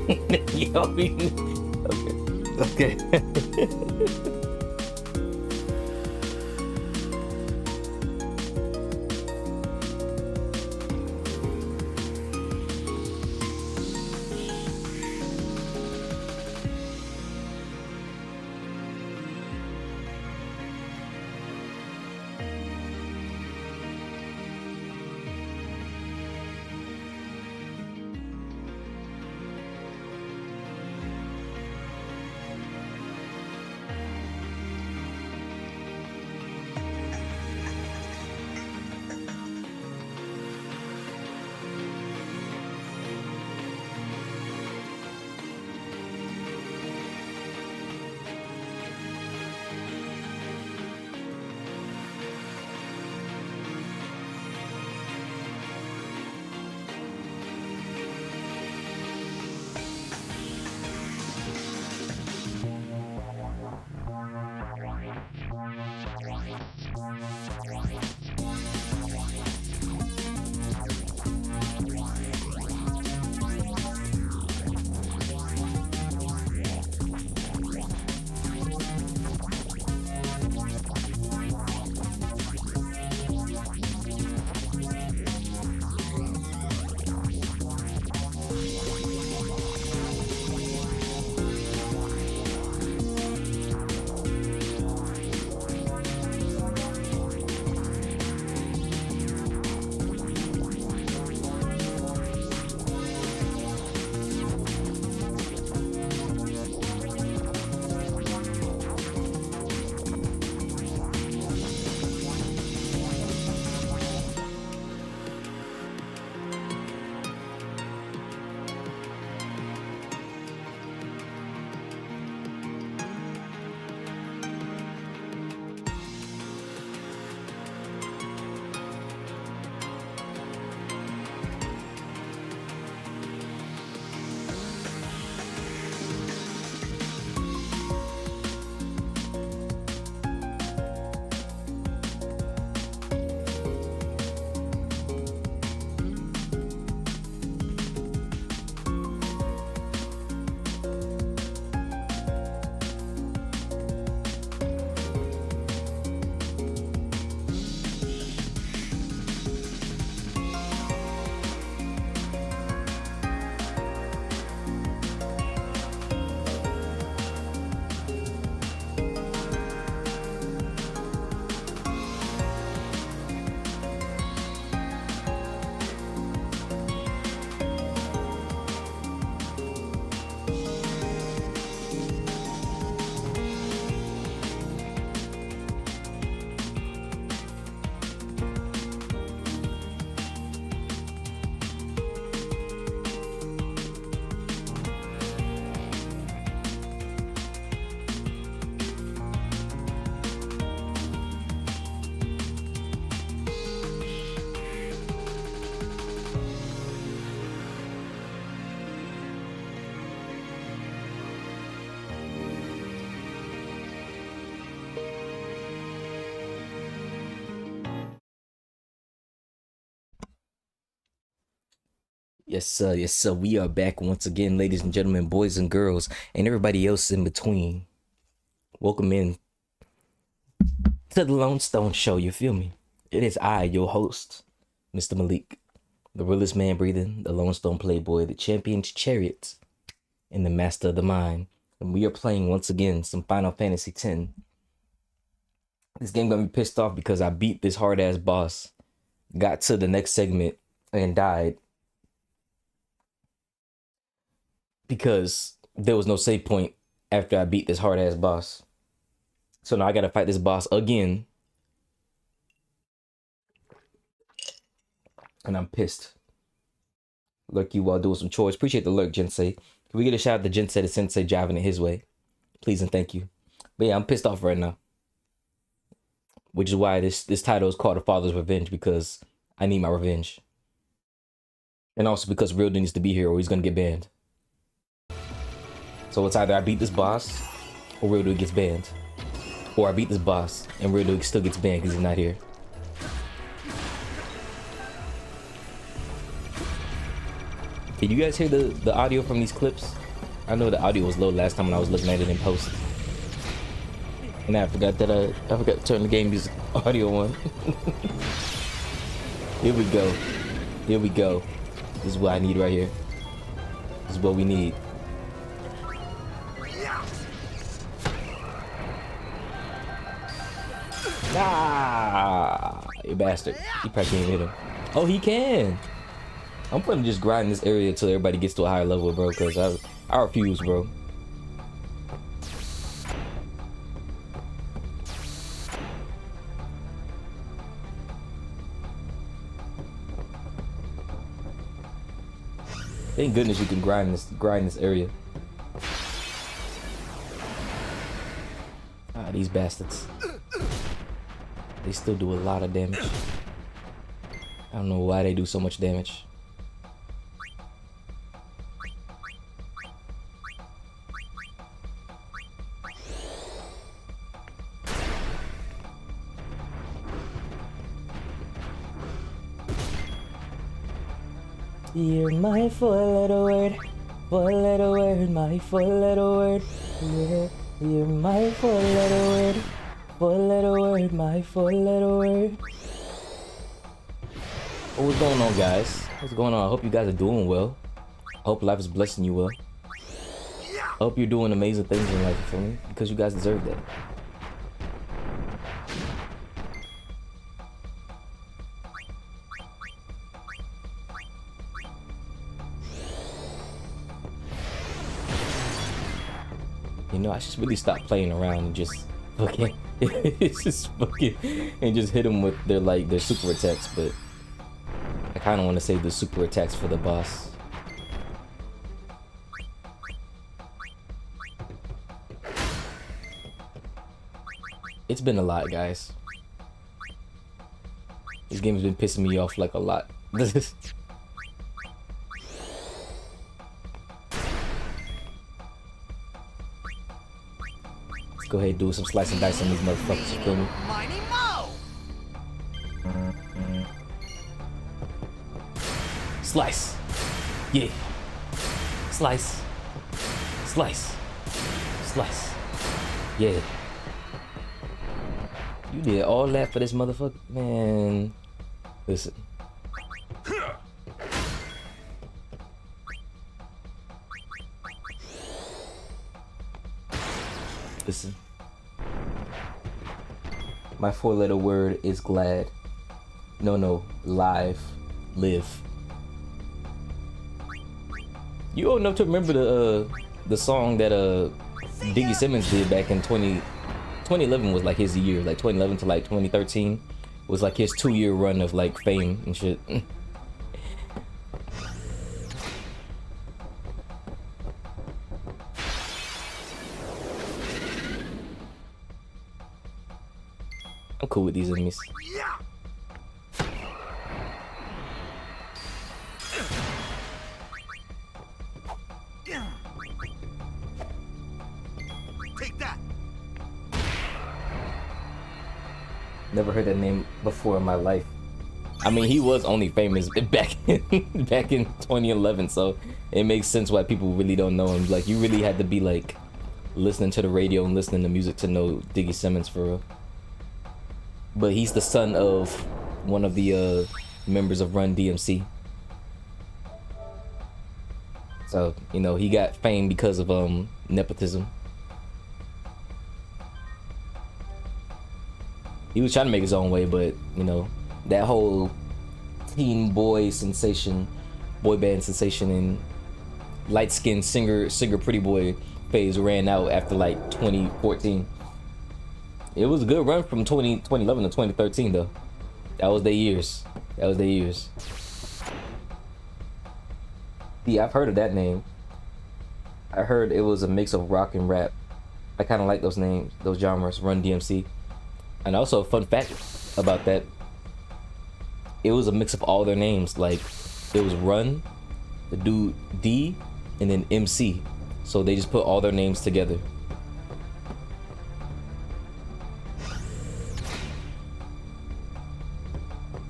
Yo, okay. Okay. Yes, sir. Yes, sir. We are back once again, ladies and gentlemen, boys and girls, and everybody else in between. Welcome in to the Lone Stone Show. You feel me? It is I, your host, Mr. Maalik, the realest man breathing, the Lone Stone Playboy, the champion's chariot, and the master of the mind. And we are playing once again some Final Fantasy X. This game got me pissed off because I beat this hard ass boss, got to the next segment, and died because there was no save point after I beat this hard ass boss. So now I gotta fight this boss again. And I'm pissed. Lurk you while doing some chores. Appreciate the lurk, Jinsei. Can we get a shout out to Jinsei the Sensei driving it his way? Please and thank you. But yeah, I'm pissed off right now. Which is why this title is called The Father's Revenge, because I need my revenge. And also because Real needs to be here or he's gonna get banned. So it's either I beat this boss or Real Dude gets banned. Or I beat this boss and Real Dude still gets banned because he's not here. Did you guys hear the audio from these clips? I know the audio was low last time when I was looking at it in post. And I forgot to turn the game music audio on. Here we go. Here we go. This is what I need right here. This is what we need. Ah, you bastard. He probably can't hit him. Oh, he can. I'm gonna just grind this area until everybody gets to a higher level, bro, because I refuse, bro. Thank goodness you can grind this area. Ah, these bastards. They still do a lot of damage. I don't know why they do so much damage. You're my four-letter word, my four-letter word. Yeah, you're my four-letter word, my four-letter word. What's going on, guys? What's going on? I hope you guys are doing well. I hope life is blessing you well. I hope you're doing amazing things in life, you feel me? Because you guys deserve that. You know, I should really stop playing around and just fucking, just fucking, and just hit them with their super attacks. But I kind of want to save the super attacks for the boss. It's been a lot, guys. This game has been pissing me off like a lot. Go ahead and do some slice and dice on these motherfuckers, you feel me? Slice. Yeah. Slice. Slice. Slice. Yeah. You did all that for this motherfucker? Man. Listen. Listen. My four-letter word is glad. No, live. Live. You old enough to remember the song that Diggy Simmons did back in 2011 was like his year, like 2011 to like 2013 was like his 2-year run of like fame and shit. I'm cool with these enemies. Take that. Never heard that name before in my life. I mean, he was only famous back in 2011, so it makes sense why people really don't know him. Like, you really had to be like listening to the radio and listening to music to know Diggy Simmons for real. But he's the son of one of the members of Run DMC. So, you know, he got fame because of nepotism. He was trying to make his own way, but, you know, that whole teen boy sensation, boy band sensation, and light-skinned singer pretty boy phase ran out after like 2014. It was a good run from 2011 to 2013 though. That was their years. Yeah, I've heard of that name. I heard it was a mix of rock and rap. I kind of like those names, those genres, Run DMC. And also, a fun fact about that, it was a mix of all their names. Like, it was Run, the dude D, and then MC. So they just put all their names together.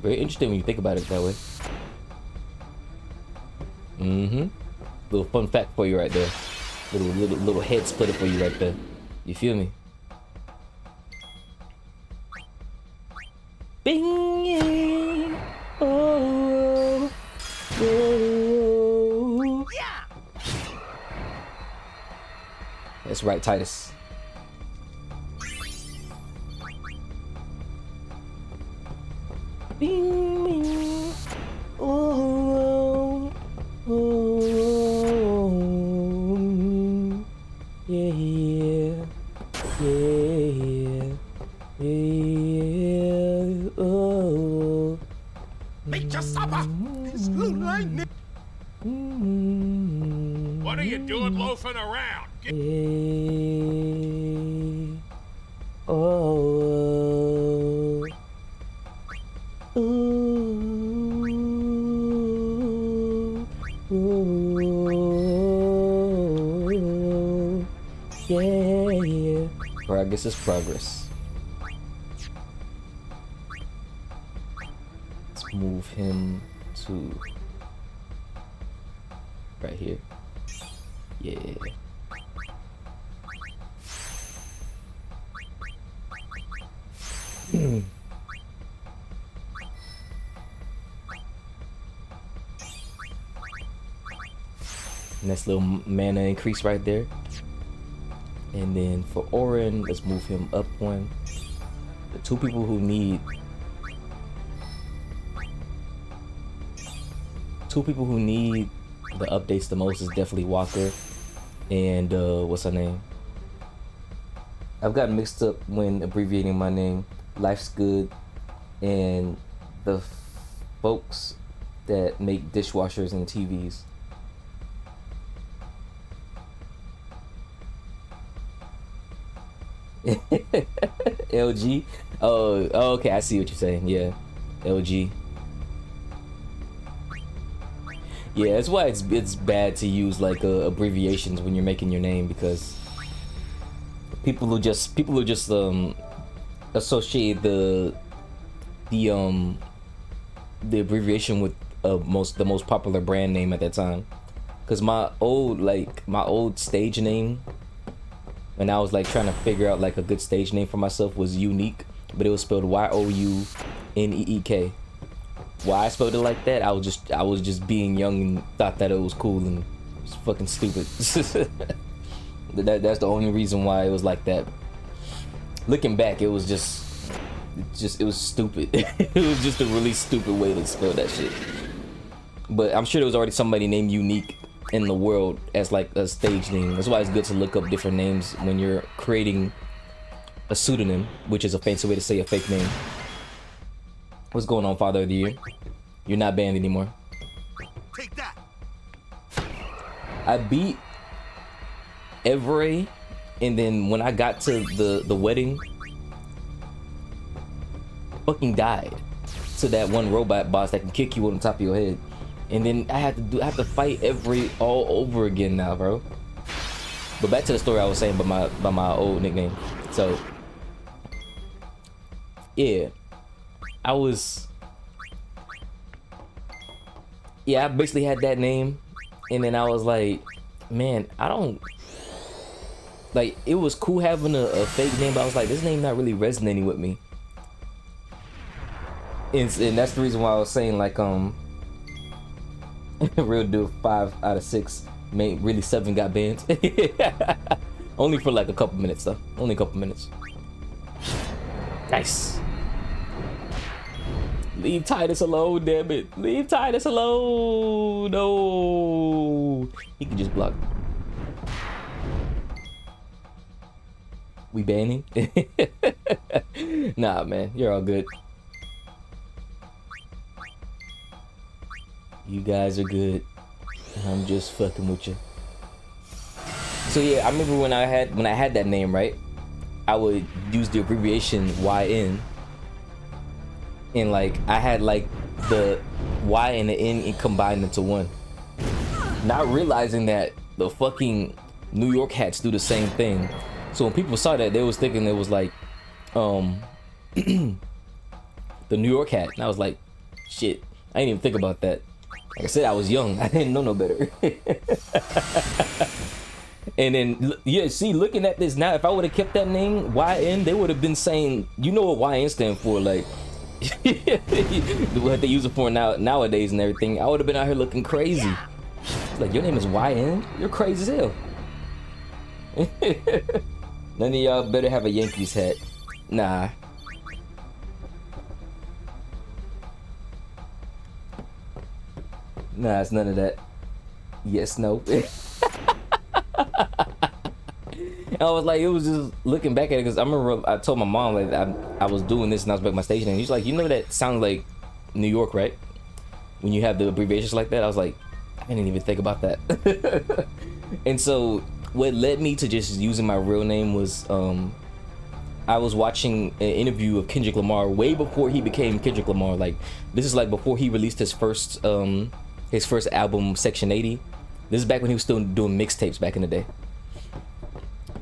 Very interesting when you think about it that way. Little fun fact for you right there. Little head splitter for you right there. You feel me? Bing. Oh. Oh. Yeah. That's right, Titus. Bing. Oh. Oh. Yeah. Yeah. Yeah. Oh. Meet your supper. This little lightning. What are you doing loafing around? Oh. Ooh. Ooh. Yeah. Progress is progress. Let's move him to right here. Yeah. Nice little mana increase right there. And then for Orin, let's move him up one. The two people who need the updates the most is definitely Walker and what's her name? I've gotten mixed up when abbreviating my name. Life's Good and the folks that make dishwashers and TVs. LG. Oh, okay, I see what you're saying. Yeah, LG. Yeah, that's why it's bad to use like abbreviations when you're making your name, because people will just associate the abbreviation with the most popular brand name at that time. Cause my old stage name, when I was like trying to figure out like a good stage name for myself, was Unique, but it was spelled Y-O-U-N-E-E-K. Why I spelled it like that, I was just being young and thought that it was cool, and it's fucking stupid. That's the only reason why it was like that. Looking back, it was just it was stupid. It was just a really stupid way to spell that shit. But I'm sure there was already somebody named Unique in the world as like a stage name. That's why it's good to look up different names when you're creating a pseudonym, which is a fancy way to say a fake name. What's going on, Father of the Year? You're not banned anymore. Take that. I beat Everett, and then when I got to the wedding, fucking died to that one robot boss that can kick you on the top of your head, and then I have to fight Everett all over again now, bro. But back to the story I was saying by my old nickname. So yeah, I basically had that name, and then I was like, man, I don't like, it was cool having a fake name, but I was like, this name not really resonating with me. And that's the reason why I was saying like real deal, 5 out of 6, really 7 got banned. Only for like a couple minutes though. Only a couple minutes. Nice. Leave Titus alone, damn it. Leave Titus alone. No. He can just block. We banning? Nah, man. You're all good. You guys are good. I'm just fucking with you. So yeah, I remember when I had that name, right? I would use the abbreviation YN. And like I had like the Y and the N combined into one. Not realizing that the fucking New York hats do the same thing. So when people saw that, they was thinking it was like the New York hat. And I was like, shit, I didn't even think about that. Like I said, I was young. I didn't know no better. And then, yeah, see, looking at this now, if I would have kept that name, YN, they would have been saying, you know what YN stand for, like, what they use it for nowadays and everything. I would have been out here looking crazy. Like, your name is YN? You're crazy as hell. None of y'all better have a Yankees hat. Nah. Nah, it's none of that. Yes, no. I was like, it was just looking back at it because I remember I told my mom like I was doing this and I was back at my station and he's like, you know that sounds like New York, right? When you have the abbreviations like that. I was like, I didn't even think about that. And so what led me to just using my real name was I was watching an interview of Kendrick Lamar way before he became Kendrick Lamar. Like, this is like before he released his first album, Section 80. This is back when he was still doing mixtapes back in the day.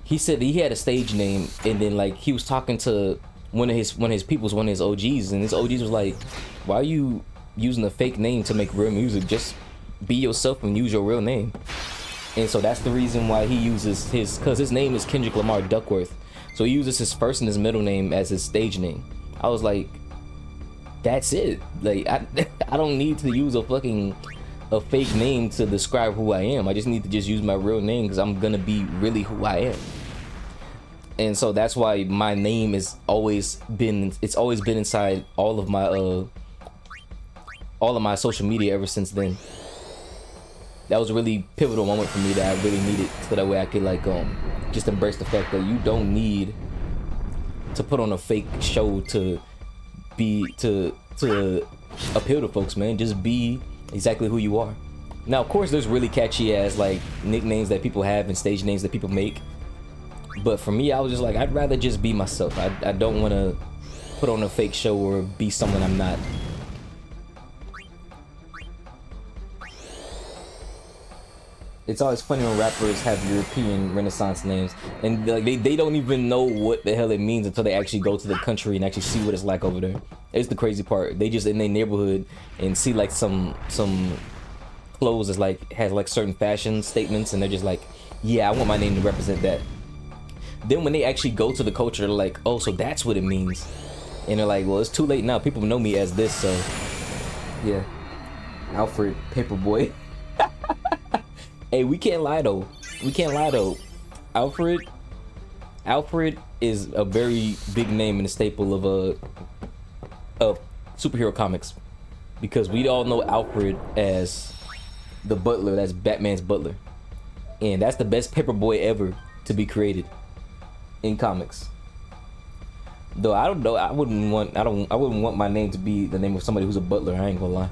He said that he had a stage name, and then like he was talking to one of his peoples, one of his OGs, and his OGs was like, "Why are you using a fake name to make real music? Just be yourself and use your real name." And so that's the reason why he uses because his name is Kendrick Lamar Duckworth, so he uses his first and his middle name as his stage name. I was like, that's it. Like I don't need to use a fake name to describe who I am. I just need to just use my real name because I'm gonna be really who I am. And so that's why my name is always been inside all of my social media ever since then. That was a really pivotal moment for me that I really needed, so that way I could like just embrace the fact that you don't need to put on a fake show to appeal to folks, man. Just be exactly who you are. Now, of course, there's really catchy ass like nicknames that people have and stage names that people make. But for me, I was just like, I'd rather just be myself. I don't want to put on a fake show or be someone I'm not. It's always funny when rappers have European Renaissance names and like they don't even know what the hell it means until they actually go to the country and actually see what it's like over there. It's the crazy part. They just in their neighborhood and see like some clothes that's like has like certain fashion statements and they're just like, yeah, I want my name to represent that. Then when they actually go to the culture, they're like, oh, so that's what it means. And they're like, well, it's too late now. People know me as this, so yeah. Alfred Paperboy. Hey, we can't lie though. Alfred is a very big name and a staple of superhero comics, because we all know Alfred as the butler. That's Batman's butler, and that's the best paperboy ever to be created in comics. Though I don't know, I wouldn't want my name to be the name of somebody who's a butler. I ain't gonna lie.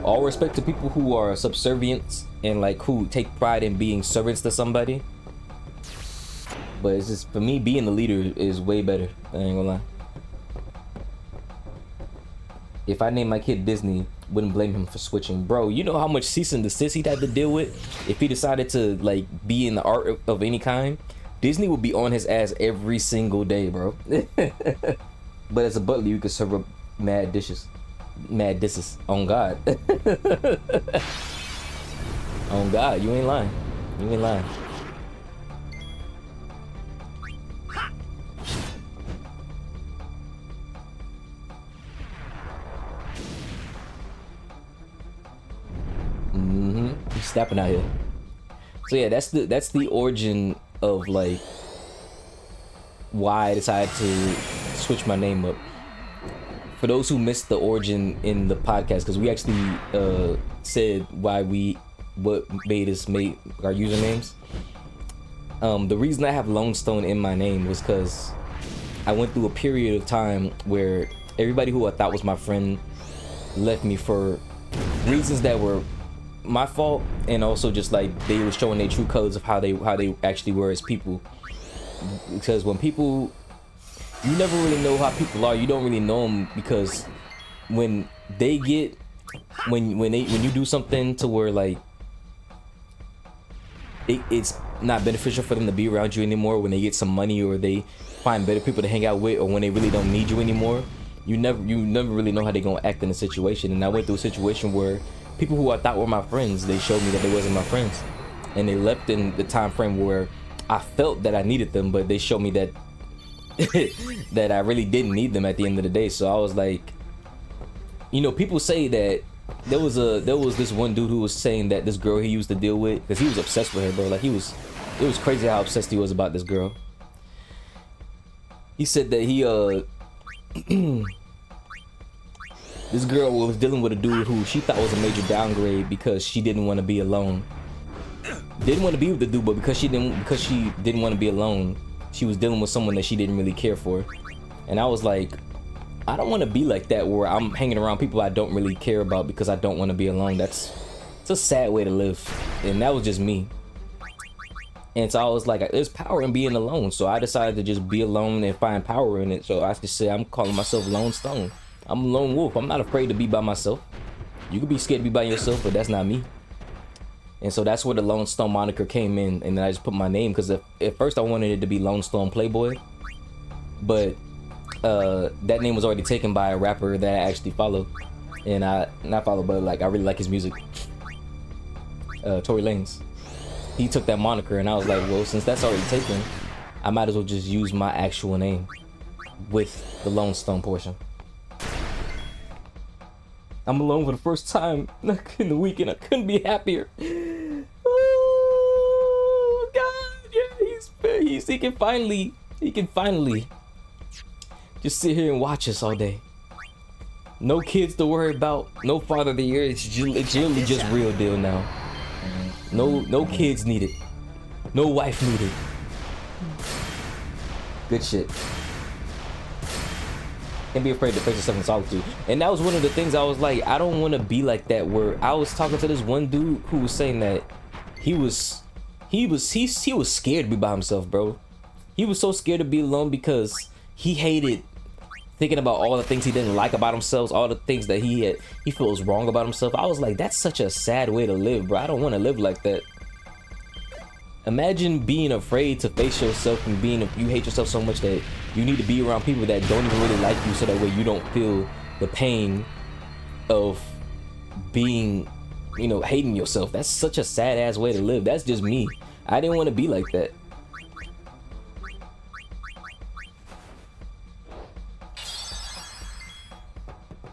All respect to people who are subservient and like who take pride in being servants to somebody. But it's just, for me, being the leader is way better. I ain't gonna lie. If I named my kid Disney, wouldn't blame him for switching. Bro, you know how much cease and desist he'd have to deal with if he decided to like be in the art of any kind? Disney would be on his ass every single day, bro. But as a butler, you could serve up mad dishes. On God. On God, you ain't lying. He's snapping out here. So yeah, that's the origin of like why I decided to switch my name up. For those who missed the origin in the podcast, because we actually said what made us make our usernames. The reason I have Lone Stone in my name was because I went through a period of time where everybody who I thought was my friend left me for reasons that were my fault, and also just like they were showing their true colors of how they actually were as people. Because when people, you never really know how people are. You don't really know them, because when you do something to where like it's not beneficial for them to be around you anymore, when they get some money or they find better people to hang out with, or when they really don't need you anymore, you never really know how they're gonna act in a situation. And I went through a situation where people who I thought were my friends, they showed me that they wasn't my friends, and they left in the time frame where I felt that I needed them, but they showed me that that I really didn't need them at the end of the day. So I was like, you know, people say that there was this one dude who was saying that this girl he used to deal with, because he was obsessed with her, bro. Like, it was crazy how obsessed he was about this girl. He said that he this girl was dealing with a dude who she thought was a major downgrade because she didn't want to be alone. Didn't want to be with the dude, but because she didn't want to be alone, she was dealing with someone that she didn't really care for. And I was like, I don't want to be like that, where I'm hanging around people I don't really care about because I don't want to be alone. It's a sad way to live. And that was just me. And so I was like, there's power in being alone. So I decided to just be alone and find power in it. So I just say I'm calling myself Lone Stone. I'm a lone wolf. I'm not afraid to be by myself. You could be scared to be by yourself, but that's not me. And so that's where the Lone Stone moniker came in, and then I just put my name, because at first I wanted it to be Lone Stone Playboy, but that name was already taken by a rapper that I actually follow, and not follow, but like I really like his music. Tory Lanez. He took that moniker, and I was like, well, since that's already taken, I might as well just use my actual name with the Lone Stone portion. I'm alone for the first time in the weekend. I couldn't be happier. Oh God, yeah, he can finally just sit here and watch us all day. No kids to worry about, no father of the year. It's really just real deal now. No kids needed, no wife needed. Good shit. Can't be afraid to face yourself in solitude. And that was one of the things I was like, I don't want to be like that. Where I was talking to this one dude who was saying that he was scared to be by himself, bro. He was so scared to be alone because he hated thinking about all the things he didn't like about himself, all the things that he feels wrong about himself. I was like, that's such a sad way to live, bro. I don't want to live like that. Imagine being afraid to face yourself, and you hate yourself so much that you need to be around people that don't even really like you, so that way you don't feel the pain of being, you know, hating yourself. That's such a sad ass way to live. That's just me. I didn't want to be like that.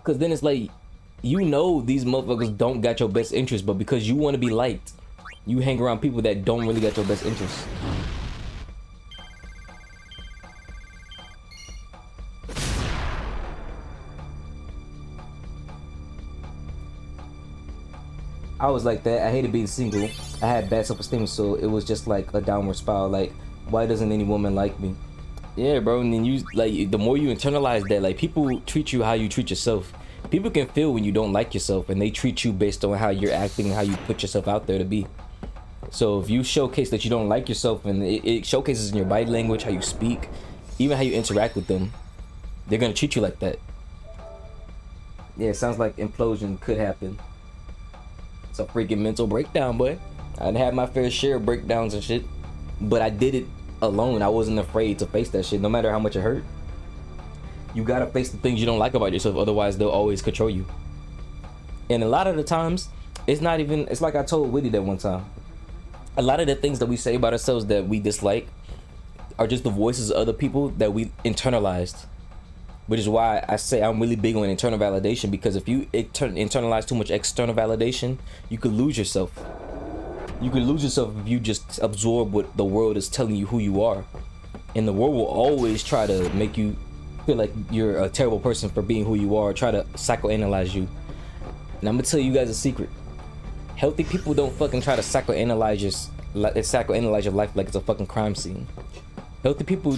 Cause then it's like, you know, these motherfuckers don't got your best interest, but because you want to be liked, you hang around people that don't really got your best interest. I was like that. I hated being single. I had bad self-esteem, so it was just like a downward spiral. Like, why doesn't any woman like me? Yeah, bro. And then you, like, the more you internalize that, like, people treat you how you treat yourself. People can feel when you don't like yourself, and they treat you based on how you're acting and how you put yourself out there to be. So if you showcase that you don't like yourself, and it showcases in your body language, how you speak, even how you interact with them, they're gonna treat you like that. Yeah, it sounds like implosion could happen. It's a freaking mental breakdown, boy. I'd had my fair share of breakdowns and shit, but I did it alone. I wasn't afraid to face that shit, no matter how much it hurt. You gotta face the things you don't like about yourself, otherwise they'll always control you. And a lot of the times, it's like I told Whitney that one time. A lot of the things that we say about ourselves that we dislike are just the voices of other people that we internalized. Which is why I say I'm really big on internal validation, because if you internalize too much external validation, you could lose yourself. You could lose yourself if you just absorb what the world is telling you who you are. And the world will always try to make you feel like you're a terrible person for being who you are, try to psychoanalyze you. And I'm gonna tell you guys a secret. Healthy people don't fucking try to psychoanalyze your life like it's a fucking crime scene. Healthy people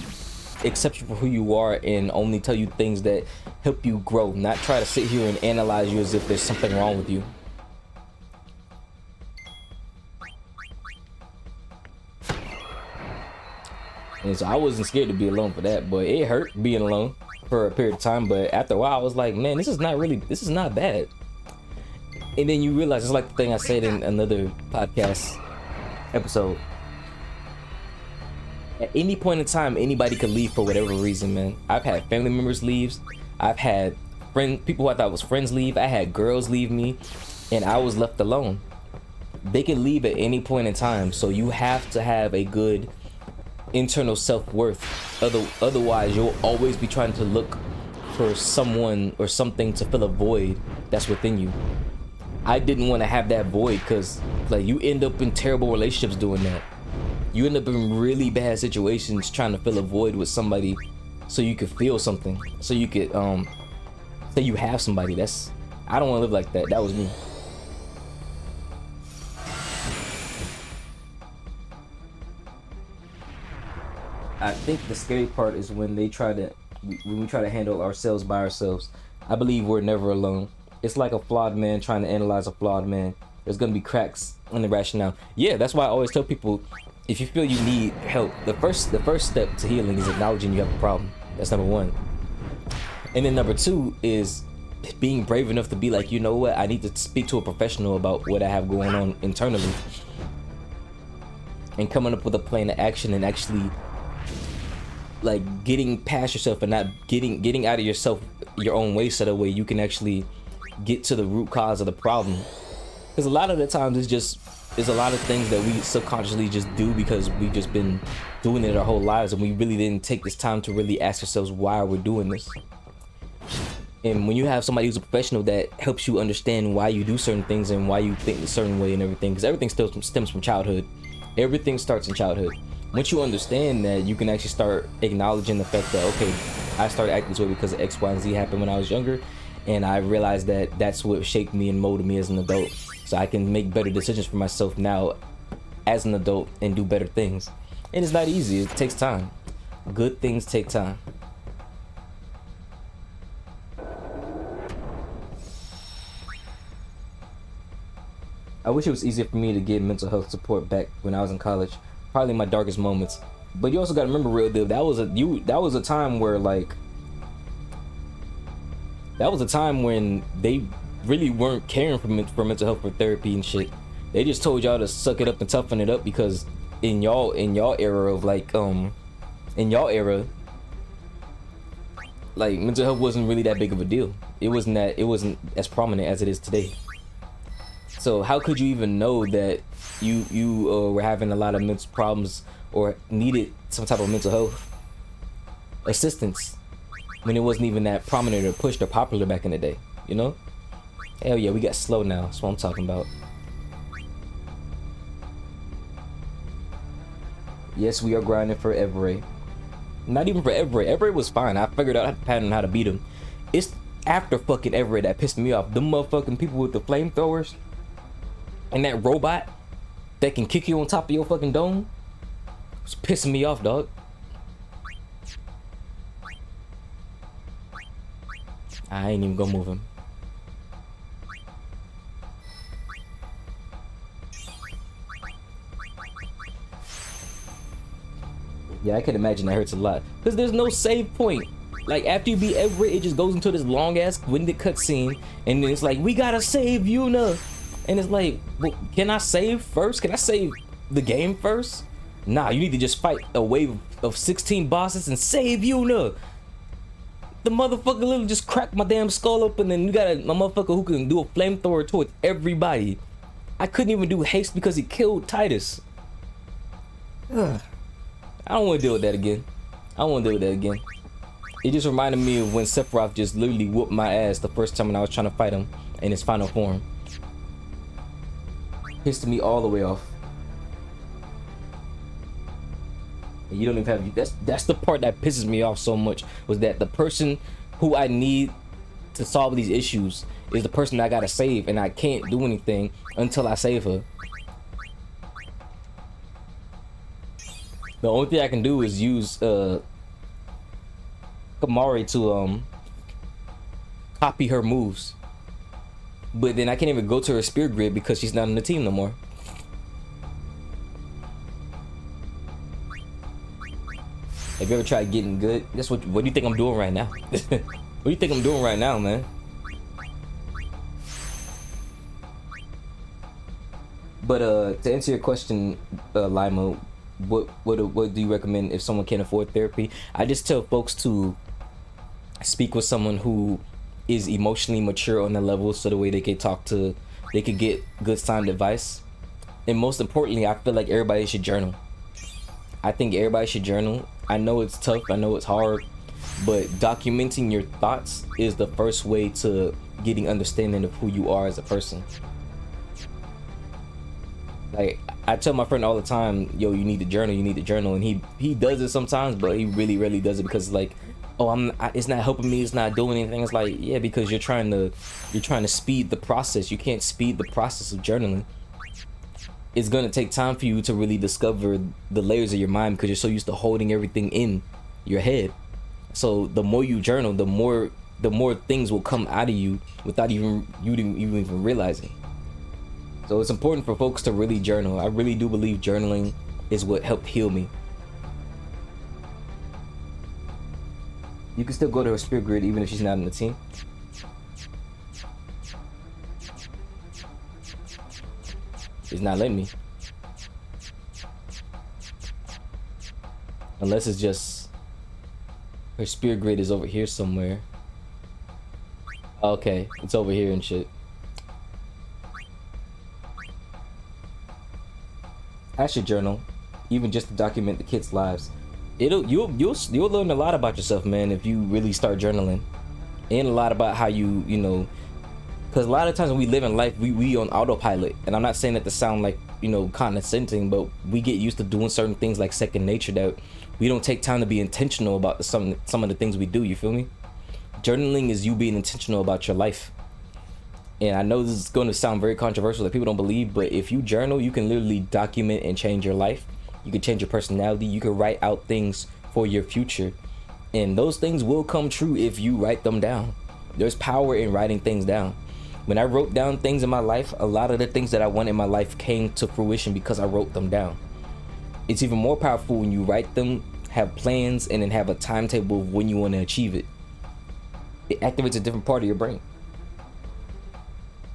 accept you for who you are and only tell you things that help you grow, not try to sit here and analyze you as if there's something wrong with you. And so I wasn't scared to be alone for that, but it hurt being alone for a period of time. But after a while, I was like, man, this is not bad. And then you realize, it's like the thing I said in another podcast episode. At any point in time, anybody could leave for whatever reason, man. I've had family members leave. I've had people who I thought was friends leave. I had girls leave me, and I was left alone. They can leave at any point in time, so you have to have a good internal self-worth. Otherwise, you'll always be trying to look for someone or something to fill a void that's within you. I didn't want to have that void, because like you end up in terrible relationships doing that. You end up in really bad situations trying to fill a void with somebody so you could feel something, so you could say you have somebody. I don't want to live like that. That was me. I think the scary part is when we try to handle ourselves by ourselves. I believe we're never alone. It's like a flawed man trying to analyze a flawed man. There's gonna be cracks in the rationale. Yeah, that's why I always tell people, if you feel you need help, the first step to healing is acknowledging you have a problem. That's number one. And then number two is being brave enough to be like, you know what, I need to speak to a professional about what I have going on internally, and coming up with a plan of action, and actually like getting past yourself and not getting out of yourself, your own way, so that way you can actually get to the root cause of the problem. Because a lot of the times it's a lot of things that we subconsciously just do because we've just been doing it our whole lives, and we really didn't take this time to really ask ourselves why we're doing this. And when you have somebody who's a professional that helps you understand why you do certain things and why you think a certain way and everything, because everything still stems from childhood. Everything starts in childhood. Once you understand that, you can actually start acknowledging the fact that, okay, I started acting this way because of X, Y, and Z happened when I was younger, and I realized that that's what shaped me and molded me as an adult. So I can make better decisions for myself now as an adult and do better things. And it's not easy. It takes time. Good things take time. I wish it was easier for me to get mental health support back when I was in college. Probably my darkest moments. But you also got to remember, real deal, that was a time where that was a time when they really weren't caring for mental health or therapy and shit. They just told y'all to suck it up and toughen it up, because in y'all era of in y'all era, like, mental health wasn't really that big of a deal. It wasn't as prominent as it is today. So how could you even know that you were having a lot of mental problems or needed some type of mental health assistance when it wasn't even that prominent or pushed or popular back in the day, you know? Hell yeah, we got slow now. That's what I'm talking about. Yes, we are grinding for Everett. Not even for Everett. Everett was fine. I figured out a pattern how to beat him. It's after fucking Everett that pissed me off. Them motherfucking people with the flamethrowers and that robot that can kick you on top of your fucking dome. It's pissing me off, dog. I ain't even gonna move him. Yeah, I can imagine that hurts a lot. Because there's no save point. Like, after you beat Everett, it just goes into this long-ass winded cutscene. And then it's like, we gotta save Yuna. And it's like, well, can I save first? Can I save the game first? Nah, you need to just fight a wave of 16 bosses and save Yuna. The motherfucker literally just cracked my damn skull open, and you got a motherfucker who can do a flamethrower towards everybody. I couldn't even do haste because he killed Titus. Ugh. I don't want to deal with that again. I don't want to deal with that again. It just reminded me of when Sephiroth just literally whooped my ass the first time when I was trying to fight him in his final form. Pissed me all the way off. And you don't even have... That's the part that pisses me off so much, was that the person who I need to solve these issues is the person I gotta save, and I can't do anything until I save her. The only thing I can do is use Kamari to copy her moves. But then I can't even go to her spear grid because she's not on the team no more. Have you ever tried getting good? That's what do you think I'm doing right now? What do you think I'm doing right now, man? But to answer your question, Lima, what do you recommend if someone can't afford therapy? I just tell folks to speak with someone who is emotionally mature on the level, so the way they could get good sound advice. And most importantly, I feel like everybody should journal. I think everybody should journal. I know it's tough, I know it's hard, but documenting your thoughts is the first way to getting understanding of who you are as a person. Like, I tell my friend all the time, yo, you need to journal, and he does it sometimes, but he really rarely does it, because like, oh, it's not helping me, it's not doing anything. It's like, yeah, because you're trying to speed the process. You can't speed the process of journaling. It's gonna take time for you to really discover the layers of your mind, because you're so used to holding everything in your head. So the more you journal, the more things will come out of you without you even realizing. So it's important for folks to really journal. I really do believe journaling is what helped heal me. You can still go to her spirit grid even if she's not in the team. She's not letting me. Unless it's just her spirit grid is over here somewhere. Okay, it's over here and shit. I should journal, even just to document the kids' lives. You'll learn a lot about yourself, man, if you really start journaling, and a lot about how you know, because a lot of times when we live in life, we on autopilot. And I'm not saying that to sound like, you know, condescending, but we get used to doing certain things like second nature, that we don't take time to be intentional about some of the things we do. You feel me? Journaling is you being intentional about your life. And I know this is going to sound very controversial, that people don't believe, but if you journal, you can literally document and change your life. You can change your personality. You can write out things for your future, and those things will come true if you write them down. There's power in writing things down. When I wrote down things in my life, a lot of the things that I want in my life came to fruition because I wrote them down. It's even more powerful when you write them, have plans, and then have a timetable of when you want to achieve it. It activates a different part of your brain.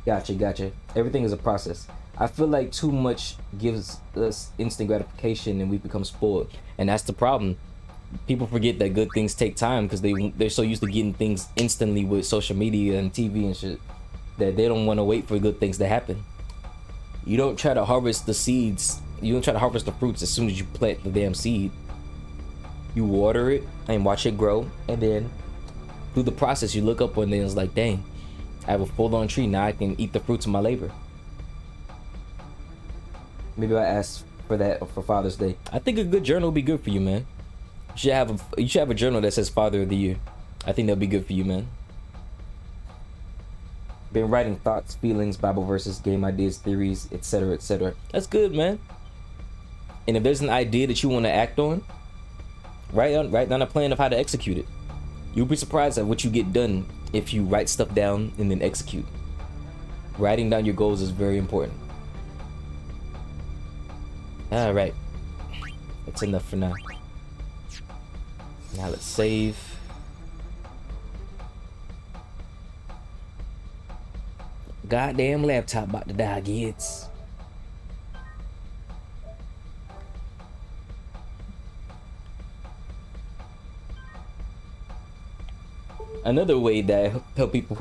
Gotcha. Everything is a process. I feel like too much gives us instant gratification and we become spoiled. And that's the problem. People forget that good things take time, because they're so used to getting things instantly with social media and TV and shit, that they don't want to wait for good things to happen. You don't try to harvest the seeds. You don't try to harvest the fruits as soon as you plant the damn seed. You water it and watch it grow, and then through the process you look up one day and it's like, dang, I have a full-on tree. Now I can eat the fruits of my labor. Maybe I ask for that for Father's Day. I think a good journal would be good for you, man. You should have a journal that says Father of the Year. I think that'll be good for you, man. Been writing thoughts, feelings, Bible verses, game ideas, theories, etc., etc. That's good, man. And if there's an idea that you want to act on, write down a plan of how to execute it. You'll be surprised at what you get done if you write stuff down and then execute. Writing down your goals is very important. Alright. That's enough for now. Now let's save. Goddamn laptop about to die, kids. Another way that I help people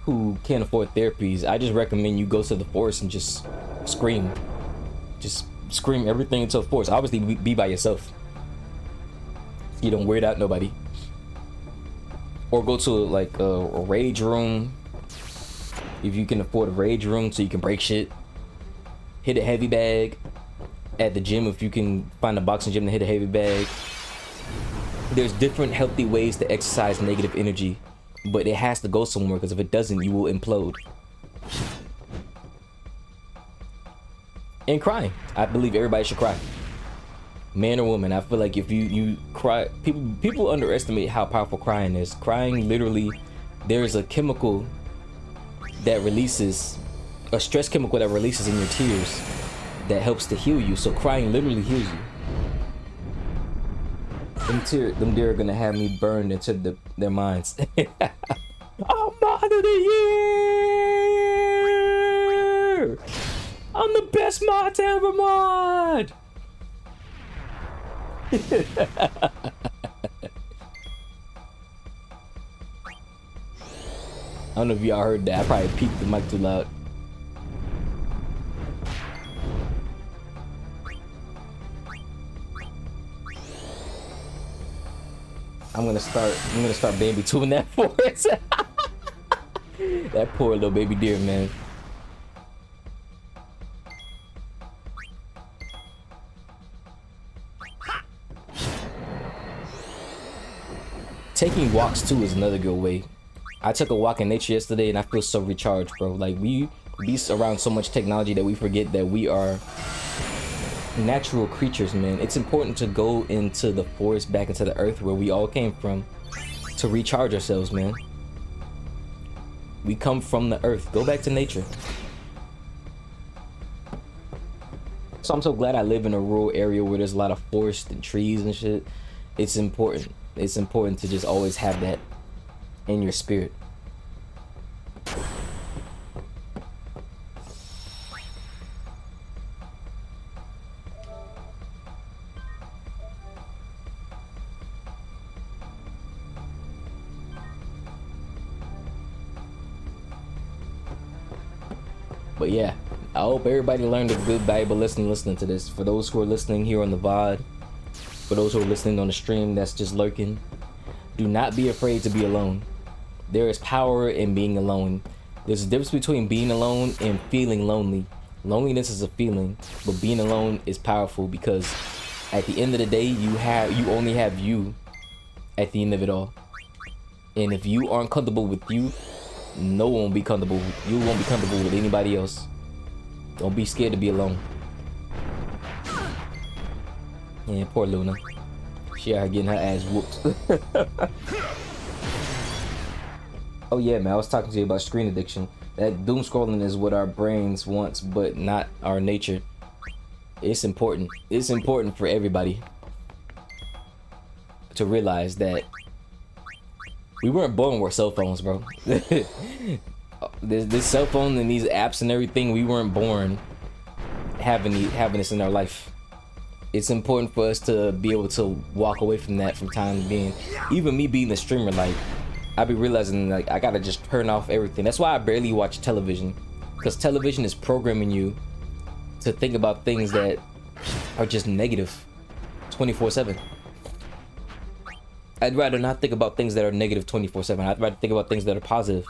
who can't afford therapies, I just recommend you go to the forest and just scream. Just scream everything into the forest. Obviously, be by yourself. You don't weird out nobody. Or go to like a rage room, if you can afford a rage room, so you can break shit. Hit a heavy bag at the gym if you can find a boxing gym to hit a heavy bag. There's different healthy ways to exercise negative energy, but it has to go somewhere, because if it doesn't, you will implode. And crying. I believe everybody should cry. Man or woman. I feel like if you cry, people underestimate how powerful crying is. Crying, literally, there's a chemical that releases, a stress chemical that releases in your tears that helps to heal you. So crying literally heals you. Them deer are gonna have me burned into their minds. I'm Mod of the Year! I'm the best mod to ever mod! I don't know if y'all heard that. I probably peaked the mic too loud. I'm gonna start baby tuning that for us. That poor little baby deer, man. Taking walks too is another good way. I took a walk in nature yesterday and I feel so recharged, bro. Like we be around so much technology that we forget that we are natural creatures, man. It's important to go into the forest, back into the earth where we all came from, to recharge ourselves, man. We come from the earth. Go back to nature. So I'm so glad I live in a rural area where there's a lot of forest and trees and shit. It's important. It's important to just always have that in your spirit. But yeah, I hope everybody learned a good valuable lesson listening to this. For those who are listening here on the VOD, for those who are listening on the stream that's just lurking, do not be afraid to be alone. There is power in being alone. There's a difference between being alone and feeling lonely. Loneliness is a feeling, but being alone is powerful because at the end of the day, you only have you at the end of it all. And if you aren't comfortable with you, no one will be comfortable. You won't be comfortable with anybody else. Don't be scared to be alone. Yeah, poor Luna. She out here getting her ass whooped. Oh yeah, man, I was talking to you about screen addiction. That doom scrolling is what our brains wants, but not our nature. It's important. It's important for everybody to realize that we weren't born with cell phones, bro. This cell phone and these apps and everything, we weren't born having this in our life. It's important for us to be able to walk away from that from time to being. Even me being a streamer, like, I be realizing like I gotta just turn off everything. That's why I barely watch television, because television is programming you to think about things that are just negative 24/7. I'd rather not think about things that are negative 24/7. I'd rather think about things that are positive,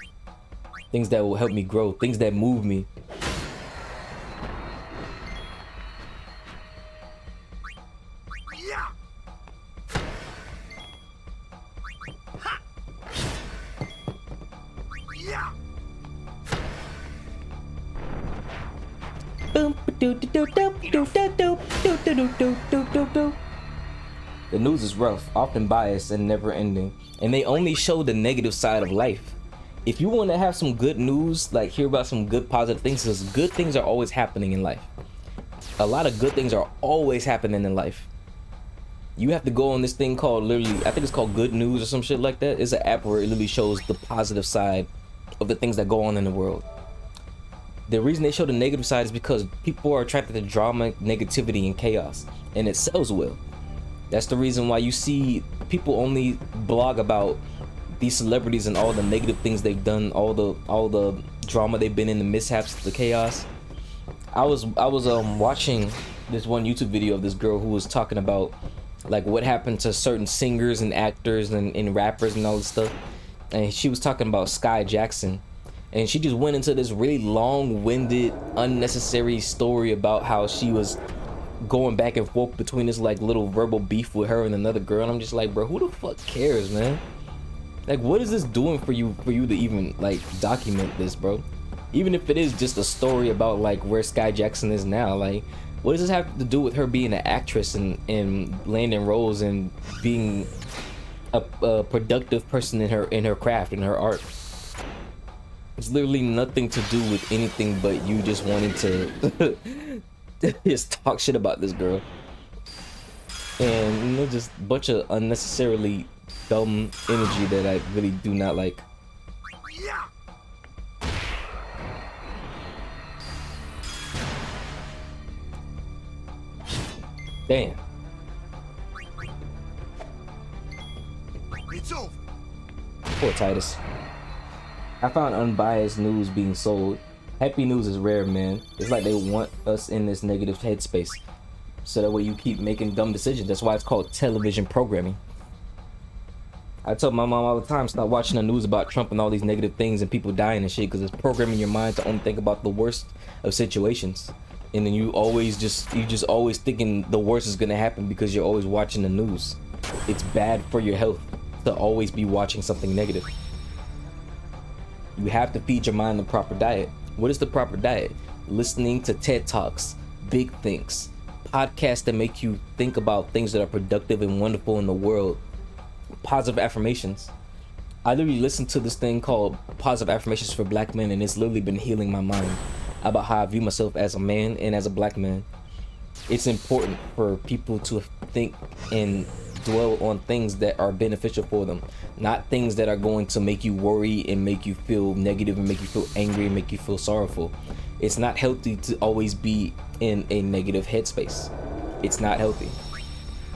things that will help me grow, things that move me. The news is rough, often biased, and never ending, and they only show the negative side of life. If you want to have some good news, like hear about some good positive things, because good things are always happening in life. A lot of good things are always happening in life. You have to go on this thing called, literally, I think it's called Good News or some shit like that. It's an app where it literally shows the positive side of the things that go on in the world. The reason they show the negative side is because people are attracted to drama, negativity, and chaos, and it sells well. That's the reason why you see people only blog about these celebrities and all the negative things they've done, all the drama they've been in, the mishaps, the chaos. I was watching this one YouTube video of this girl who was talking about like what happened to certain singers and actors and rappers and all this stuff, and she was talking about Sky Jackson, and she just went into this really long-winded, unnecessary story about how she was going back and forth between this like little verbal beef with her and another girl. And I'm just like, bro, who the fuck cares, man? Like, what is this doing for you to even like document this, bro? Even if it is just a story about like where Sky Jackson is now, like, what does this have to do with her being an actress and landing roles and being a productive person in her craft, in her art? It's literally nothing to do with anything but you just wanting to just talk shit about this girl. And you know, just a bunch of unnecessarily dumb energy that I really do not like. Damn. It's over. Poor Titus. I found unbiased news being sold. Happy news is rare, man. It's like they want us in this negative headspace, so that way you keep making dumb decisions. That's why it's called television programming. I tell my mom all the time, stop watching the news about Trump and all these negative things and people dying and shit, because it's programming your mind to only think about the worst of situations. And then you just always thinking the worst is gonna happen because you're always watching the news. It's bad for your health to always be watching something negative. You have to feed your mind the proper diet. What is the proper diet? Listening to TED Talks, big things, podcasts that make you think about things that are productive and wonderful in the world, positive affirmations. I literally listened to this thing called Positive Affirmations for Black Men, and it's literally been healing my mind about how I view myself as a man and as a black man. It's important for people to think and dwell on things that are beneficial for them, not things that are going to make you worry and make you feel negative and make you feel angry and make you feel sorrowful. It's not healthy to always be in a negative headspace. It's not healthy.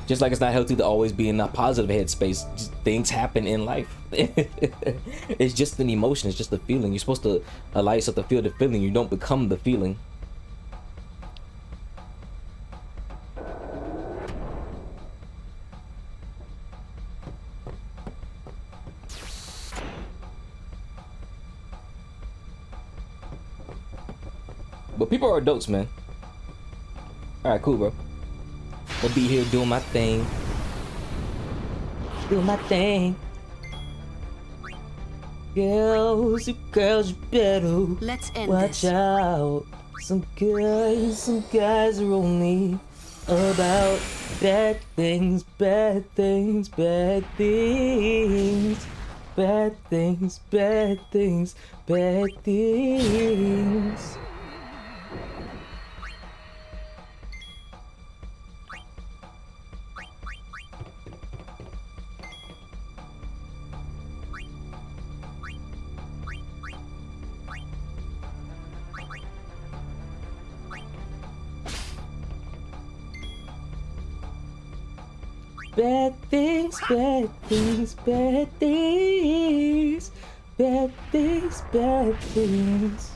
Just like it's not healthy to always be in a positive headspace. Just things happen in life. It's just an emotion. It's just a feeling. You're supposed to allow yourself to feel the feeling. You don't become the feeling. But people are adults, man. Alright, cool, bro. I'll be here doing my thing. Doing my thing. Girls, you better Let's end watch this. out. Some guys are only about bad things, bad things, bad things. Bad things, bad things, bad things. Bad things, bad things, bad things, bad things, bad things.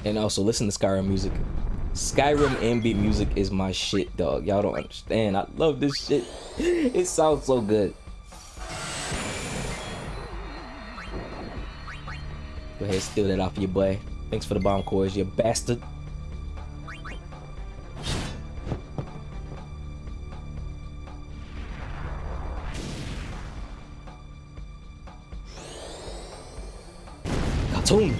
And also listen to Skyrim music. Skyrim ambient music is my shit, dog. Y'all don't understand. I love this shit. It sounds so good. Go ahead, steal that off of your boy. Thanks for the bomb cores, you bastard. Cartoon.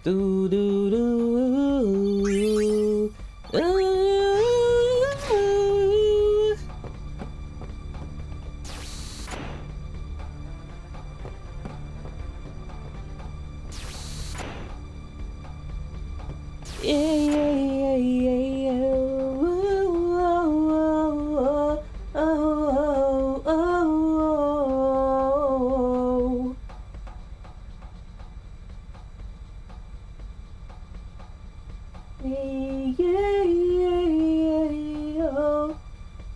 Do do do. Yeah, yeah, yeah, yeah. Ooh, oh, oh, oh, oh, oh. Yeah, yeah, yeah, oh,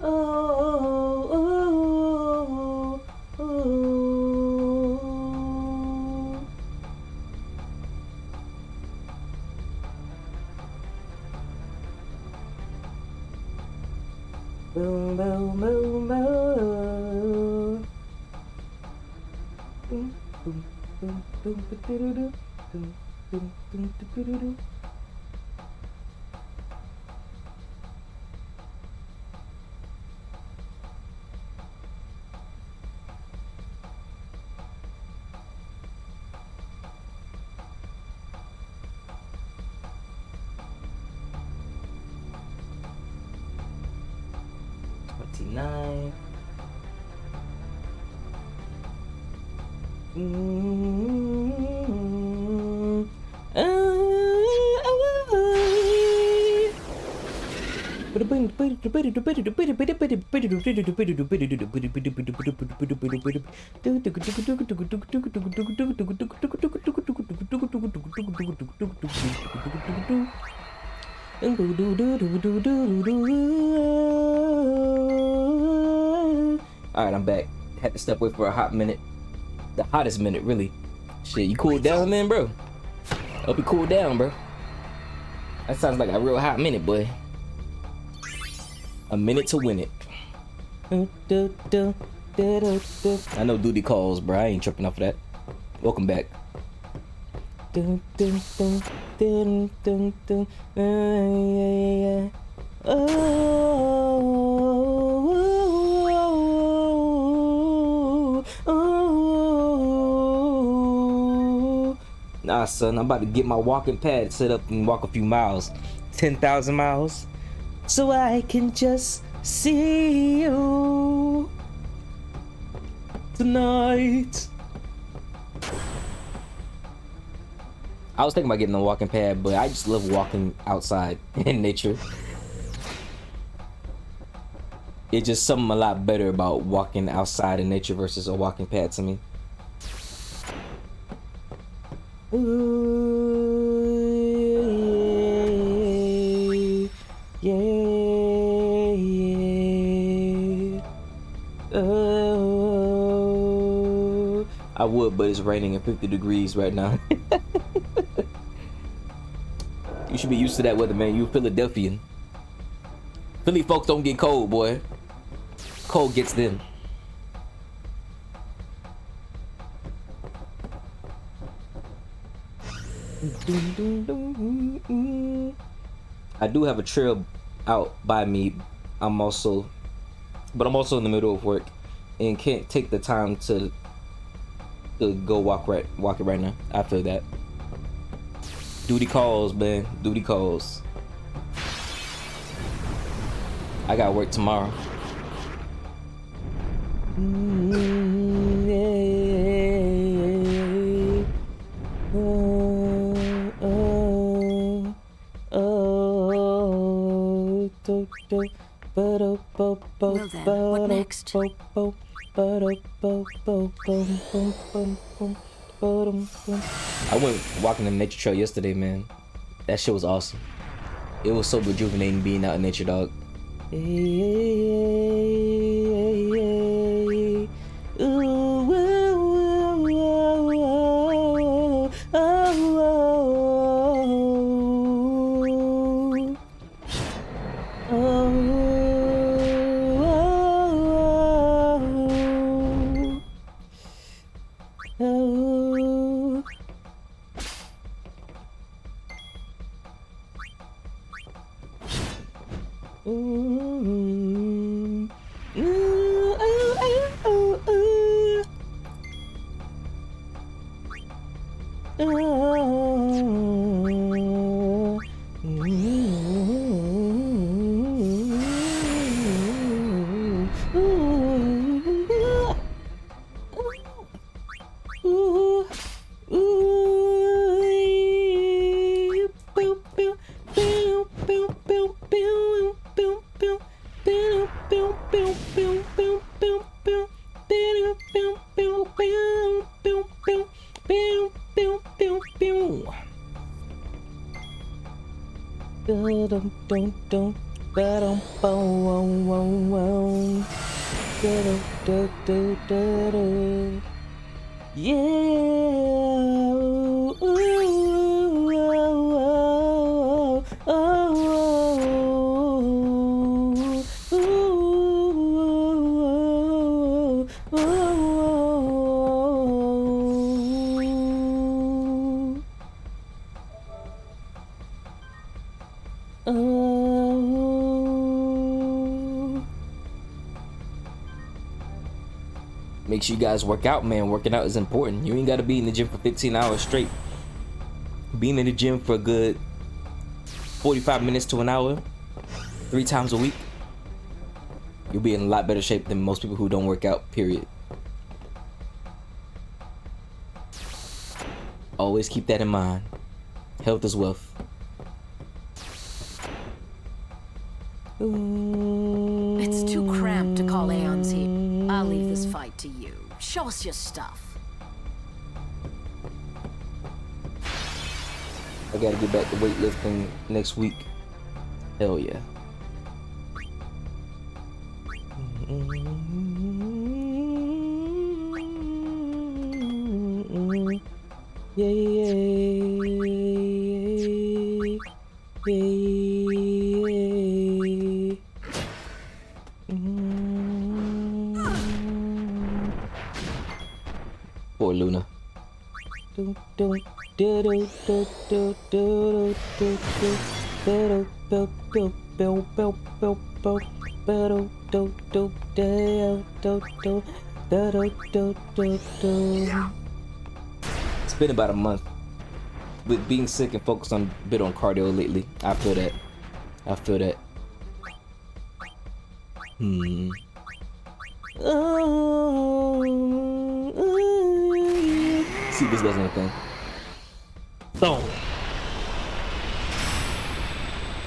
oh, oh, oh, oh. Boom, boom, boom, boom. Boom, boom, boom, boom, ba-do-do-do. Boom, boom, boom, ba-do-do-do. Nine. Alright, I'm back. Had to step away for a hot minute. The hottest minute, really. Shit, you cooled down, man, bro? Hope you cooled down, bro. That sounds like a real hot minute, boy. A minute to win it. I know duty calls, bro. I ain't tripping off of that. Welcome back. Nah, son, I'm about to get my walking pad set up and walk a few miles. 10,000 miles. So I can just see you tonight. I was thinking about getting a walking pad, but I just love walking outside in nature. It's just something a lot better about walking outside in nature versus a walking pad to me. Ooh, yeah, yeah. Oh, I would, but it's raining and 50 degrees right now. You should be used to that weather, man. You a Philadelphian. Philly folks don't get cold, boy. Cold gets them. I do have a trail out by me. I'm also in the middle of work and can't take the time to go walk it right now. After that, duty calls, man. Duty calls. I got work tomorrow. Well then, what next? I went walking the nature trail yesterday, man. That shit was awesome. It was so rejuvenating being out in nature, dog. Make sure you guys work out, man. Working out is important. You ain't got to be in the gym for 15 hours straight. Being in the gym for a good 45 minutes to an hour, 3 times a week, you'll be in a lot better shape than most people who don't work out, period. Always keep that in mind. Health is wealth. It's too cramped to call Aeon's here. I'll leave this fight to you. Show us your stuff. I gotta get back to weightlifting next week. Hell yeah. Yeah, yeah, yeah. Poor Luna. It's been about a month with being sick and focused on a bit on cardio lately. I feel that. See, this doesn't thing. Boom.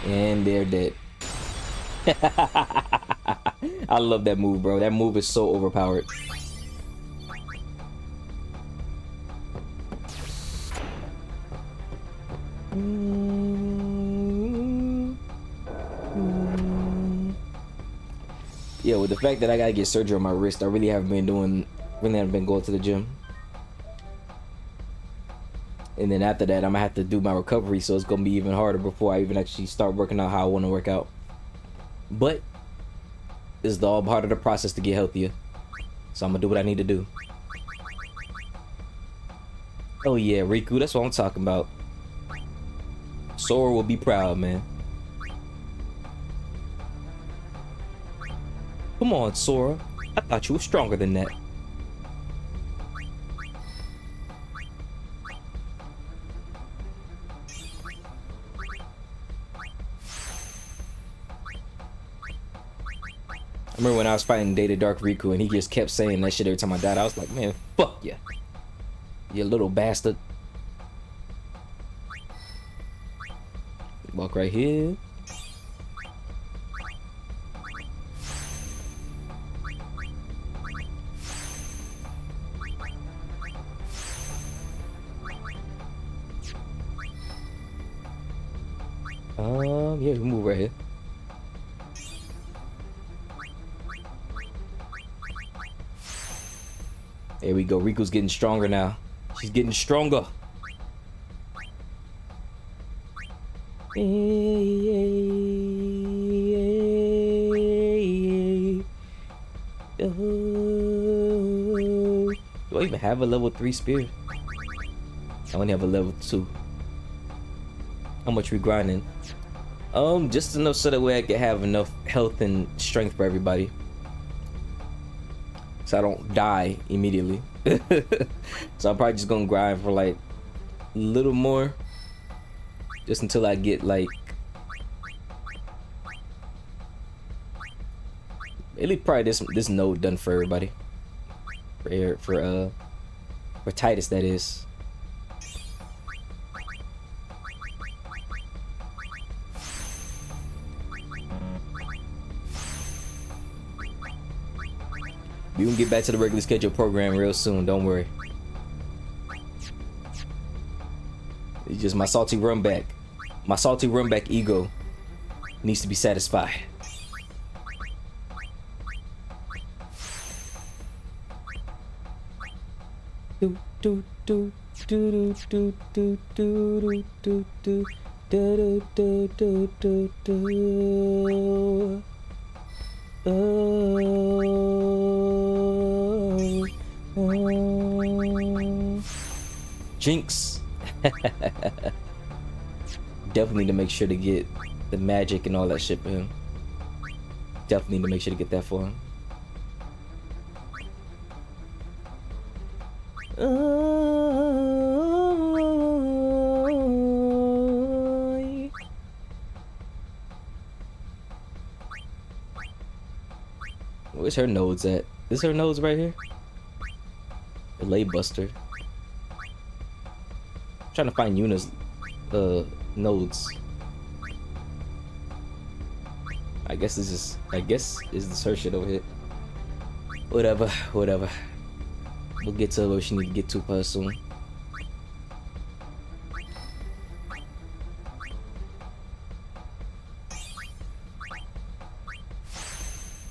And they're dead. I love that move, bro. That move is so overpowered. Yeah, with the fact that I gotta get surgery on my wrist, I really haven't been going to the gym. And then after that, I'm gonna have to do my recovery, so it's gonna be even harder before I even actually start working out how I want to work out. But it's all part of the process to get healthier, so I'm gonna do what I need to do. Oh yeah, Riku, that's what I'm talking about. Sora will be proud, man. Come on, Sora. I thought you were stronger than that. I remember when I was fighting Data Dark Riku and he just kept saying that shit every time I died. I was like, man, fuck ya. You little bastard. Walk right here. Yeah, we move right here. There we go. Riku's getting stronger now. She's getting stronger. Do I even have a level 3 spear? I only have a level 2. How much we grinding? Just enough so that way I can have enough health and strength for everybody, so I don't die immediately. So I'm probably just gonna grind for like a little more, just until I get like at least probably this node done for everybody. For Titus, that is. We gonna get back to the regular schedule program real soon, don't worry. It's just my salty runback. My salty runback ego needs to be satisfied. Jinx. Definitely need to make sure to get the magic and all that shit for him. Definitely need to make sure to get that for him. Where's her nodes at? Is her nodes right here? The Lay Buster. I'm trying to find Yuna's nodes. I guess this is. I guess is this her shit over here. Whatever. We'll get to where she need to get to her soon.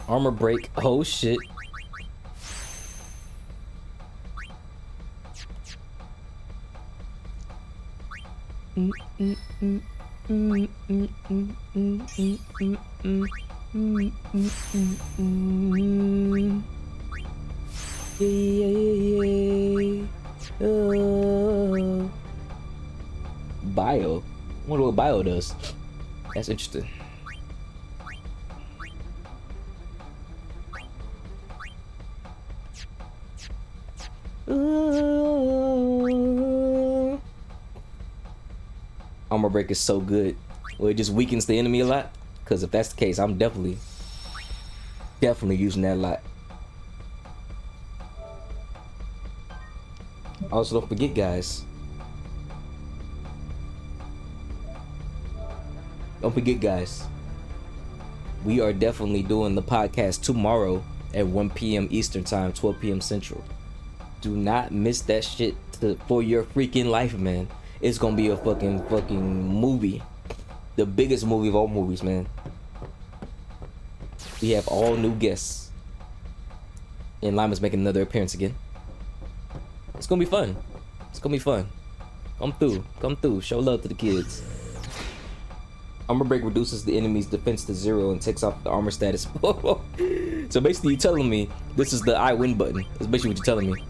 Armor break. Oh shit. Bio. I wonder what bio does. That's interesting. Armor break is so good. Well, it just weakens the enemy a lot. Because if that's the case, I'm definitely using that a lot. Also, don't forget, guys. We are definitely doing the podcast tomorrow at 1 p.m. Eastern Time, 12 p.m. Central. Do not miss that shit for your freaking life, man. It's gonna be a fucking movie. The biggest movie of all movies, man. We have all new guests. And Lima's making another appearance again. It's gonna be fun. Come through. Show love to the kids. Armor break reduces the enemy's defense to 0 and takes off the armor status. So basically you're telling me this is the I win button. That's basically what you're telling me.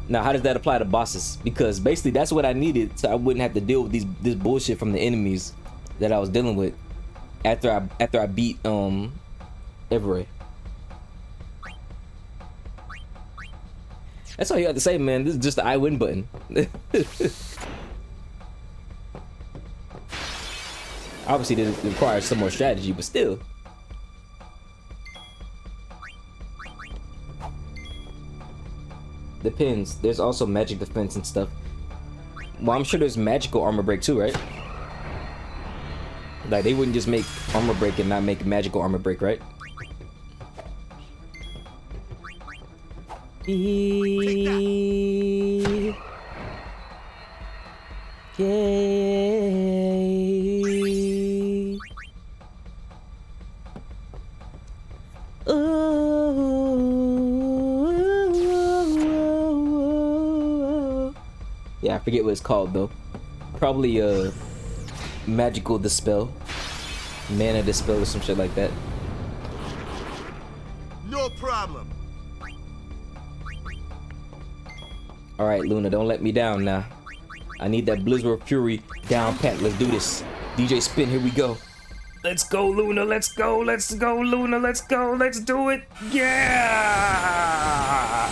Now how does that apply to bosses? Because basically that's what I needed so I wouldn't have to deal with this bullshit from the enemies that I was dealing with after I beat Everett. That's all you have to say, man. This is just the I win button. Obviously, it requires some more strategy, but still. Depends. There's also magic defense and stuff. Well, I'm sure there's magical armor break too, right? Like, they wouldn't just make armor break and not make magical armor break, right? Yeah, I forget what it's called though. Probably magical dispel, mana dispel or some shit like that. No problem. All right, Luna, don't let me down now. I need that Blizzard Fury down pat. Let's do this. DJ Spin, here we go. Let's go, Luna. Let's go, Luna. Let's go. Let's do it. Yeah!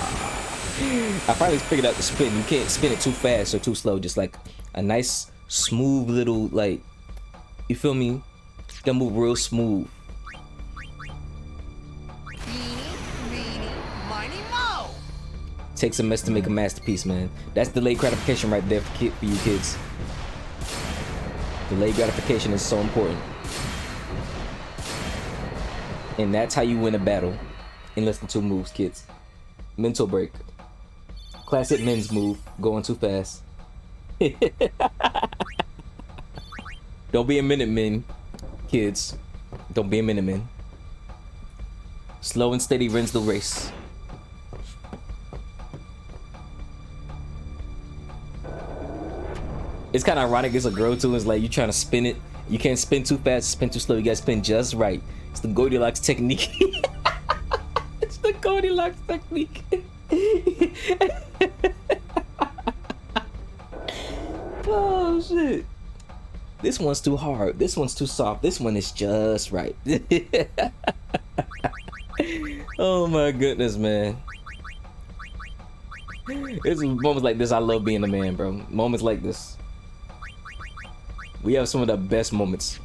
I finally figured out the spin. You can't spin it too fast or too slow. Just like a nice, smooth little, like, you feel me? Gonna move real smooth. Takes a mess to make a masterpiece, man. That's delayed gratification right there for you kids. Delayed gratification is so important. And that's how you win a battle in less than 2 moves, kids. Mental break. Classic men's move, going too fast. Don't be a minute men, kids. Don't be a minute men. Slow and steady wins the race. It's kind of ironic. It's a girl too. It's like you trying to spin it. You can't spin too fast, spin too slow. You gotta spin just right. It's the Goldilocks technique. It's the Goldilocks technique. Oh shit. This one's too hard. This one's too soft. This one is just right. Oh my goodness, man. It's moments like this I love being a man, bro. Moments like this. We have some of the best moments.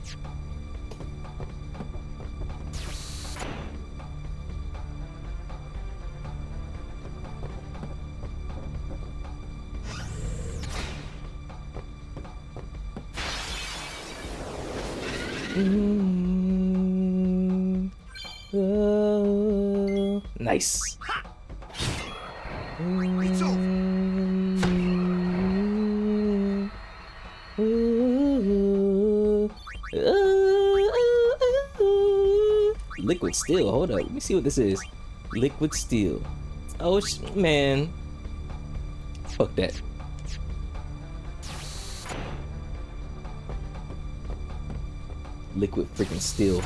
Nice. It's over. Liquid steel. Hold up. Let me see what this is. Liquid steel. Oh, man. Fuck that. Liquid freaking steel.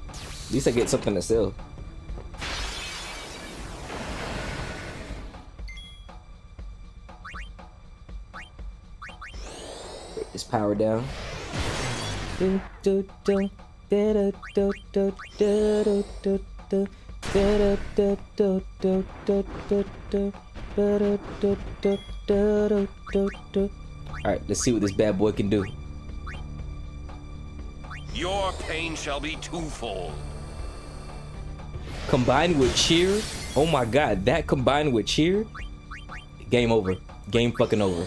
At least I get something to sell. Break this power down. Alright, let's see what this bad boy can do. Your pain shall be twofold. Combined with cheer, oh my god, that combined with cheer, game over. Game fucking over.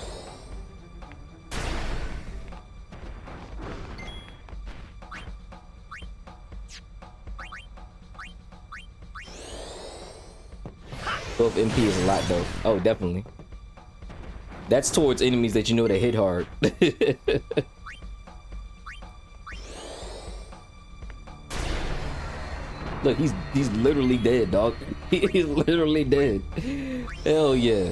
Both MP is a lot though. Oh, definitely. That's towards enemies that you know they hit hard. Look, he's literally dead, dog. He's literally dead. Hell yeah.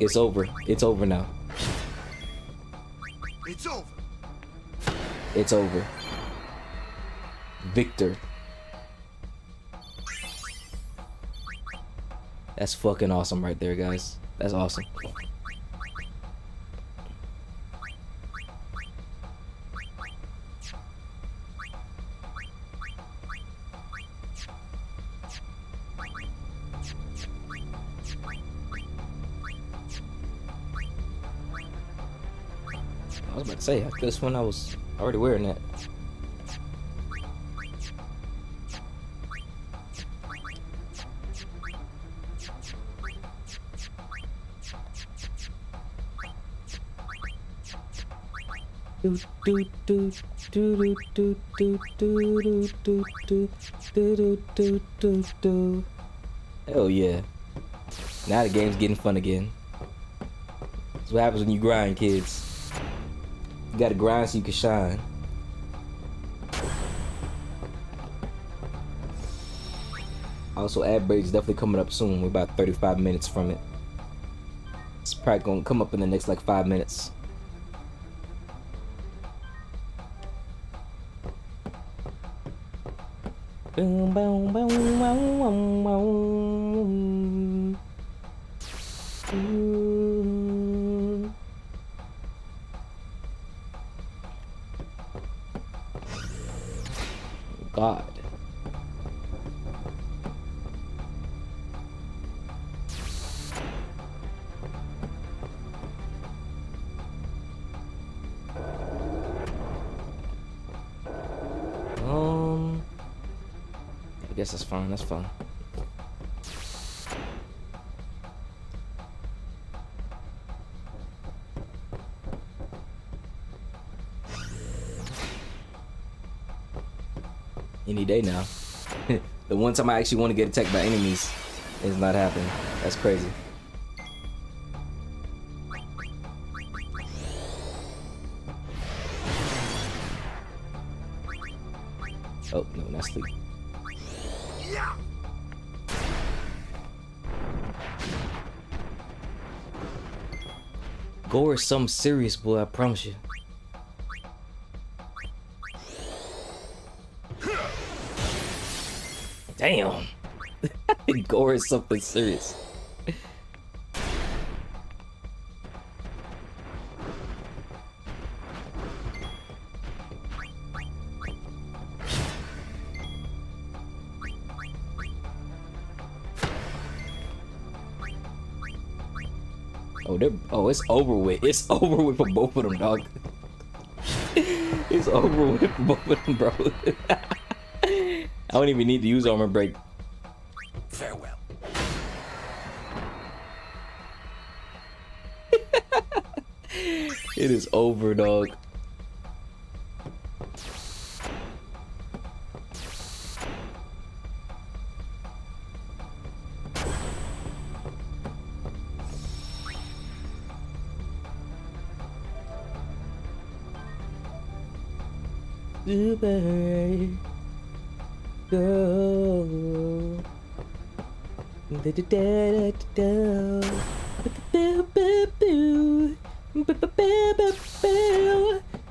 It's over. It's over now. It's over. It's over. Victor. That's fucking awesome right there, guys. That's awesome. I was about to say, this one I was already wearing that. Hell yeah. Now the game's getting fun again. That's what happens when you grind, kids. You gotta grind so you can shine. Also, ad break's definitely coming up soon. We're about 35 minutes from it. It's probably gonna come up in the next like 5 minutes. Boom, boom, boom, boom, boom, boom. Ooh. God. I guess that's fine. That's fine. Any day now. The one time I actually want to get attacked by enemies is not happening. That's crazy. Oh, no, not sleep. Yeah. Gore is something serious, boy, I promise you. Damn. Gore is something serious. It's over with. It's over with for both of them, dog. It's over with for both of them, bro. I don't even need to use armor break. Farewell. It is over, dog. Super girl.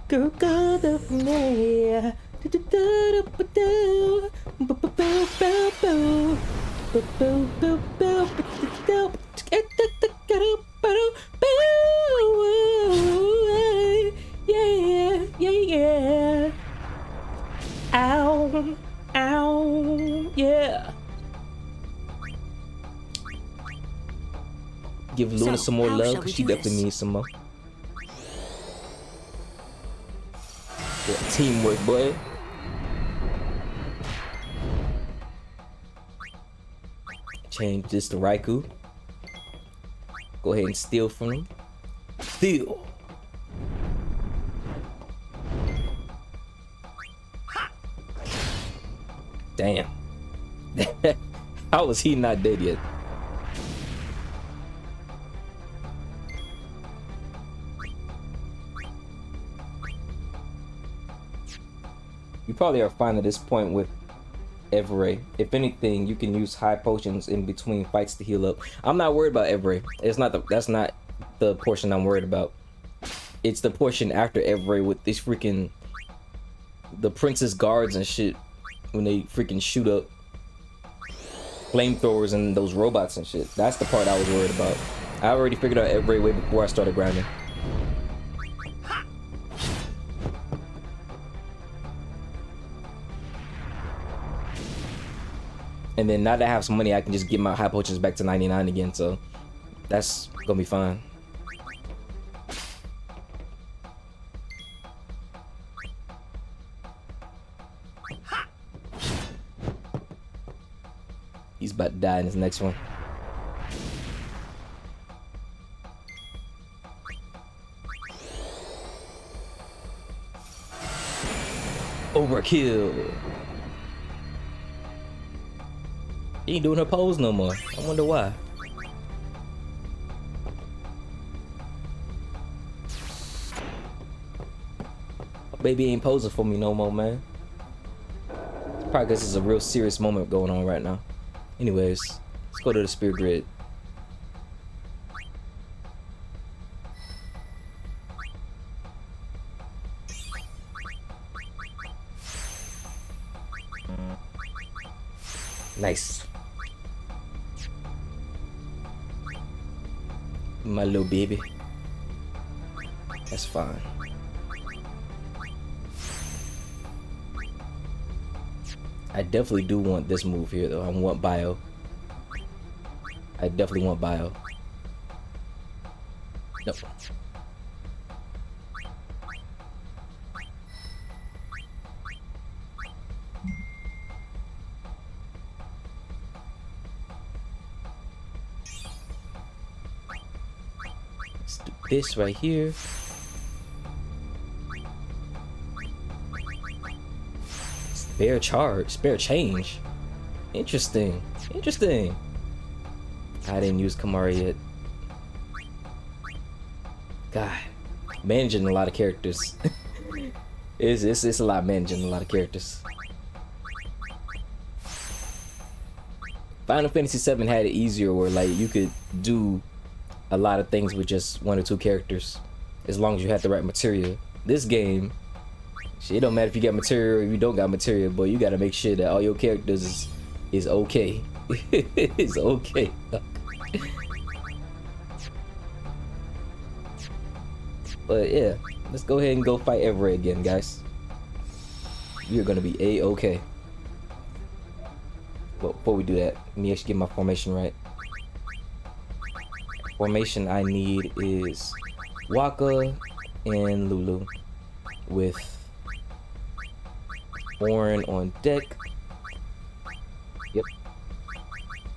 Girl, God of me. Yeah, yeah, yeah. Ow, ow, yeah. Give Luna So, some more how love shall because we she do definitely this? needs some more. Yeah, teamwork, boy. Change this to Raikou. Go ahead and steal from him. Steal. Damn. How is he not dead yet? You probably are fine at this point with Everett. If anything, you can use high potions in between fights to heal up. I'm not worried about Everett. That's not the portion I'm worried about. It's the portion after Everett with this freaking the princess guards and shit when they freaking shoot up flamethrowers and those robots and shit. That's the part I was worried about. I already figured out Everett way before I started grinding. And then now that I have some money, I can just get my high potions back to 99 again, so that's gonna be fine. He's about to die in his next one. Overkill. She ain't doing her pose no more. I wonder why. Baby ain't posing for me no more, man. It's probably because it's a real serious moment going on right now. Anyways, let's go to the spear grid. Nice. My little baby. That's fine. I definitely do want this move here though. I want bio. I definitely want bio. Nope. Let's do this right here. Spare charge, spare change. Interesting, interesting. I didn't use Kamari yet. God, managing a lot of characters. it's a lot managing a lot of characters. Final Fantasy VII had it easier where like you could do a lot of things with just one or two characters as long as you had the right material. This game, shit, it don't matter if you got material or if you don't got material, but you gotta make sure that all your characters is okay. It's okay. But yeah, let's go ahead and go fight Everett again, guys. You're gonna be A-okay. But before we do that, let me actually get my formation right. Formation I need is Waka and Lulu with Orin on deck. Yep.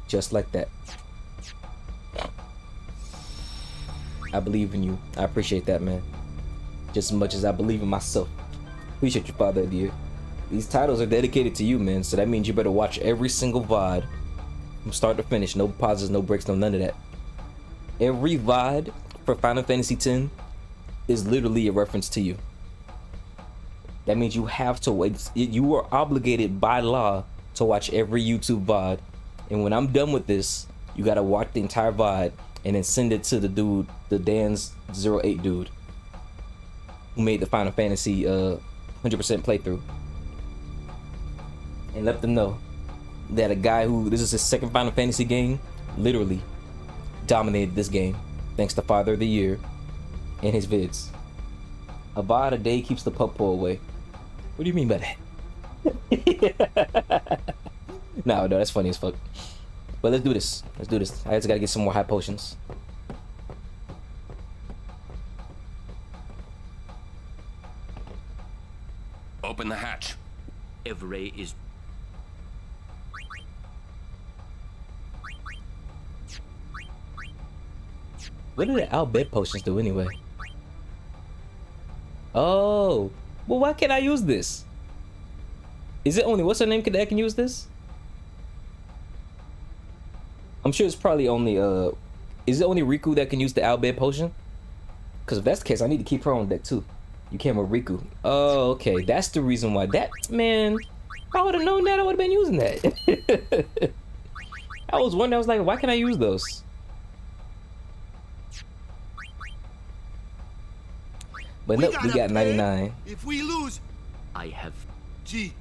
Just like that. I believe in you. I appreciate that, man. Just as much as I believe in myself. Appreciate you, Father dear. These titles are dedicated to you, man, so that means you better watch every single VOD from start to finish. No pauses, no breaks, no none of that. Every VOD for Final Fantasy X is literally a reference to you. That means you have to wait. You are obligated by law to watch every YouTube VOD. And when I'm done with this, you gotta watch the entire VOD and then send it to the dude, the Dan's 08 dude, who made the Final Fantasy 100% playthrough. And let them know that a guy who, this is his second Final Fantasy game, literally dominated this game thanks to Father of the Year and his vids. A VOD a day keeps the pup pull away. What do you mean by that? No, that's funny as fuck. But let's do this. Let's do this. I just gotta get some more high potions. Open the hatch. Every is. What do the Al bed potions do anyway? Oh, well, why can't I use this? Is it only, what's her name that can use this? I'm sure it's probably only, is it only Riku that can use the Al bed potion? Because if that's the case, I need to keep her on deck too. You can't with Riku. Oh, okay, that's the reason why. That, man, if I would have known that, I would have been using that. I was wondering, I was like, why can't I use those? But nope, we got 99. If we lose, I have. gee.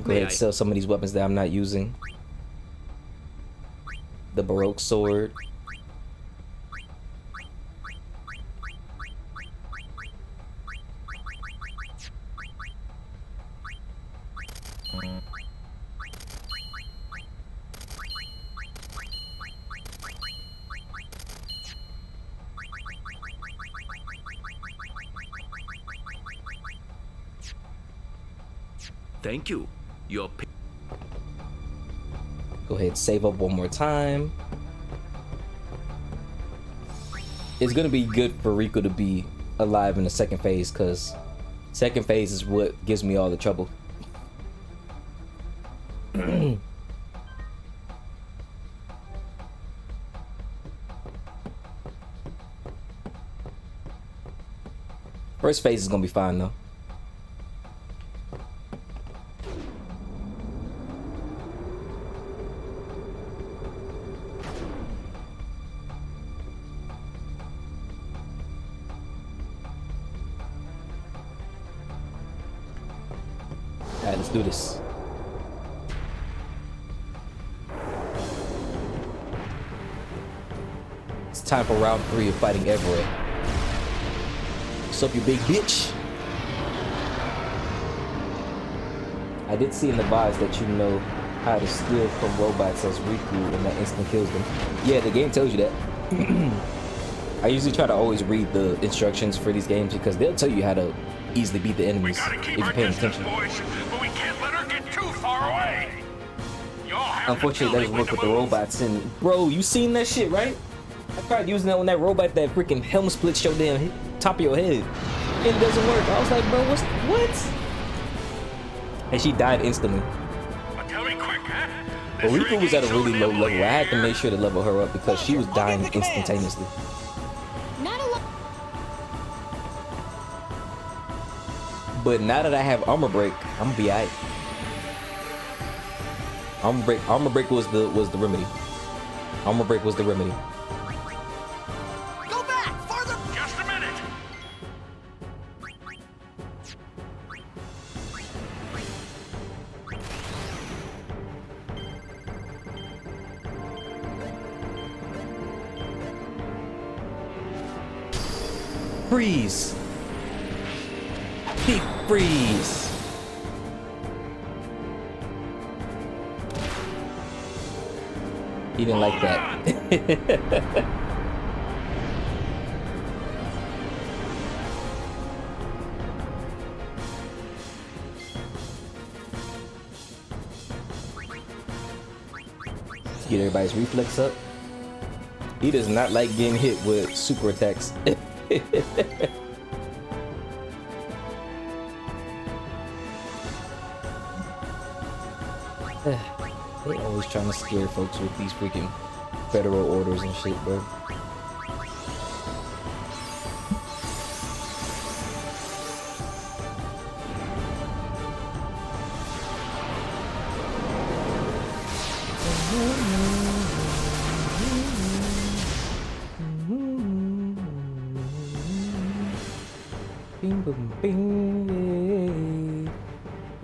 Go ahead and sell some of these weapons that I'm not using. The Baroque sword. Thank you. Your. Go ahead, save up one more time. It's gonna be good for Rico to be alive in the second phase, because second phase is what gives me all the trouble. First phase is gonna be fine though. Alright, let's do this. It's time for round 3 of fighting Everett. What's up, you big bitch? I did see in the VODs that you know how to steal from robots as Riku and that instant kills them. Yeah, the game tells you that. I usually try to always read the instructions for these games because they'll tell you how to easily beat the enemies if you're paying attention. Boys, but we can't let her get too far away. Unfortunately, it doesn't work with the robots. And bro, you seen that shit, right? I tried using that on that robot that freaking helm splits your damn top of your head. It doesn't work. I was like, bro, what? And she died instantly. Tell me quick, huh? But Riku was at a really low level. I had to make sure to level her up because she was dying instantaneously. Not a lot. But now that I have armor break, I'm gonna be alright. Armor break was the remedy. Armor break was the remedy. Go back, farther. Just a minute. Freeze! Deep freeze! He didn't like that. Get everybody's reflex up. He does not like getting hit with super attacks. They always trying to scare folks with these freaking federal orders and shit, bro. shopping.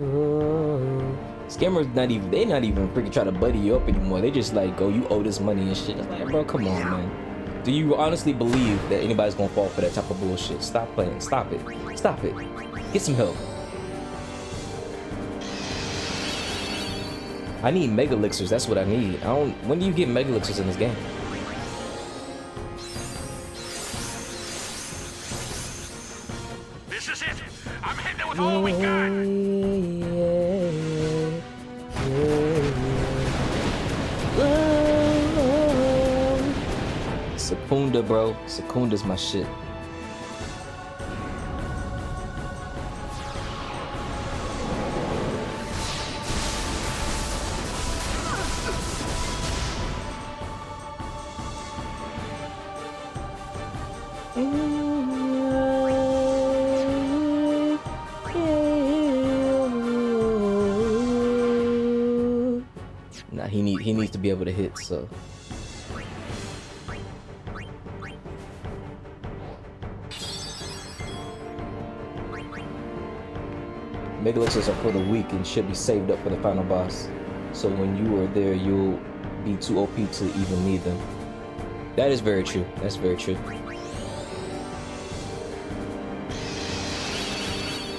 Oh. Scammers not even, they not even freaking try to buddy you up anymore. They just like, oh, you owe this money and shit. It's like, bro, come on, man. Do you honestly believe that anybody's gonna fall for that type of bullshit? Stop playing. Stop it. Stop it. Get some help. I need mega elixirs. That's what I need. I don't. When do you get mega elixirs in this game? This is it. I'm hitting it with all we got. Secunda, bro. Secunda's my shit. Nah, he needs to be able to hit, so. Mega elixirs are for the weak and should be saved up for the final boss. So when you are there, you'll be too OP to even need them. That is very true. That's very true.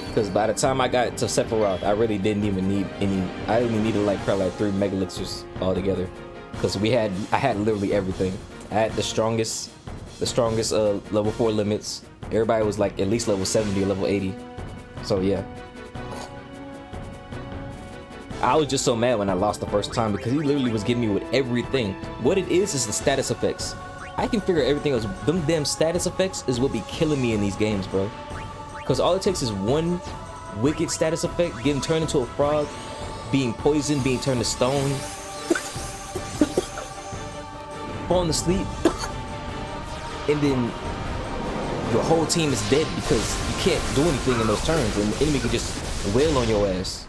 Because by the time I got to Sappheiros, I really didn't even need any. I only needed like probably like 3 mega elixirs altogether. Because I had literally everything. I had the strongest level 4 limits. Everybody was like at least level 70 or level 80. So yeah. I was just so mad when I lost the first time because he literally was getting me with everything. What it is the status effects. I can figure everything else. Them damn status effects is what be killing me in these games, bro. Because all it takes is one wicked status effect, getting turned into a frog, being poisoned, being turned to stone, falling asleep, and then your whole team is dead because you can't do anything in those turns and the enemy can just wail on your ass.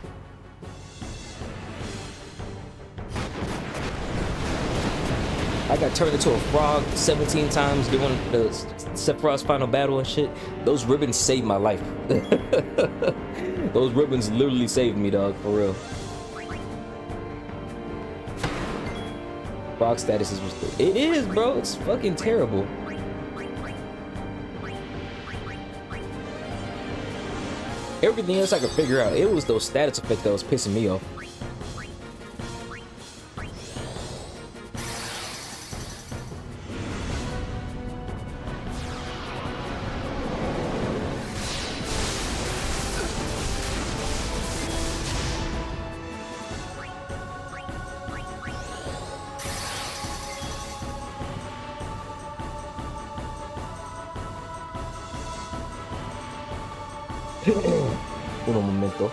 I got turned into a frog 17 times during the Sappheiros final battle and shit. Those ribbons saved my life. Those ribbons literally saved me, dog, for real. Frog status is what's it is, bro. It's fucking terrible. Everything else I could figure out. It was those status effects that was pissing me off. Uno momento.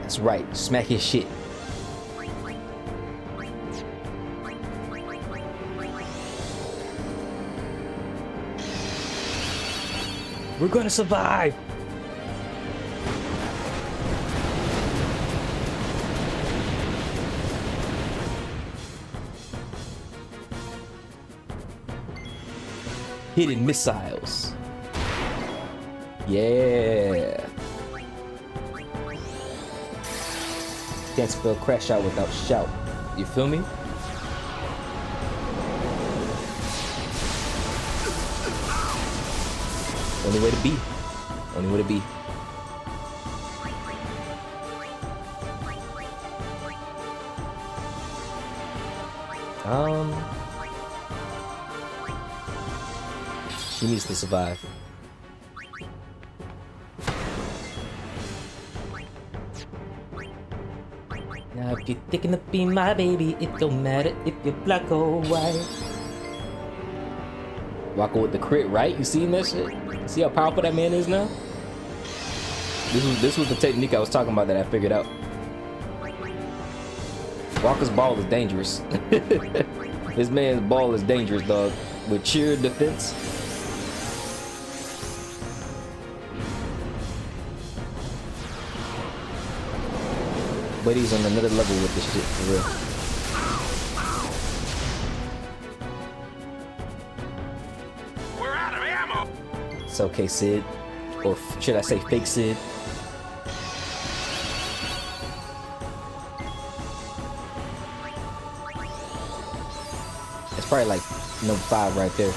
That's right, smack his shit. We're gonna survive! Hidden missiles. Yeah. Can't spell crash out without shout. You feel me? Only way to be. Only way to be. She needs to survive. Now if you're thinking to be my baby, it don't matter if you're black or white. Rocco with the crit, right? You seen that shit? See how powerful that man is now? This was the technique I was talking about that I figured out. Walker's ball is dangerous. This man's ball is dangerous, dog. With sheer defense. But he's on another level with this shit, for real. We're out of ammo. It's okay, Sid. Or should I say fake Sid? It's probably like number 5 right there.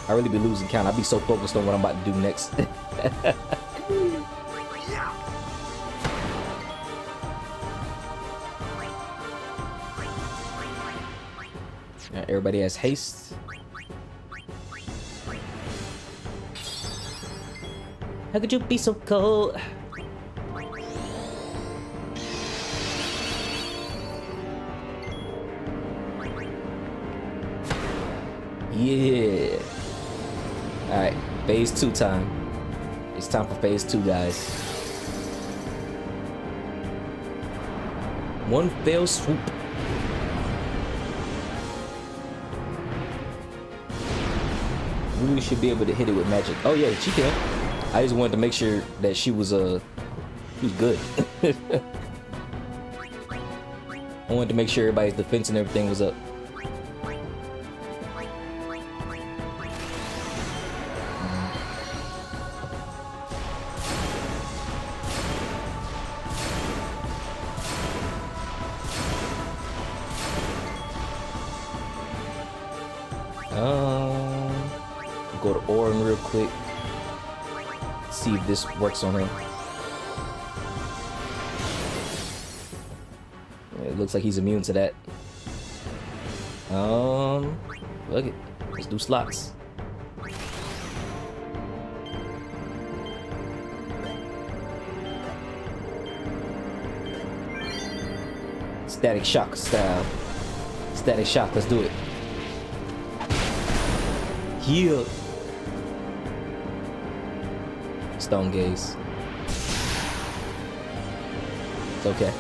I really be losing count. I be so focused on what I'm about to do next. Everybody has haste. How could you be so cold? Yeah. Alright, phase 2 time. It's time for phase 2, guys. One fell swoop. We should be able to hit it with magic. Oh yeah, she can. I just wanted to make sure that she was good. I wanted to make sure everybody's defense and everything was up. Go to Orin real quick. See if this works on her. It looks like he's immune to that. Look it. Let's do slots. Static shock style. Static shock. Let's do it. Heal. Stone gaze. It's okay.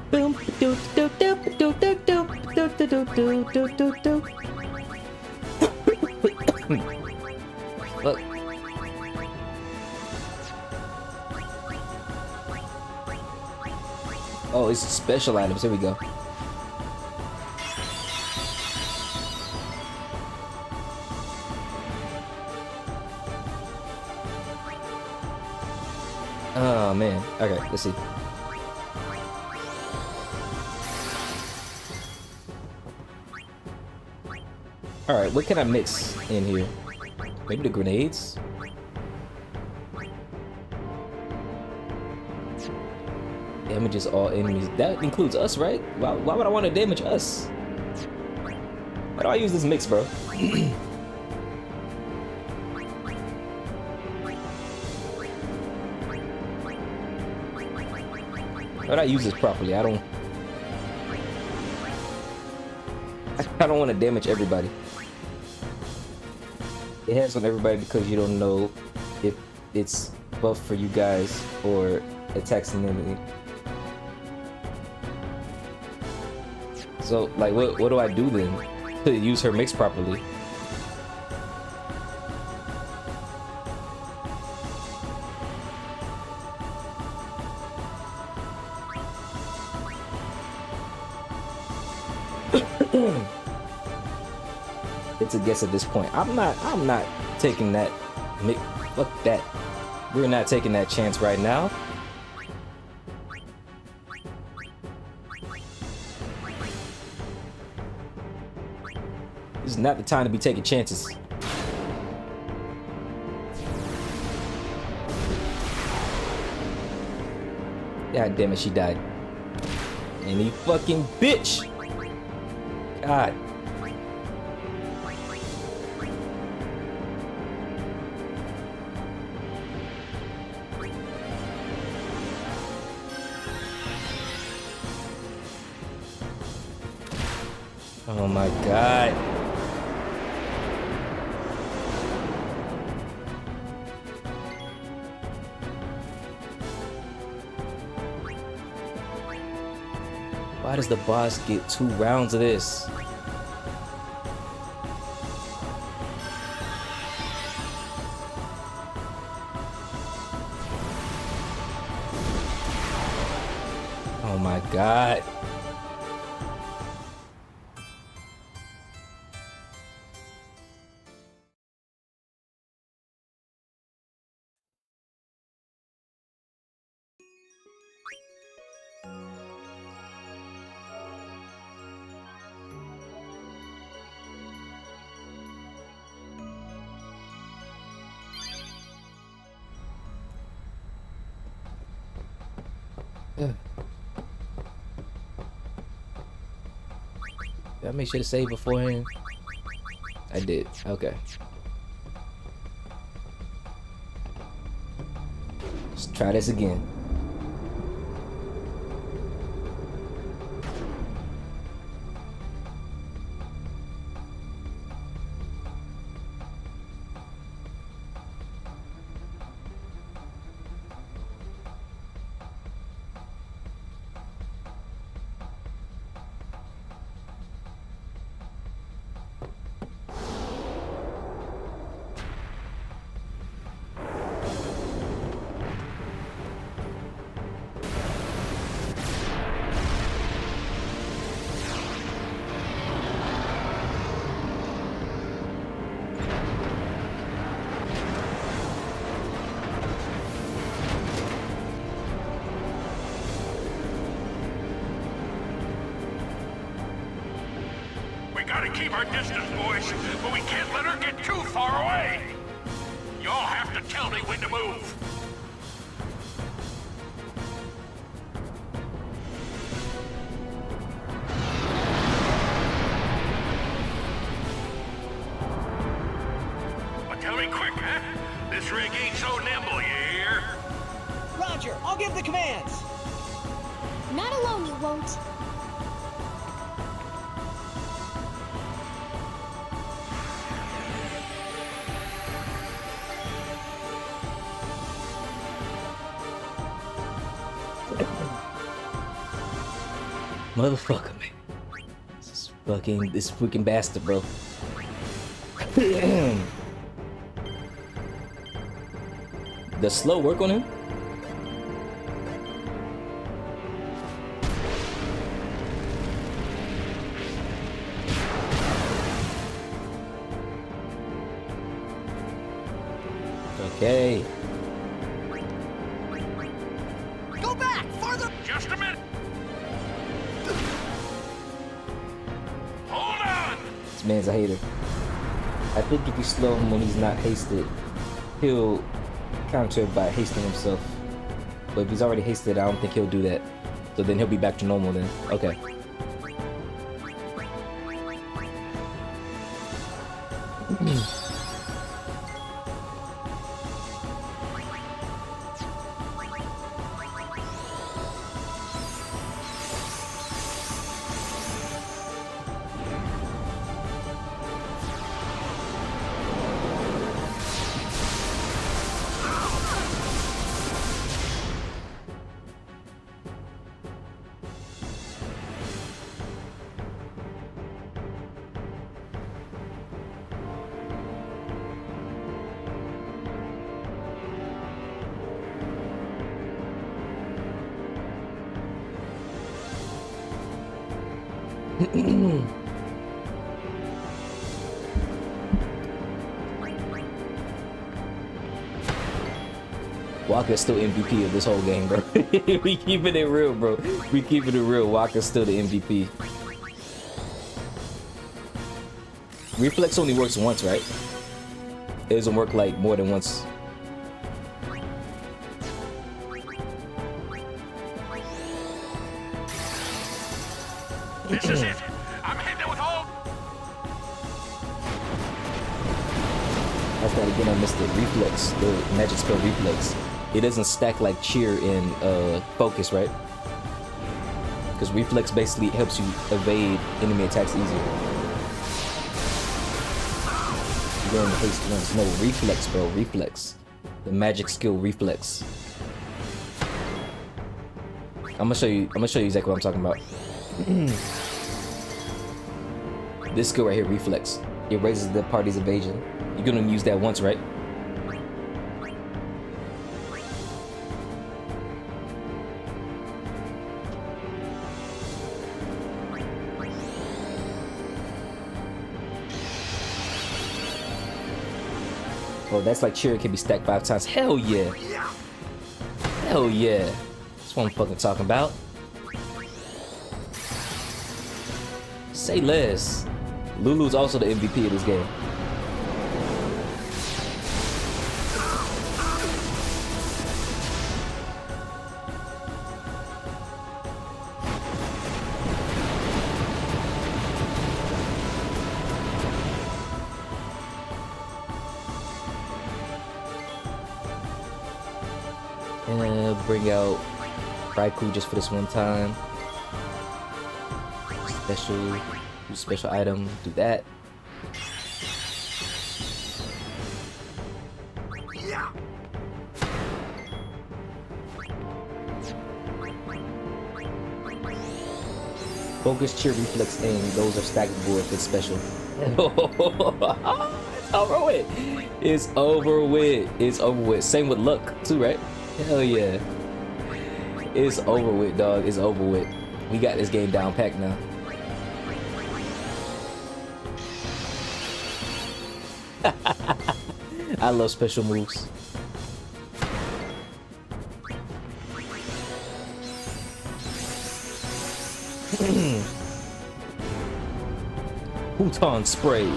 Boom. Do do do do do do do do do do do do. Look. Oh, it's special items. Here we go. Oh man. Okay, let's see. Alright, what can I mix in here? Maybe the grenades? Damages all enemies. That includes us, right? Why would I want to damage us? Why do I use this mix, bro? But I use this properly. I don't want to damage everybody. It has on everybody because you don't know if it's buff for you guys or attacks an enemy. So like what do I do then to use her mix properly? It's a guess at this point. I'm not taking that. Fuck that. We're not taking that chance right now. This is not the time to be taking chances. God damn it, she died. Any fucking bitch. God. Oh my god. Why does the boss get 2 rounds of this? Oh my god. Did I make sure to save beforehand? I did. Okay. Let's try this again. We gotta keep our distance, boys, but we can't let her get too far away. Y'all have to tell me when to move. But tell me quick, huh? This rig ain't so nimble, you hear? Roger, I'll give the commands. Not alone, you won't. Motherfucker, man. This freaking bastard, bro. Does slow work on him? Okay. Go back, farther. Just a minute. Hold on. This man's a hater. I think if you slow him when he's not hasted, he'll counter it by hasting himself. But if he's already hasted, I don't think he'll do that. So then he'll be back to normal then. Okay. Walker's still MVP of this whole game, bro. We keeping it real, bro. We keeping it real. Walker's still the MVP. Reflex only works once, right? It doesn't work like more than once. This is it. I'm hitting it with all. That's that again. I missed it. Reflex, the magic spell reflex. It doesn't stack like cheer and focus, right? Because reflex basically helps you evade enemy attacks easier. You're going to haste once. No, reflex, bro. Reflex. The magic skill reflex. I'm gonna show you exactly what I'm talking about. This skill right here, reflex. It raises the party's evasion. You're gonna use that once, right? Oh, that's like cheer can be stacked 5 times. Hell yeah. Hell yeah. That's what I'm fucking talking about. Say less. Lulu's also the MVP of this game. And bring out Raikou just for this one time. Special item, do that. Focus, cheer, reflex, aim. Those are stackable if it's special. It's over with. It's over with. It's over with. Same with luck too, right? Hell yeah. It's over with, dog. It's over with. We got this game down packed now. I love special moves. Huton spray.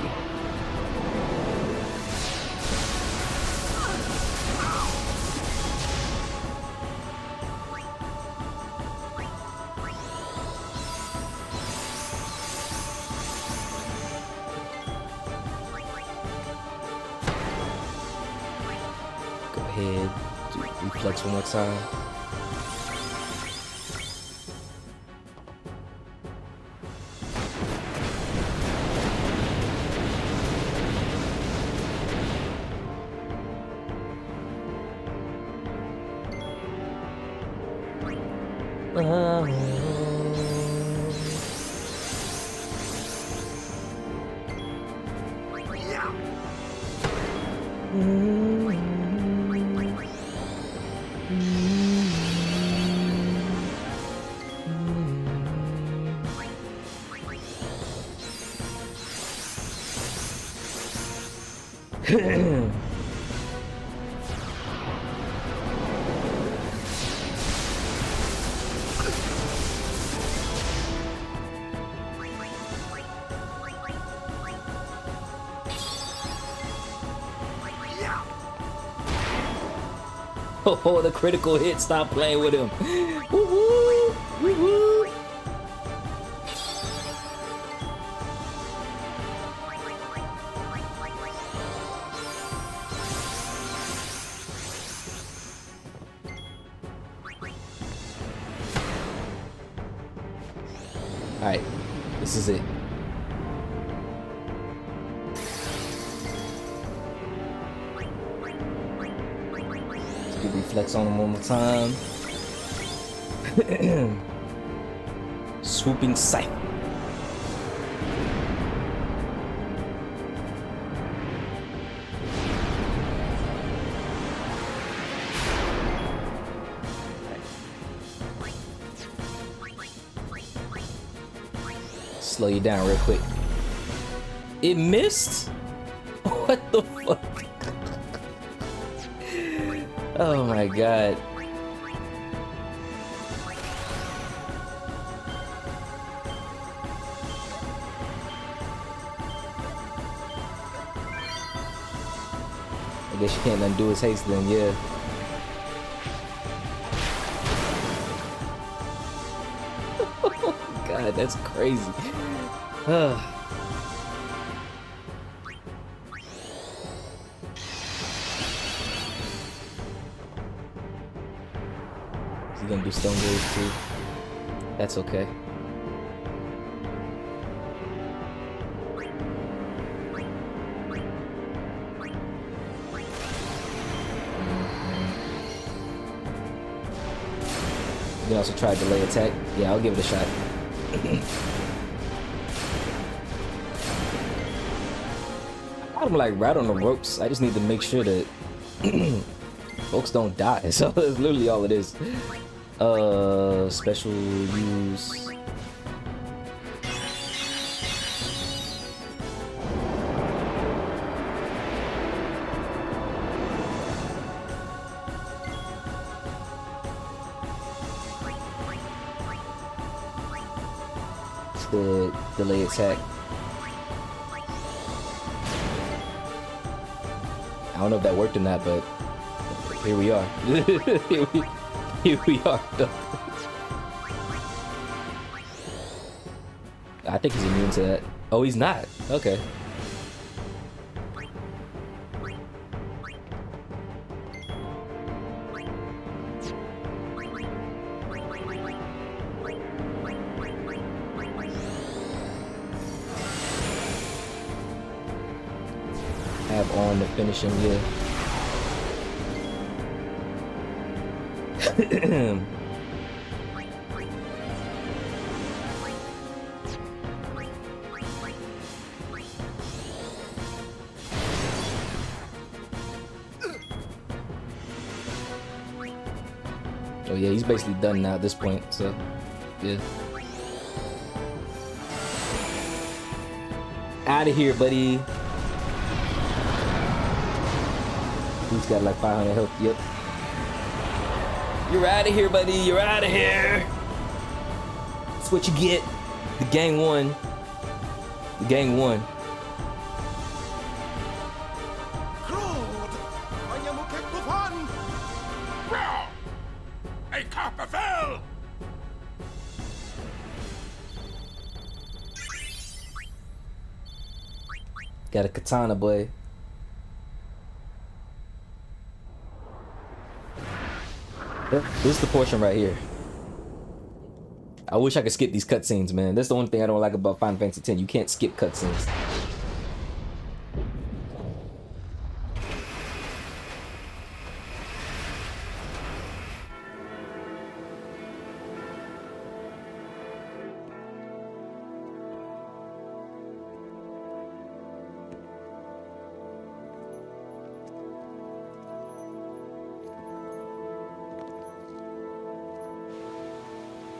Go ahead, do reflex one more time. Oh, the critical hit. Stop playing with him. Woo-hoo! Woo-hoo! Alright, this is it. Reflex on him one more time. Swooping sight. Slow you down real quick. It missed? What the fuck? Oh my god. I guess you can't undo his haste then, yeah. God, that's crazy. Is he gonna do stone gaze too? That's okay. You can also try delay attack. Yeah, I'll give it a shot. I'm like right on the ropes. I just need to make sure that folks don't die. So that's literally all it is. Special use. It's the delay attack. I don't know if that worked or not, but here we are. Here we are. I think he's immune to that. Oh, he's not. Okay. Have on to finish him, yeah. Oh yeah, he's basically done now at this point, so yeah. Out of here, buddy. He's got like 500 health, yep. You're out of here, buddy. You're out of here. That's what you get. The gang won. The gang won. A copper fell! Got a katana, boy. This is the portion right here. I wish I could skip these cutscenes, man. That's the only thing I don't like about Final Fantasy X. You can't skip cutscenes.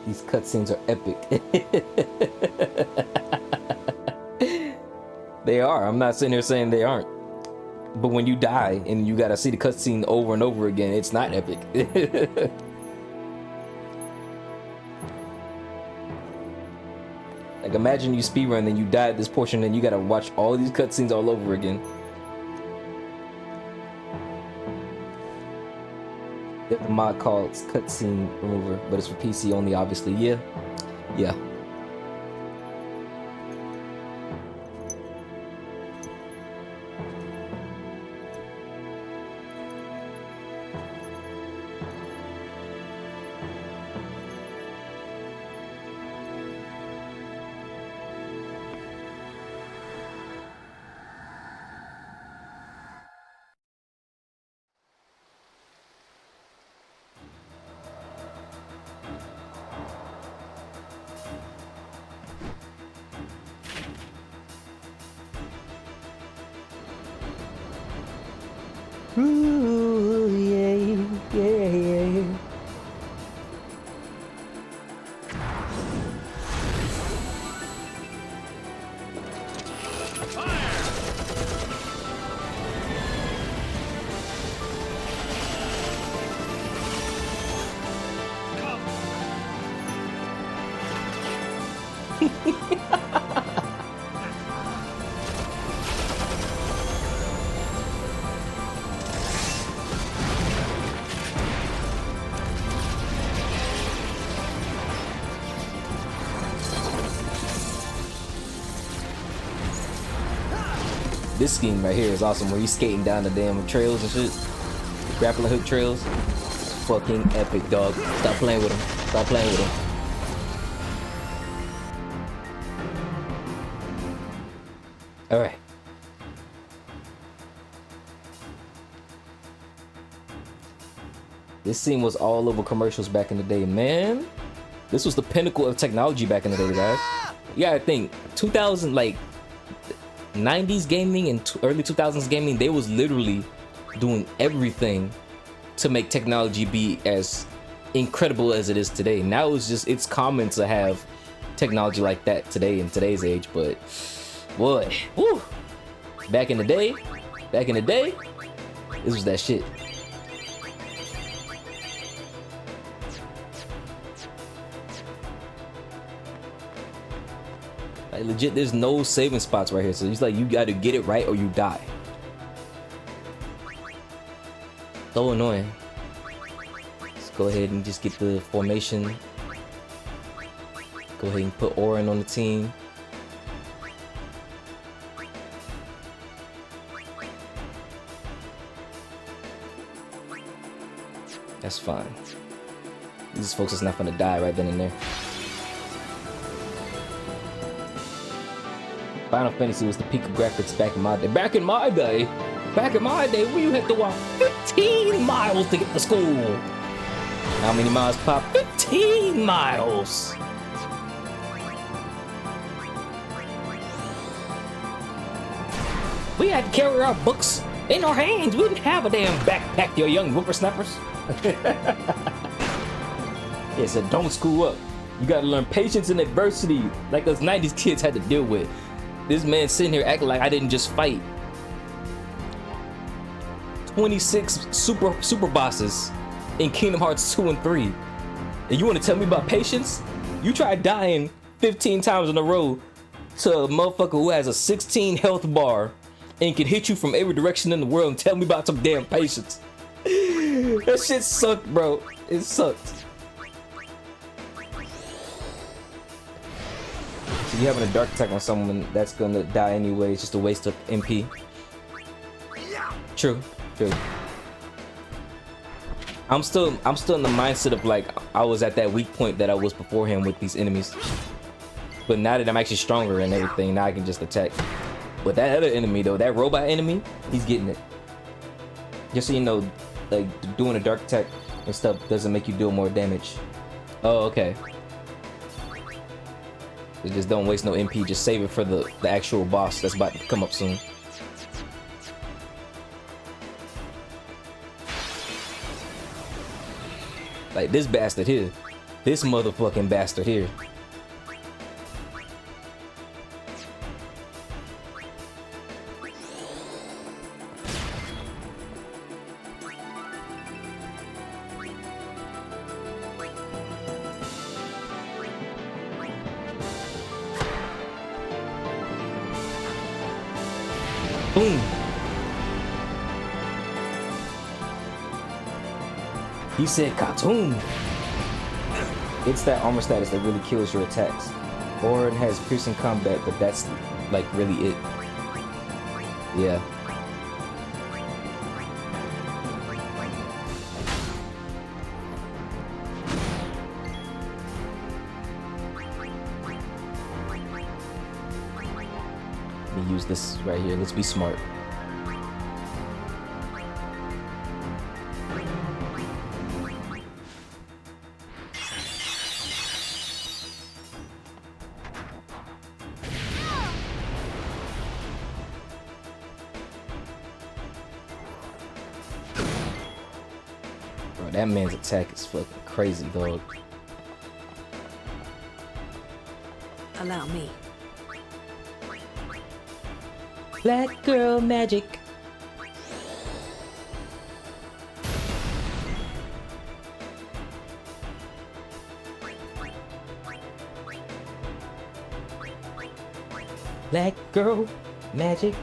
These cutscenes are epic. They are. I'm not sitting here saying they aren't. But when you die and you gotta see the cutscene over and over again, it's not epic. Like imagine you speedrun and you die at this portion and you gotta watch all these cutscenes all over again. There's a mod called Cutscene Remover, but it's for PC only, obviously. Yeah. Yeah. Ooh, yeah, yeah, yeah. This scheme right here is awesome, where he's skating down the damn trails and shit. Grappling hook trails. Fucking epic, dog. Stop playing with him. Stop playing with him. Alright. This scene was all over commercials back in the day, man. This was the pinnacle of technology back in the day, guys. You gotta think, 2000, like 90s gaming and early 2000s gaming, they was literally doing everything to make technology be as incredible as it is today. Now it's common to have technology like that today in today's age, but boy, woo, back in the day, this was that shit. Like legit, there's no saving spots right here, so it's like you got to get it right or you die. So annoying. Let's go ahead and just get the formation. Go ahead and put Orin on the team. That's fine. These folks is not gonna die right then and there. Final Fantasy was the peak of graphics back in my day. Back in my day, when you had to walk 15 miles to get to school. How many miles, Pop? 15 miles. We had to carry our books in our hands. We didn't have a damn backpack, you young whippersnappers. Yeah, so don't screw up. You gotta learn patience and adversity like us 90s kids had to deal with. This man sitting here acting like I didn't just fight 26 super bosses in Kingdom Hearts 2 and 3. And you wanna tell me about patience? You try dying 15 times in a row to a motherfucker who has a 16 health bar and can hit you from every direction in the world and tell me about some damn patience. That shit sucked, bro. It sucked. So you having a dark attack on someone that's gonna die anyway, it's just a waste of MP. True. I'm still in the mindset of like I was at that weak point that I was beforehand with these enemies. But now that I'm actually stronger and everything, now I can just attack. But that other enemy though, that robot enemy, he's getting it. Just so you know, like doing a dark attack and stuff doesn't make you deal more damage. Oh, okay. So just don't waste no MP, just save it for the actual boss that's about to come up soon. Like this bastard here. This motherfucking bastard here. Boom. He said cartoon. It's that armor status that really kills your attacks. Or it has piercing combat, but that's like really it. Yeah. Let me use this right here. Let's be smart. Bro, that man's attack is fucking crazy, dog. Allow me. Black girl magic. Black girl magic.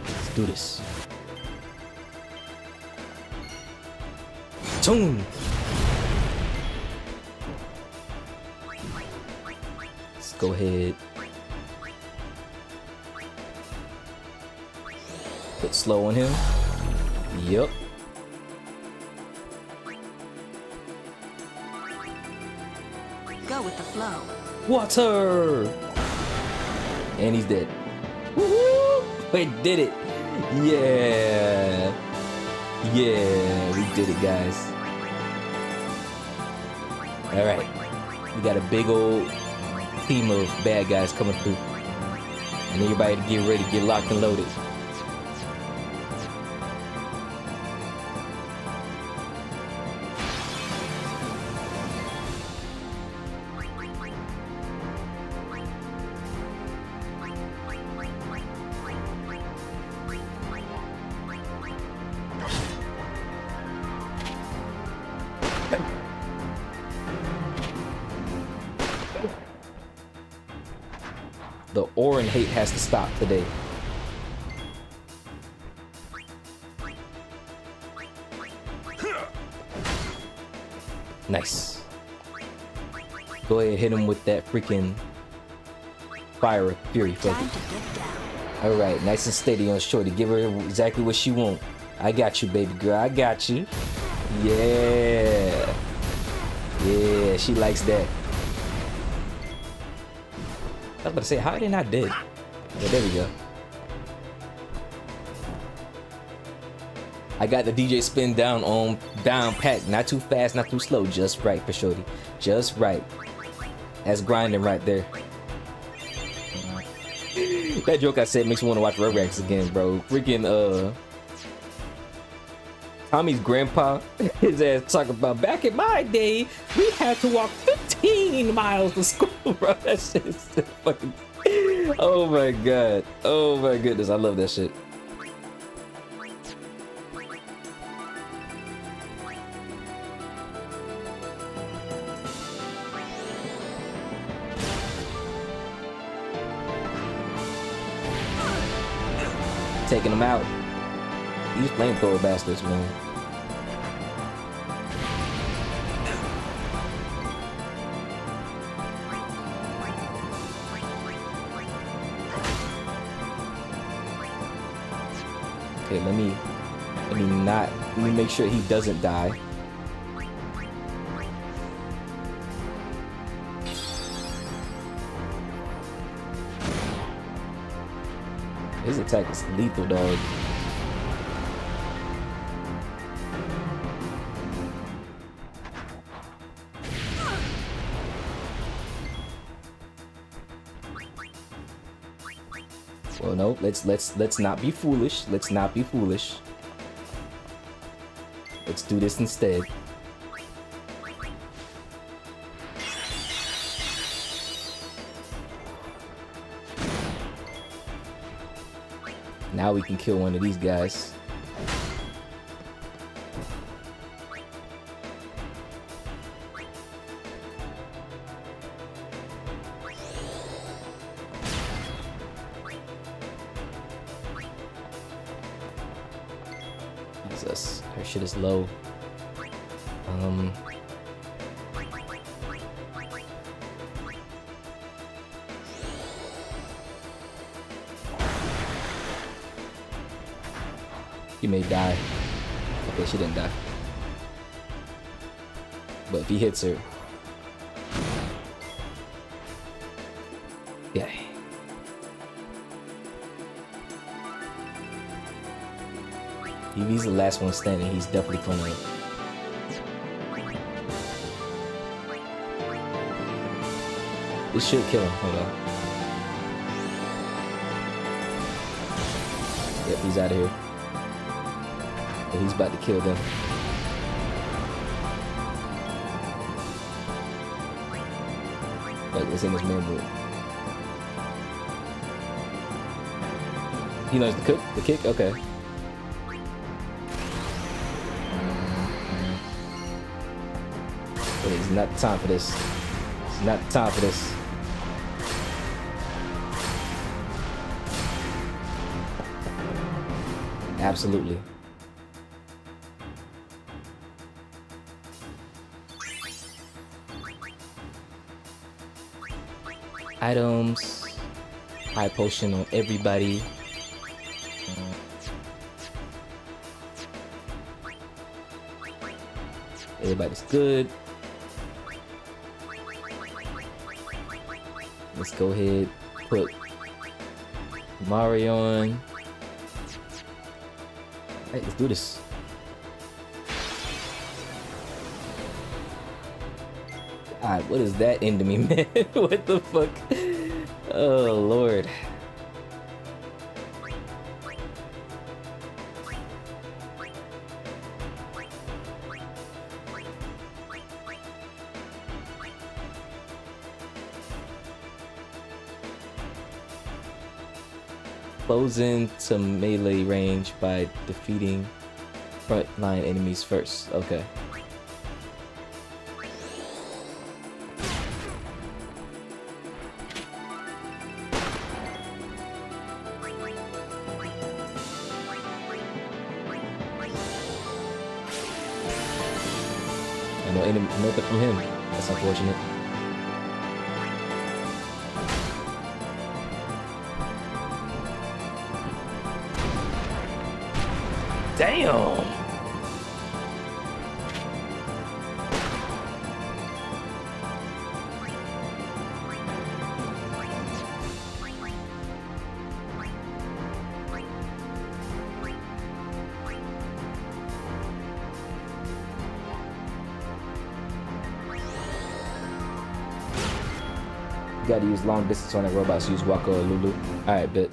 Let's do this. Tune. Let's go ahead. Put slow on him. Yep. Go with the flow. Water. And he's dead. Woohoo! We did it. Yeah. Yeah, we did it, guys. All right. We got a big old team of bad guys coming through. And everybody to get ready, get locked and loaded. The Orin hate has to stop today. Nice. Go ahead, hit him with that freaking fire of fury. All right, nice and steady on Shorty. Give her exactly what she want. I got you, baby girl. I got you. Yeah. Yeah, she likes that. I was about to say, how are they not dead? Yeah, there we go. I got the DJ spin down on down pat. Not too fast, not too slow. Just right for Shorty. Just right. That's grinding right there. That joke I said makes me want to watch Rugrats again, bro. Freaking, Tommy's grandpa, his ass talking about back in my day, we had to walk 15 miles to school, bro. That shit is so fucking. Oh my god. Oh my goodness. I love that shit. Taking them out. These flamethrower bastards, man. Okay, let me make sure he doesn't die. His attack is lethal, dog. Well, no, let's not be foolish. Let's not be foolish. Let's do this instead. Now we can kill one of these guys. Jesus, her shit is low. He may die. Okay, she didn't die. But if he hits her... Yeah. If he's the last one standing, he's definitely gonna... This should kill him. Hold on. Yep, he's out of here. But he's about to kill them. Like, it's in his memory. He knows the cook, the kick? Okay. But it's not the time for this. It's not the time for this. Absolutely. Items. High potion on everybody. Everybody's good. Let's go ahead, put Mario on. Hey, let's do this. God, what is that into me, man? What the fuck? Oh, Lord. Close into melee range by defeating frontline enemies first. Okay. Nothing from him. That's unfortunate. Damn! You gotta use long distance on that robot, so use Waka or Lulu. Alright, bet.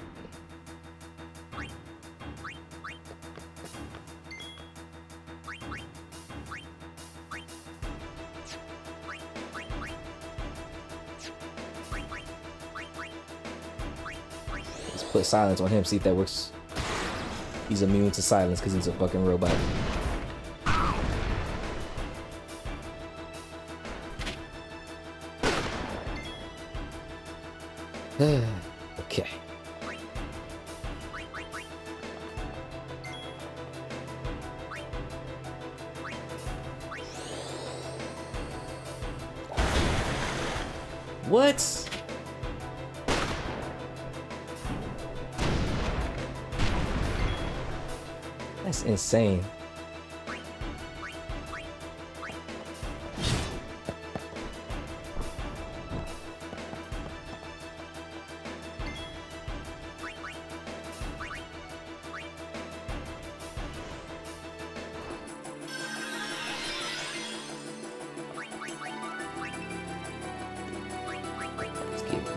Let's put silence on him, see if that works. He's immune to silence because he's a fucking robot. Okay. What? That's insane.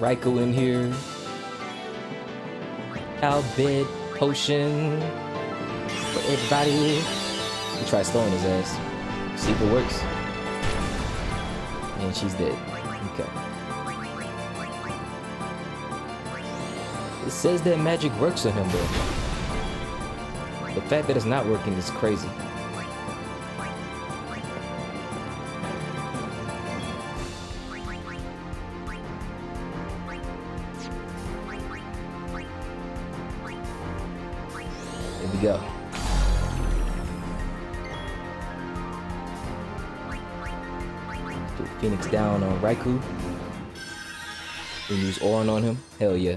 Raikou in here. Albed potion for everybody. We try slowing his ass. See if it works. And she's dead. Okay. It says that magic works on him, though. The fact that it's not working is crazy. Go. Put Phoenix down on Raikou. And use Auron on him. Hell yeah.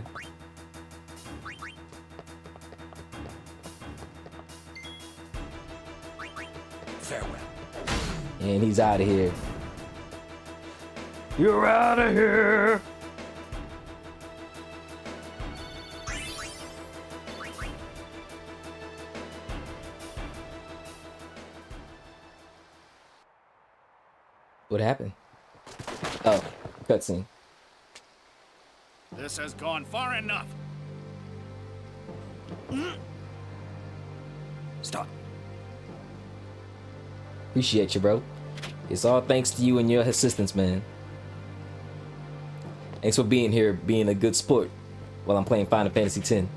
Farewell. And he's out of here. You're out of here. What happened? Oh, cutscene. This has gone far enough. Stop. Appreciate you, bro. It's all thanks to you and your assistance, man. Thanks for being here, being a good sport while I'm playing Final Fantasy X.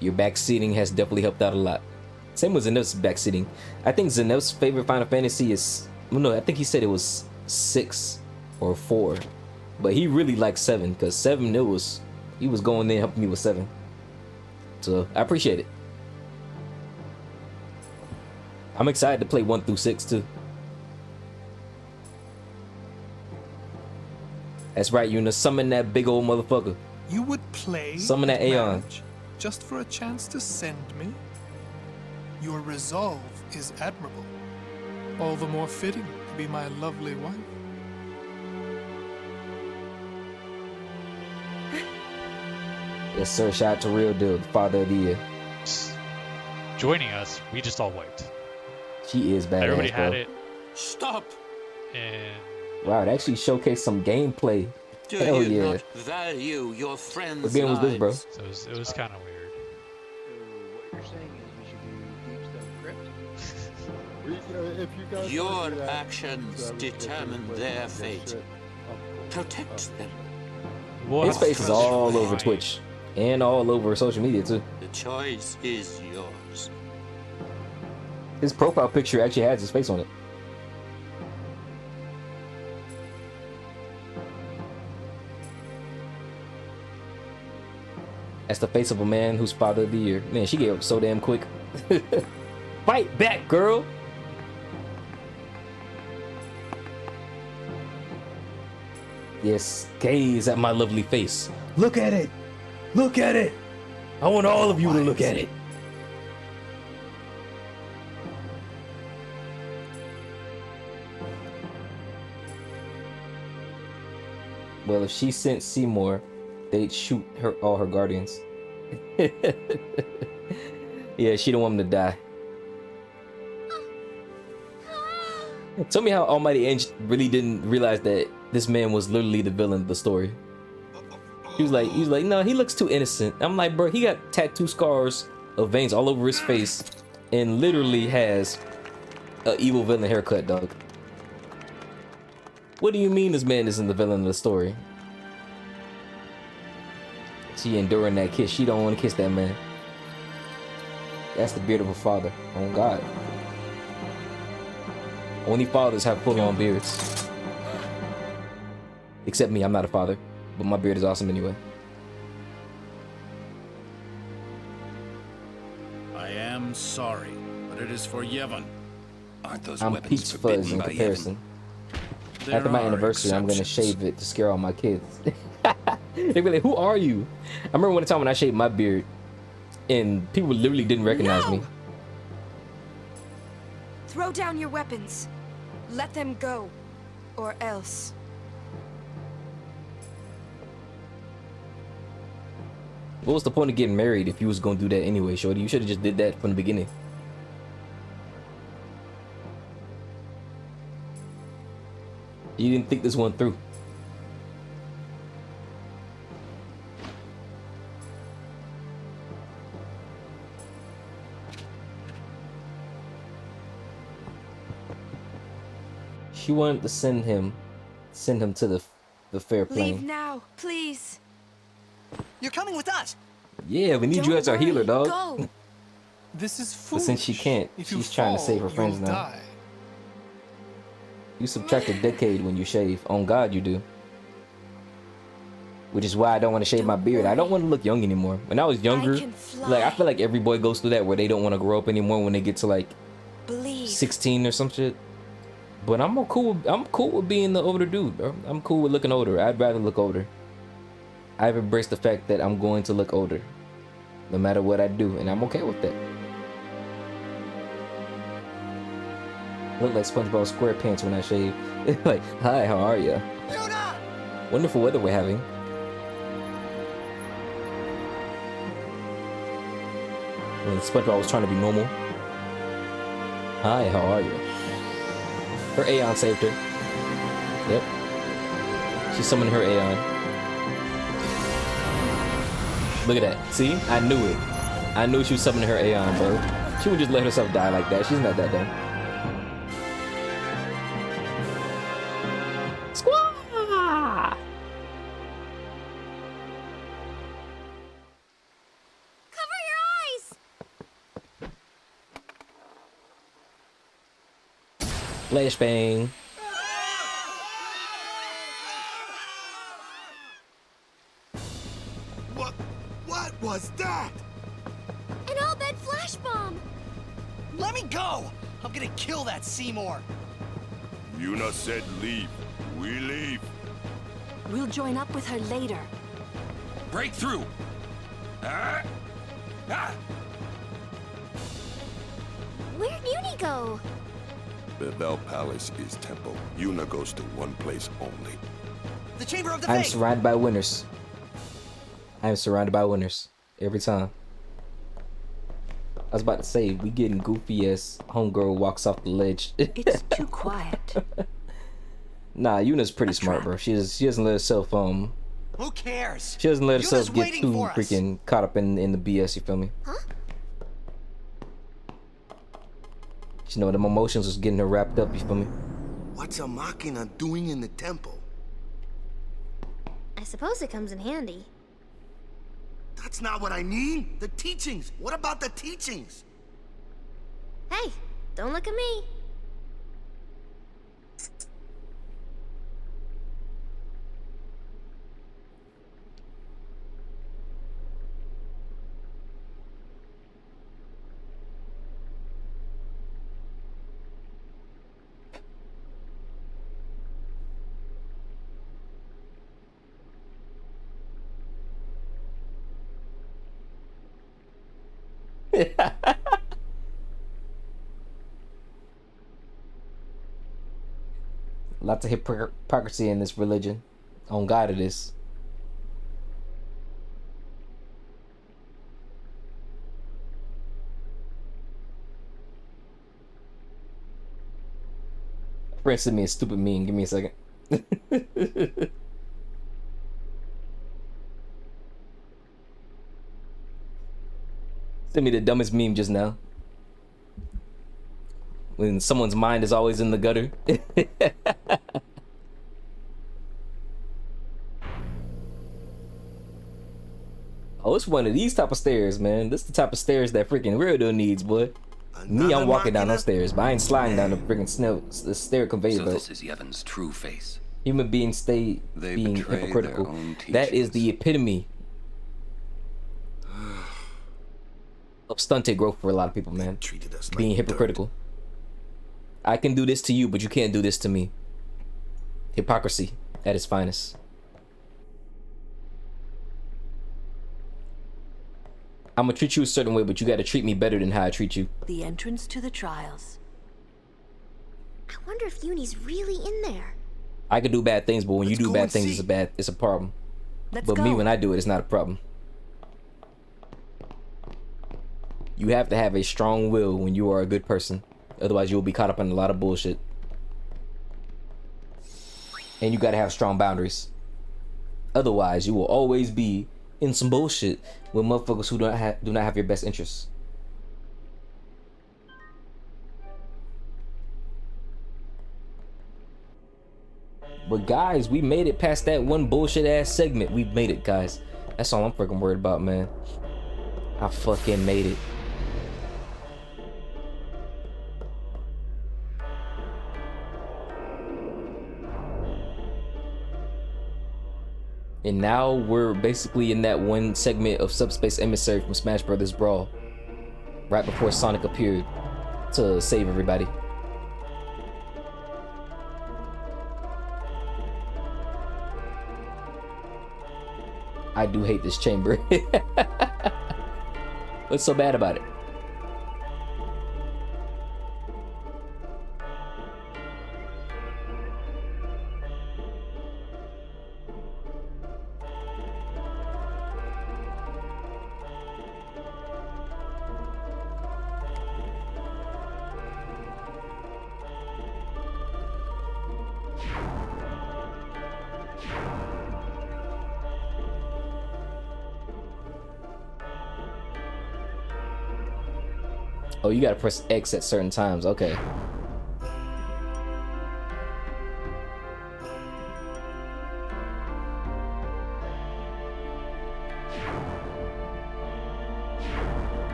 Your backseating has definitely helped out a lot. Same with Zaneff's backseating. I think Zaneff's favorite Final Fantasy is... Well, no, I think he said it was 6 or 4. But he really likes 7, because 7, he was going there helping me with 7. So, I appreciate it. I'm excited to play 1 through 6, too. That's right, Yuna. Summon that big old motherfucker. You would play Summon that Aeon. marriage just for a chance to send me? Your resolve is admirable. All the more fitting to be my lovely wife. Yes, sir. Shout out to Real Deal, the father of the year. joining us, we just all wiped. She is badass, Everybody bro. had it, Stop! and Wow, it actually showcased some gameplay. Do Hell you yeah. not value your friends' What game was this, bro? lives? so it was kind of weird. So what you're saying is we should do Deep Stone Crypt? If you guys Your wanna do that, actions so we can determine play their this fate. shit, Protect them. We'll His have to face is search all for over mine. Twitch and all over social media too. The choice is yours. His profile picture actually has his face on it. That's the face of a man who's father of the year. Man, she gave up so damn quick. Fight back, girl. Yes, gaze at my lovely face. Look at it. Look at it. I want all of you to look at it. Well, if she sent Seymour, they'd shoot her all her guardians. Yeah, she don't want him to die. Tell me how Almighty Inch really didn't realize that this man was literally the villain of the story. He was like, no, he looks too innocent. I'm like, bro, he got tattoo scars of veins all over his face and literally has a evil villain haircut, dog. What do you mean this man isn't the villain of the story? She enduring that kiss. She don't want to kiss that man. That's the beard of a father. Oh God. Only fathers have full-on beards. Except me, I'm not a father. But my beard is awesome anyway. I am sorry, but it is for Yevon. Aren't those I'm weapons peach forbidden fuzz in by comparison. Yevon? After my There anniversary, are I'm gonna exceptions. shave it to scare all my kids. They be like, who are you? I remember one time when I shaved my beard and people literally didn't recognize me. Throw down your weapons. Let them go. Or else. What was the point of getting married if you was gonna do that anyway, shorty? You should have just did that from the beginning. You didn't think this one through. She wanted to send him to the fair plane. Leave now, please. You're coming with us. Yeah, we need you as our healer, dog. Go. This is But foolish. since she can't, If you she's trying to fall, save her friends you'll now. die. You subtract a decade when you shave. On God, you do. Which is why I don't want to shave my beard. I don't want to look young anymore. When I was younger, can fly. like I feel like every boy goes through that where they don't want to grow up anymore when they get to like Believe. 16 or some shit. But I'm cool with being the older dude, bro. I'm cool with looking older. I'd rather look older. I've embraced the fact that I'm going to look older, no matter what I do, and I'm okay with that. I look like SpongeBob SquarePants when I shave. Like, hi, how are ya? Wonderful weather we're having. When SpongeBob was trying to be normal. Hi, how are you? Her Aeon saved her. Yep. She summoned her Aeon. Look at that. See? I knew it. I knew she was summoning her Aeon, bro. She would just let herself die like that. She's not that dumb. Squaw! Cover your eyes! Flashbang. What was that? An all-bed flash bomb! Let me go! I'm gonna kill that Seymour. Yuna said leave. We leave. We'll join up with her later. Break through. Ah! Ah! Where'd Uni go? The Bell Palace is temple. Yuna goes to one place only. The Chamber of the I'm Fate. surrounded by winners. I'm surrounded by winners. Every time. I was about to say, we getting goofy as homegirl walks off the ledge. It's too quiet. Nah, Yuna's pretty smart, bro. She doesn't let herself Who cares? she doesn't let Yuna's herself get waiting too for us. freaking caught up in the BS. You feel me? Huh? You know, them emotions was getting her wrapped up. You feel me? What's a machina doing in the temple? I suppose it comes in handy. That's not what I mean. The teachings. What about the teachings? Hey, don't look at me. Lots of hypocrisy in this religion. On God, it is. Friend sent me a stupid meme. Give me a second. Send me the dumbest meme just now. When someone's mind is always in the gutter. Oh, it's one of these type of stairs, man. This the type of stairs that freaking Weirdo needs, boy. Me, I'm walking down those stairs, but I ain't sliding down the freaking the stair conveyor So belt. this is Yevon's true face. Human beings stay They being betray their hypocritical. own That is the epitome of stunted growth for a lot of people, man. Treated us like Being dirt. hypocritical. I can do this to you, but you can't do this to me. Hypocrisy at its finest. I'm gonna treat you a certain way, but you gotta treat me better than how I treat you. The entrance to the trials. I wonder if Uni's really in there. I could do bad things, but when Let's you do go bad and things, see. it's a problem. Let's But go. me, when I do it, it's not a problem. You have to have a strong will when you are a good person. Otherwise, you'll be caught up in a lot of bullshit. And you gotta have strong boundaries. Otherwise, you will always be in some bullshit with motherfuckers who do not have your best interests. But guys, we made it past that one bullshit ass segment. We made it, guys. That's all I'm freaking worried about, man. I fucking made it. And now we're basically in that one segment of Subspace Emissary from Smash Brothers Brawl. Right before Sonic appeared to save everybody. I do hate this chamber. What's so bad about it? Oh, you gotta press X at certain times. Okay.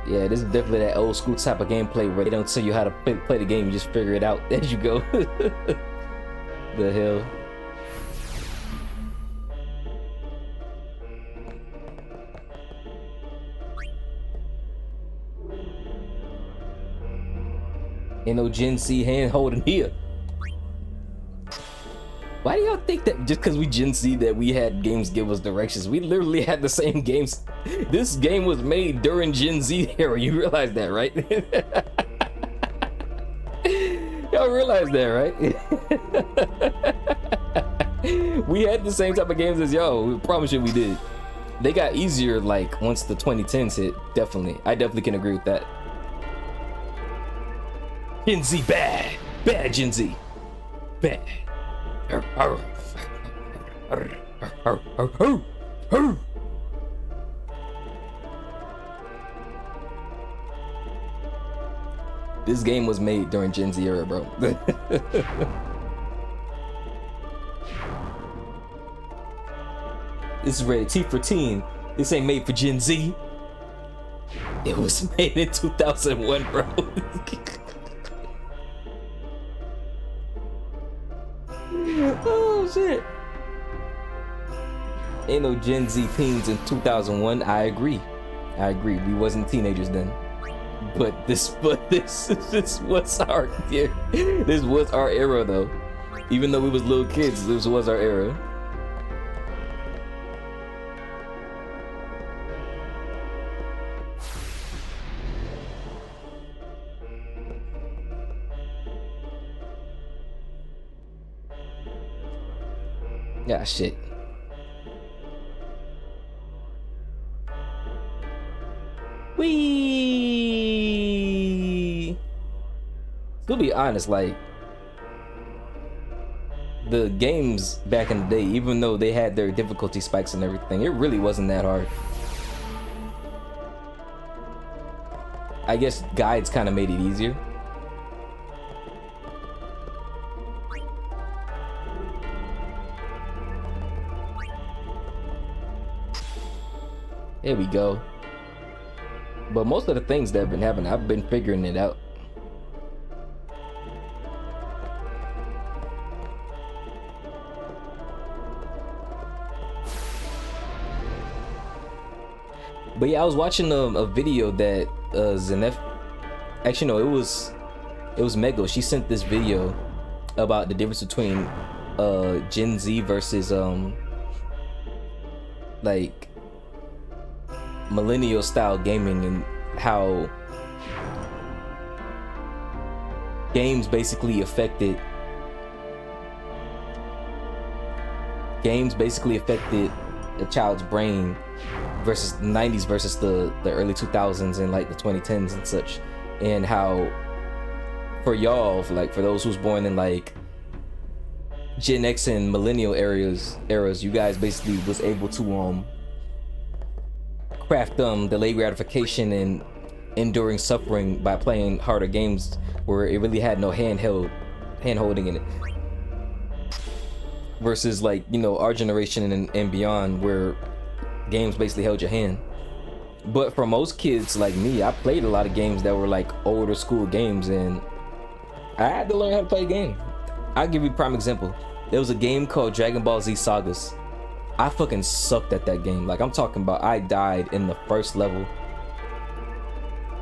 Yeah, this is definitely that old school type of gameplay where they don't tell you how to play the game. You just figure it out as you go. The hell. Ain't no Gen Z hand holding here. Why do y'all think that just because we Gen Z that we had games give us directions? We literally had the same games. This game was made during Gen Z era. You realize that, right? Y'all realize that, right? We had the same type of games as y'all. We promise you we did. They got easier like once the 2010s hit. Definitely, I definitely can agree with that. Gen Z bad, bad Gen Z, bad. This game was made during Gen Z era, bro. This is rated T for teen. This ain't made for Gen Z. It was made in 2001, bro. Oh shit. Ain't no Gen Z teens in 2001. I agree. We wasn't teenagers then. But this was our year. This was our era though. Even though we was little kids, this was our era. Yeah, shit. Wee. To be honest, like the games back in the day, even though they had their difficulty spikes and everything, it really wasn't that hard. I guess guides kind of made it easier. There we go. But most of the things that have been happening, I've been figuring it out. But yeah, I was watching a video that Zenef, actually no, it was Mego. She sent this video about the difference between Gen Z versus like millennial style gaming, and how games basically affected a child's brain versus the 90s versus the early 2000s and like the 2010s and such, and how for y'all, like for those who's born in like Gen X and millennial eras, you guys basically was able to craft delayed gratification and enduring suffering by playing harder games where it really had no hand-holding in it, versus like, you know, our generation and beyond, where games basically held your hand. But for most kids like me, I played a lot of games that were like older school games, and I had to learn how to play the game. I'll give you a prime example. There was a game called Dragon Ball Z Sagas. I fucking sucked at that game. Like, I'm talking about, I died in the first level.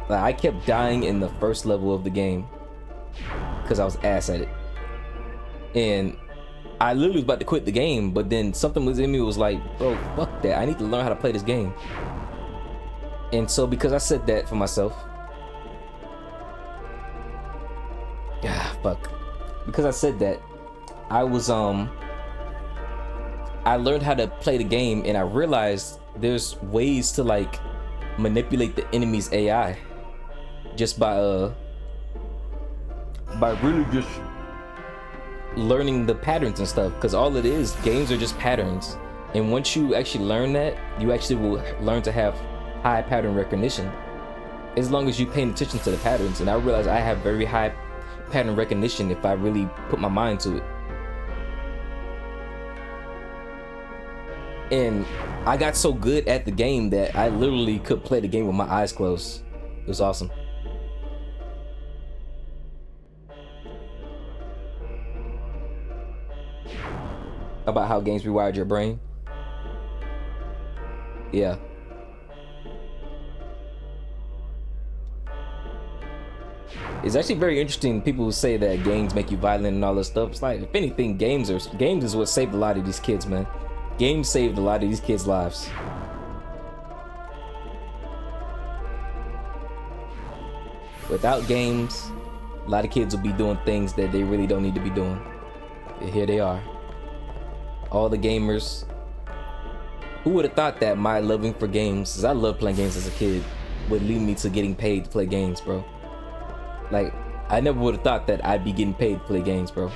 Like, I kept dying in the first level of the game because I was ass at it. And I literally was about to quit the game, but then something was in me was like, bro, fuck that. I need to learn how to play this game. And so because I said that for myself, because I said that, I learned how to play the game, and I realized there's ways to like manipulate the enemy's AI just by really just learning the patterns and stuff, because all it is, games are just patterns, and once you actually learn that, you actually will learn to have high pattern recognition as long as you're paying attention to the patterns. And I realized I have very high pattern recognition if I really put my mind to it. And I got so good at the game that I literally could play the game with my eyes closed. It was awesome. About how games rewired your brain. Yeah. It's actually very interesting. People who say that games make you violent and all this stuff. It's like, if anything, games is what saved a lot of these kids, man. Games saved a lot of these kids' lives. Without games, a lot of kids will be doing things that they really don't need to be doing. And here they are. All the gamers Who would have thought that my loving for games, since I loved playing games as a kid, would lead me to getting paid to play games, bro? Like, I never would have thought that I'd be getting paid to play games, bro.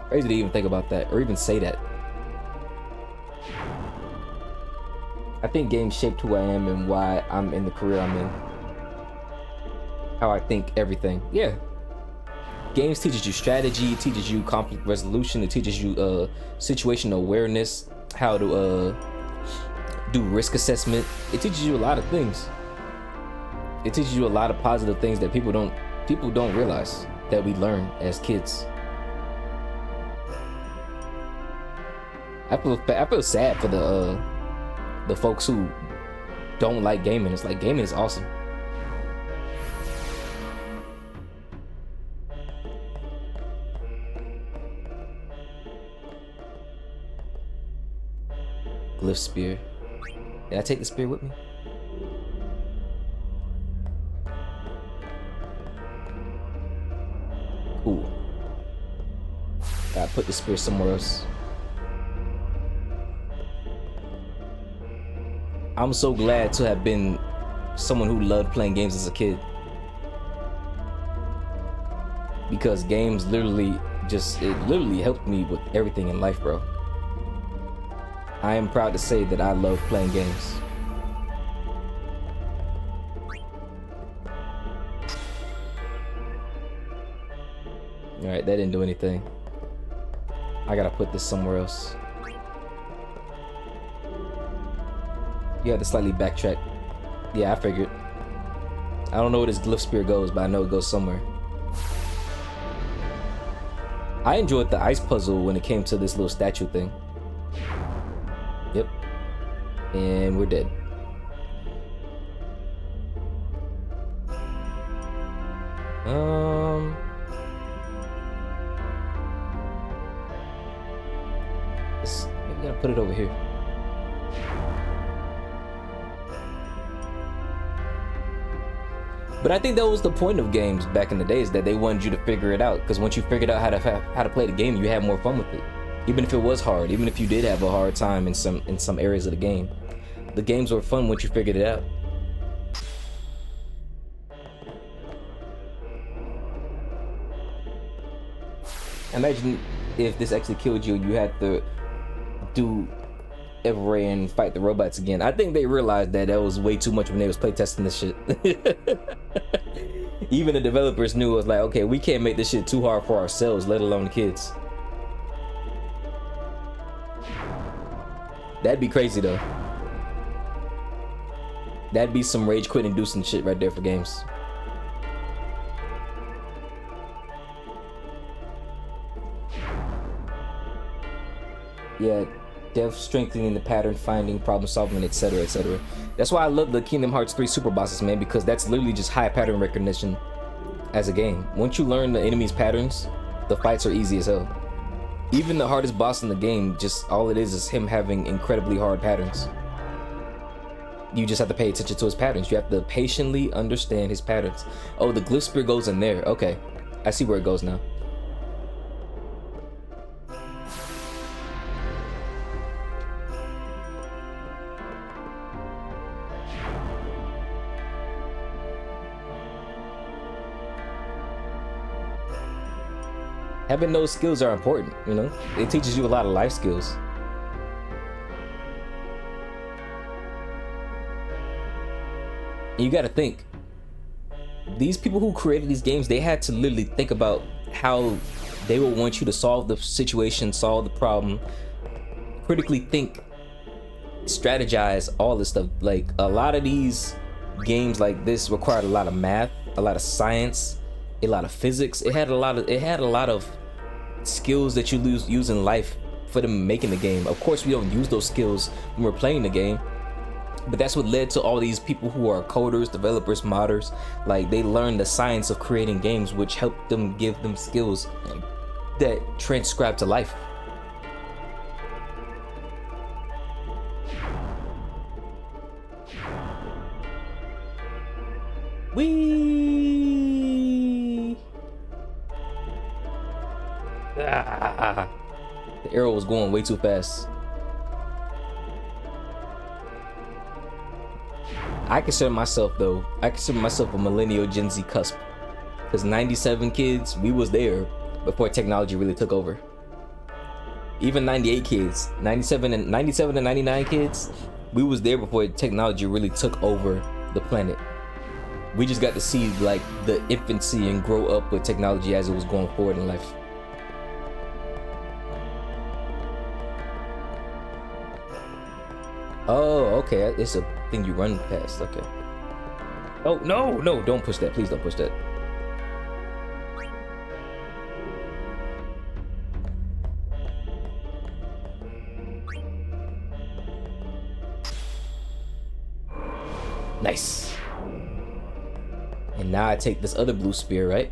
Crazy to even think about that, or even say that. I think games shaped who I am and why I'm in the career I'm in. How I think everything. Yeah. Games teaches you strategy, it teaches you conflict resolution, it teaches you situational awareness, how to do risk assessment. It teaches you a lot of things. It teaches you a lot of positive things that people don't realize that we learn as kids. I feel sad for the folks who don't like gaming. It's like, gaming is awesome. Glyph spear. Did I take the spear with me? Cool. Gotta put the spear somewhere else. I'm so glad to have been someone who loved playing games as a kid. Because games literally helped me with everything in life, bro. I am proud to say that I love playing games. Alright, that didn't do anything. I gotta put this somewhere else. You have to slightly backtrack. Yeah, I figured. I don't know where this glyph spear goes, but I know it goes somewhere. I enjoyed the ice puzzle when it came to this little statue thing. Yep. And we're dead. Maybe we gotta put it over here. But I think that was the point of games back in the days, that they wanted you to figure it out. Because once you figured out how to play the game, you had more fun with it. Even if it was hard, even if you did have a hard time in some areas of the game, the games were fun once you figured it out. Imagine if this actually killed you and you had to do Everray and fight the robots again. I think they realized that was way too much when they was playtesting this shit. Even the developers knew, it was like, okay, we can't make this shit too hard for ourselves, let alone the kids. That'd be crazy though. That'd be some rage quit inducing shit right there for games. Yeah, dev strengthening the pattern, finding, problem solving, etc., etc. That's why I love the Kingdom Hearts 3 super bosses, man, because that's literally just high pattern recognition as a game. Once you learn the enemy's patterns, the fights are easy as hell. Even the hardest boss in the game, just all it is him having incredibly hard patterns. You just have to pay attention to his patterns. You have to patiently understand his patterns. Oh, the glyph spear goes in there. Okay, I see where it goes now. Having those skills are important, you know? It teaches you a lot of life skills. And you gotta think, these people who created these games, they had to literally think about how they would want you to solve the situation, solve the problem, critically think, strategize, all this stuff. Like, a lot of these games like this required a lot of math, a lot of science, a lot of physics. It had a lot of skills that you use in life for them making the game. Of course, we don't use those skills when we're playing the game, but that's what led to all these people who are coders, developers, modders. Like, they learned the science of creating games, which helped them give them skills that transcribe to life. Whee! The arrow was going way too fast. I consider myself a millennial Gen Z cusp. Because 97 kids, we was there before technology really took over. Even 98 kids, 97 and 99 kids, we was there before technology really took over the planet. We just got to see like the infancy and grow up with technology as it was going forward in life. Oh, okay, it's a thing you run past, okay. Oh, no, don't push that, please don't push that. Nice. And now I take this other blue spear, right?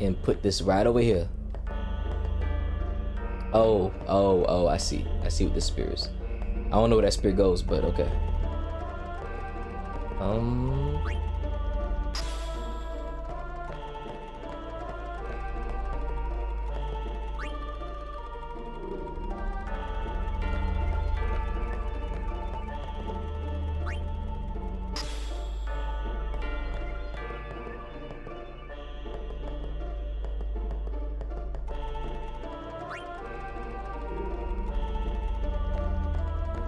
And put this right over here. Oh, I see what this spear is. I don't know where that spear goes, but okay.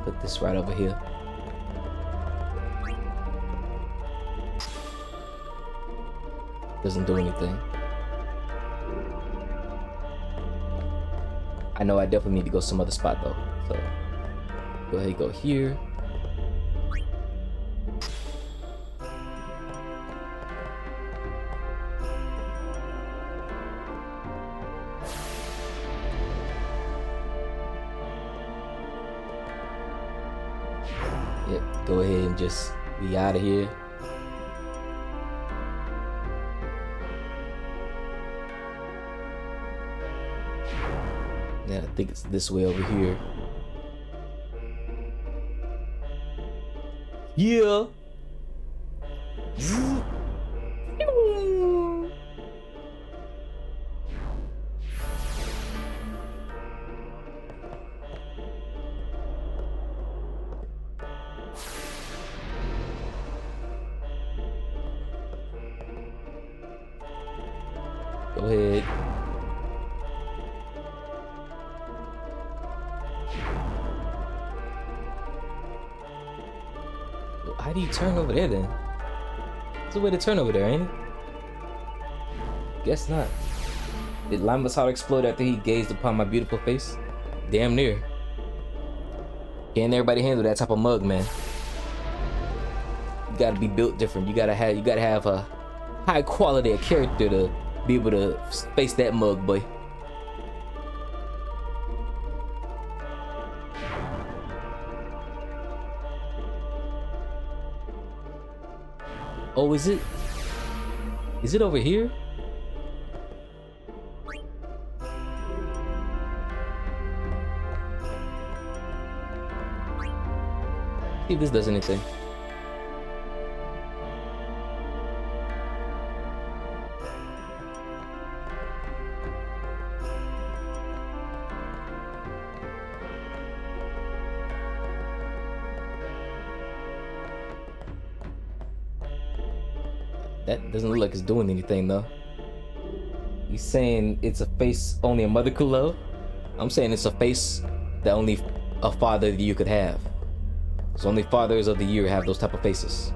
Put this right over here. Doesn't do anything. I know I definitely need to go some other spot though. So go ahead and go here. Yep, go ahead and just be out of here. Yeah, I think it's this way over here. Yeah. Go ahead. How do you turn over there then? There's a way to turn over there, ain't it? Guess not. Did Lima's heart explode after he gazed upon my beautiful face? Damn near. Can't everybody handle that type of mug, man. You gotta be built different. You gotta have a high quality of character to be able to face that mug, boy. Oh, is it over here? See if this does anything. That doesn't look like it's doing anything though. He's saying it's a face only a mother could love. I'm saying it's a face that only a father of the year could have. So only fathers of the year have those type of faces.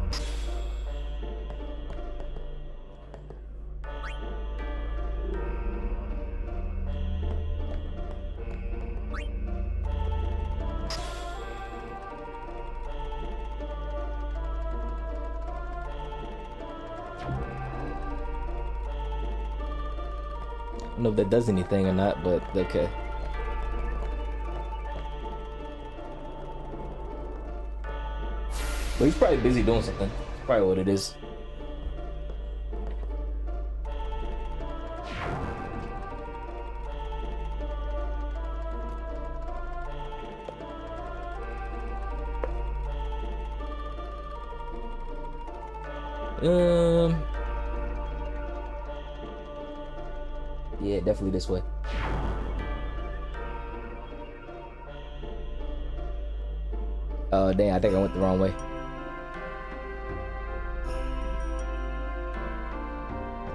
I don't know if that does anything or not, but okay. But he's probably busy doing something. That's probably what it is. Yeah, definitely this way. Oh, dang, I think I went the wrong way.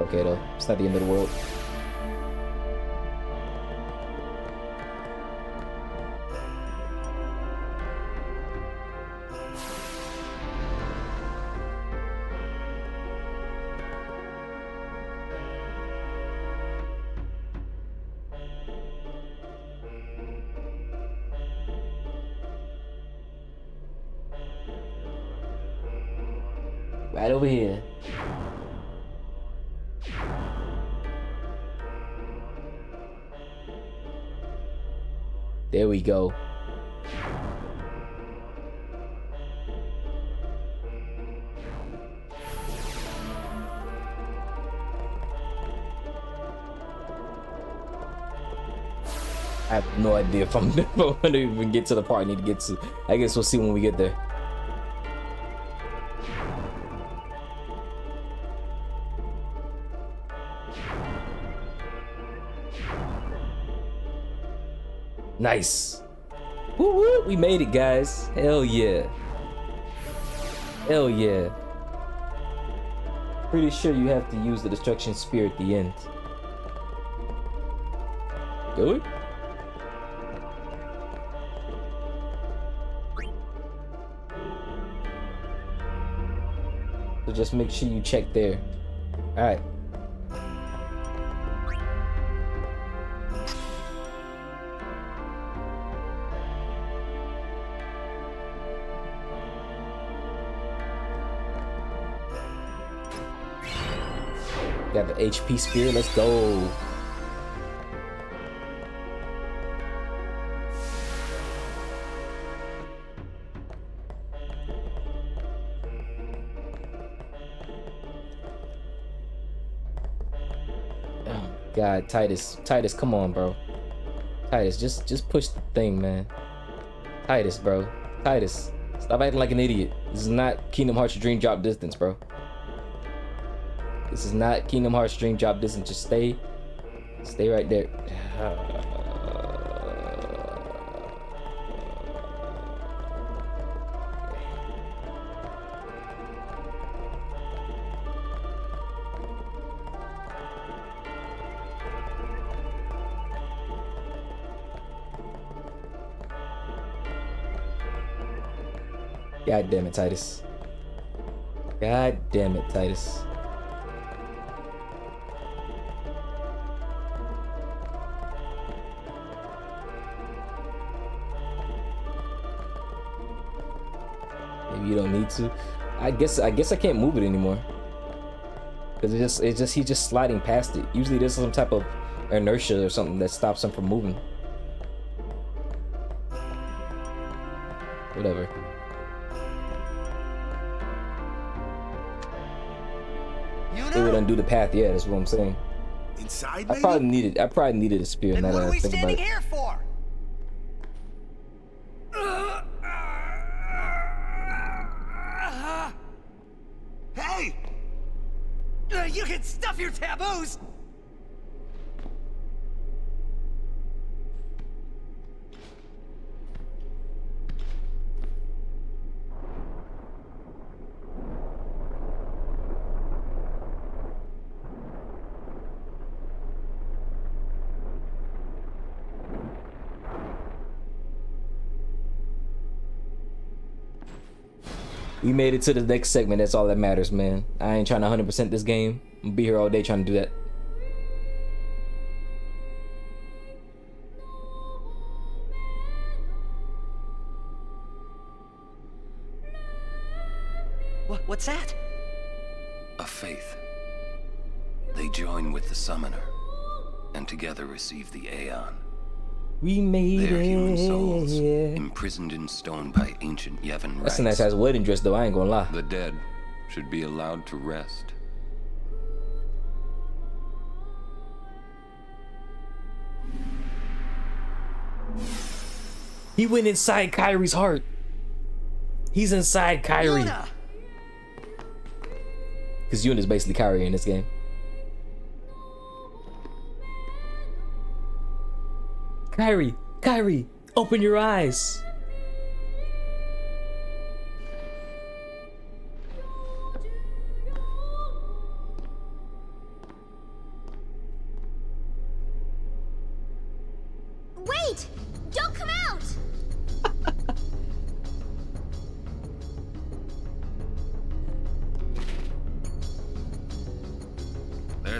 Okay, though. It's not the end of the world. Right over here. There we go. I have no idea if I'm gonna even get to the part I need to get to. I guess we'll see when we get there. Nice. Woo woo, we made it, guys. Hell yeah. Hell yeah. Pretty sure you have to use the destruction spear at the end. Good. So just make sure you check there. Alright. Got the HP spear, let's go. Oh God, Titus, come on, bro. Titus, just push the thing, man. Titus, bro. Titus, stop acting like an idiot. This is not Kingdom Hearts Dream Drop distance, bro. This is not Kingdom Hearts Dream Drop distance. Just stay right there. God damn it, Titus. God damn it, Titus. Maybe you don't need to. I guess I can't move it anymore. Cause he's just sliding past it. Usually there's some type of inertia or something that stops him from moving. Whatever. It would undo the path, yeah, that's what I'm saying. Inside, I probably needed a spear. Then Now what that are I we think about standing it. here for? Hey! You can stuff your taboos! We made it to the next segment. That's all that matters, man. I ain't trying to 100% this game. I'm gonna be here all day trying to do that. What's that? A faith. They join with the summoner, and together receive the Aeon. We made They are it. human souls, imprisoned in stone by ancient Yevon That's rites. a nice ass wedding dress, though. I ain't gonna lie. The dead should be allowed to rest. He went inside Kyrie's heart. He's inside Kyrie. Because Yuna's basically Kyrie in this game. Kyrie, open your eyes.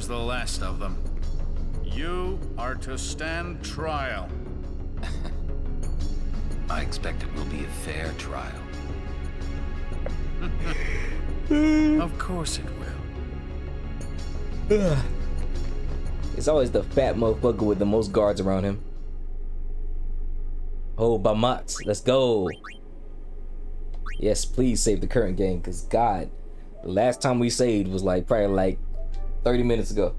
was the last of them. You are to stand trial. I expect it will be a fair trial. Of course it will. It's always the fat motherfucker with the most guards around him. Oh, Bamat, let's go. Yes, please save the current game, because God, the last time we saved was like probably like 30 minutes ago.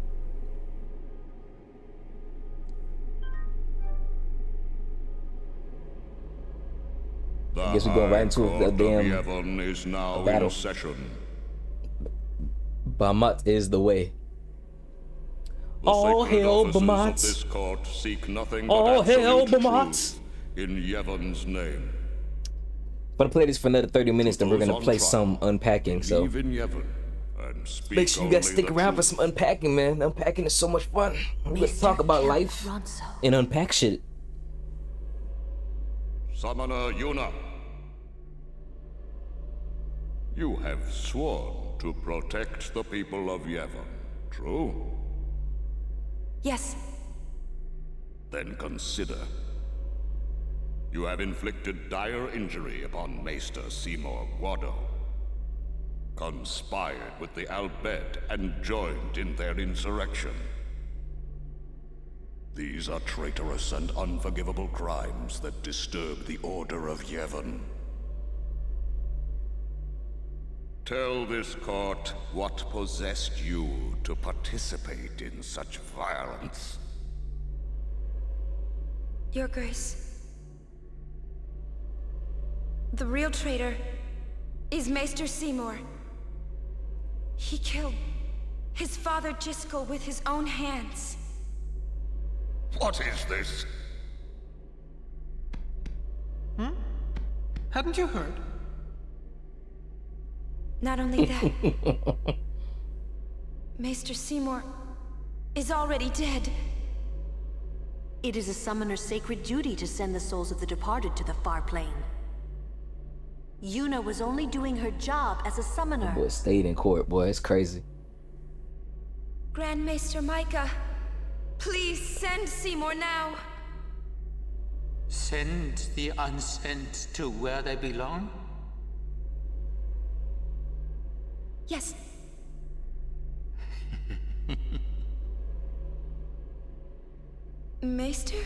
I guess we're going right into the damn Yevon is now battle. in session. Bamat is the way. The All sacred hail officers Bamat. of this court seek nothing All but hail absolute Bamat. truth in Yevon's name. I'm gonna play this for another 30 minutes, then we're gonna play some unpacking. So Believe in Yevon and speak make sure you guys only stick the around for truth. some unpacking, man. Unpacking is so much fun. Let's talk about life and unpack shit. Summoner Yuna, you have sworn to protect the people of Yevon, true? Yes. Then consider. You have inflicted dire injury upon Maester Seymour Guado, conspired with the Albed and joined in their insurrection. These are traitorous and unforgivable crimes that disturb the order of Yevon. Tell this court what possessed you to participate in such violence. Your Grace. The real traitor is Maester Seymour. He killed his father Jiskel with his own hands. What is this? Hadn't you heard? Not only that, Maester Seymour is already dead. It is a summoner's sacred duty to send the souls of the departed to the far plane. Yuna was only doing her job as a summoner. Boy, stayed in court, boy. It's crazy. Grand Maester Micah, please send Seymour now. Send the unsent to where they belong? Yes. Maester?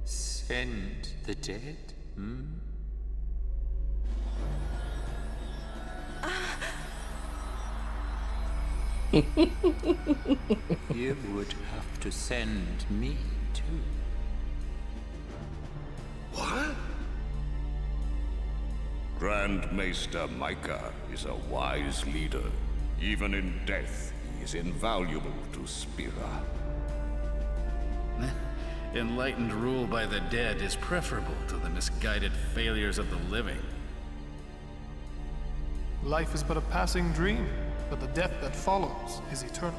Send the dead? You would have to send me too. What? Grand Maester Micah is a wise leader. Even in death, he is invaluable to Spira. Enlightened rule by the dead is preferable to the misguided failures of the living. Life is but a passing dream, but the death that follows is eternal.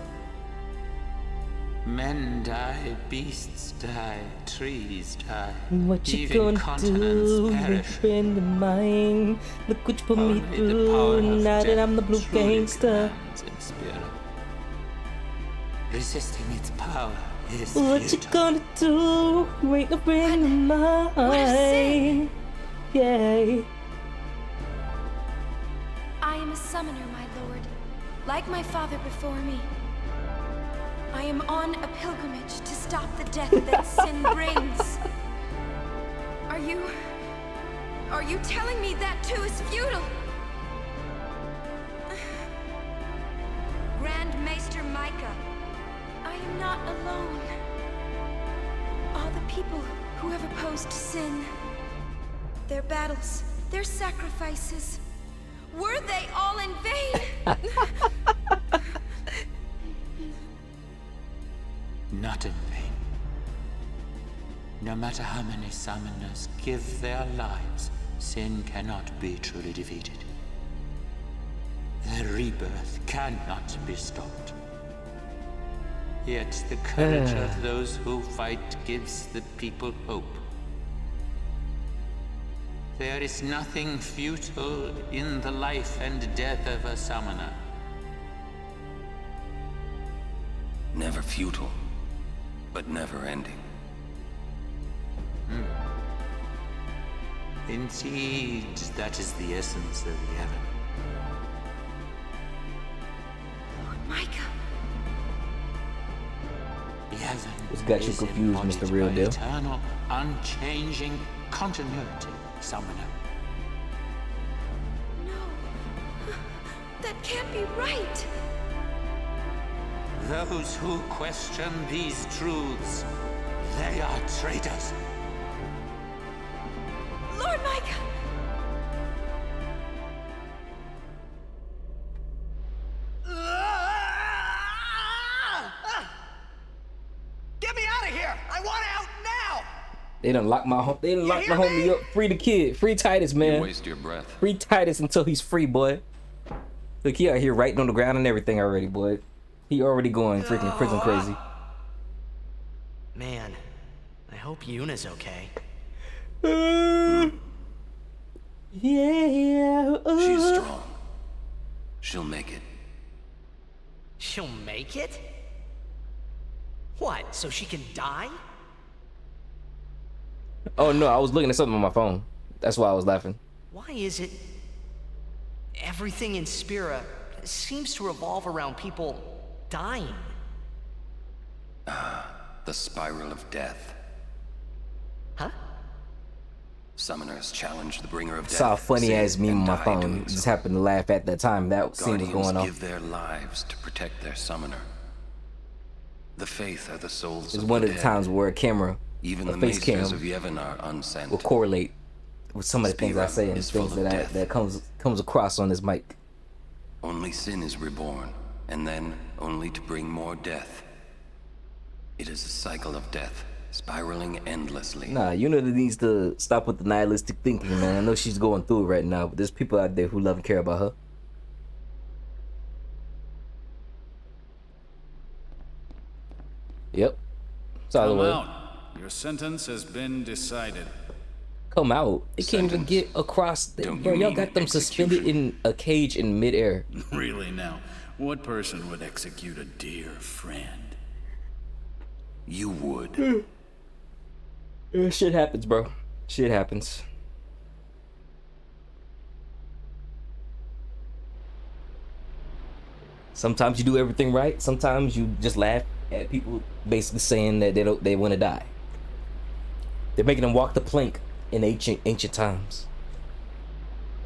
Men die, beasts die, trees die. What you even gonna continents do, perish. friend of mine? Look what you put me Only the through, power of now that death I'm the blue truly gangster. commands in spirit. Resisting its power is What you futile. gonna do? You ain't no friend of mine. Yay. I am a summoner, my lord, like my father before me. I am on a pilgrimage to stop the death that sin brings. Are you telling me that too is futile? Grand Maester Micah, I am not alone. All the people who have opposed sin, their battles, their sacrifices, were they all in vain? Not in vain. No matter how many summoners give their lives, sin cannot be truly defeated. Their rebirth cannot be stopped. Yet the courage of those who fight gives the people hope. There is nothing futile in the life and death of a summoner. Never futile, but never ending. Indeed, that is the essence of Yevon. Lord Micah. Yevon This got you is confused, embodied Mr. Real by Deal. Eternal, unchanging continuity, Summoner. That can't be right. Those who question these truths, they are traitors. Lord Micah! Get me out of here! I want out now! They done lock my homie up. Free the kid. Free Titus, man. You waste your breath. Free Titus until he's free, boy. Look, he out here writing on the ground and everything already, boy. He already going freaking prison crazy. Man, I hope Yuna's okay. Yeah. She's strong. She'll make it. She'll make it? What, so she can die? Oh no, I was looking at something on my phone. That's why I was laughing. Why is it everything in Spira seems to revolve around people dying? The spiral of death. Huh? Summoners challenge the bringer of death. Saw a funny ass save, meme on and my die phone. doing Just so. happened to laugh at that time. That scene was Guardians going on. give their lives to protect their summoner. The faith are the souls It's of one the of the dead. times where a camera, Even a the face cam, maesters of Yevon are unsent. will correlate with some of the things I Spira say and is full things of that death. that comes across on this mic. Only sin is reborn, and then only to bring more death. It is a cycle of death, spiraling endlessly. Nah, Yuna needs to stop with the nihilistic thinking, man. I know she's going through it right now, but there's people out there who love and care about her. Yep. Solid Come word. out. Your sentence has been decided. Come out. They can't even get across. Bro, y'all got them suspended in a cage in midair. Really now, what person would execute a dear friend? You would. Yeah, shit happens, bro. Shit happens. Sometimes you do everything right. Sometimes you just laugh at people basically saying that they want to die. They're making them walk the plank in ancient times.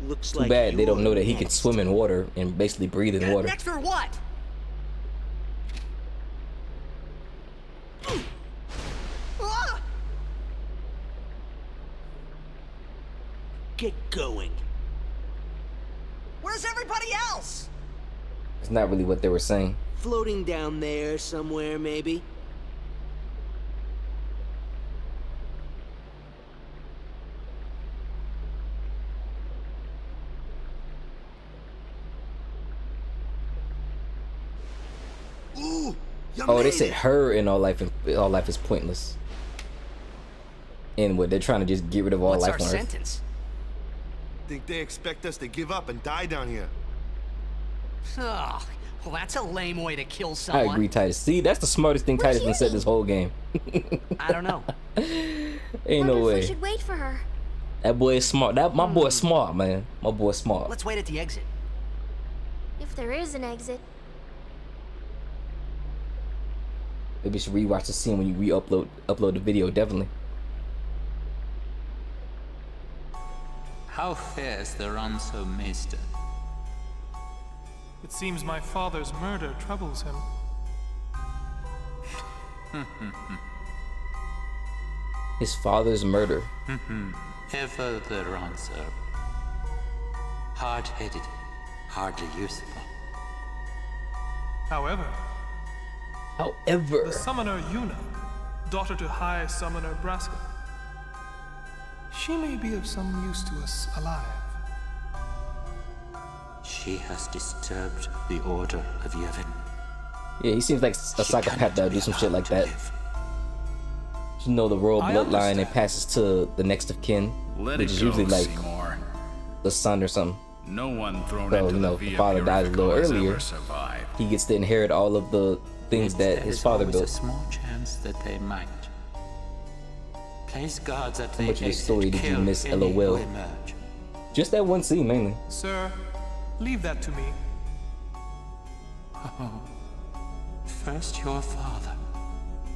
Looks Too like bad they don't you're know that he can next. swim in water and basically breathe in water. Next for what? Get going. Where's everybody else? It's not really what they were saying. Floating down there somewhere, maybe. Ooh, Oh, they said her in all life is pointless. And what they're trying to just get rid of all What's life our on Earth. sentence? Think they expect us to give up and die down here? Oh, well, that's a lame way to kill I someone. agree, Titus. See, that's the smartest thing Titus been said this whole game. I don't know. Ain't no We way. should wait for her. That boy is smart. My boy's smart, man. My boy's smart. Let's wait at the exit. If there is an exit. Maybe you should rewatch the scene when you upload the video. Definitely. How fares the Ronso Maester? It seems my father's murder troubles him. His father's murder. Ever the Ronso. Hard-headed, hardly useful. However, the summoner Yuna, daughter to High Summoner Braska, she may be of some use to us alive. She has disturbed the order of Yevon. Yeah, he seems like a psychopath that would do some shit like that. You know, the royal I bloodline, it passes to the next of kin, Let which it is go, usually like Seymour. the son or something. No one thrown So, into you know, the the Via father dies a little Purifico has earlier. ever survived. He gets to inherit all of the things that There his is father always built. a small chance that they might. Place guards at How the much of the exit, story did you kill miss, any who LOL? emerge. Just that one scene, mainly. Sir, leave that to me. Oh, first your father,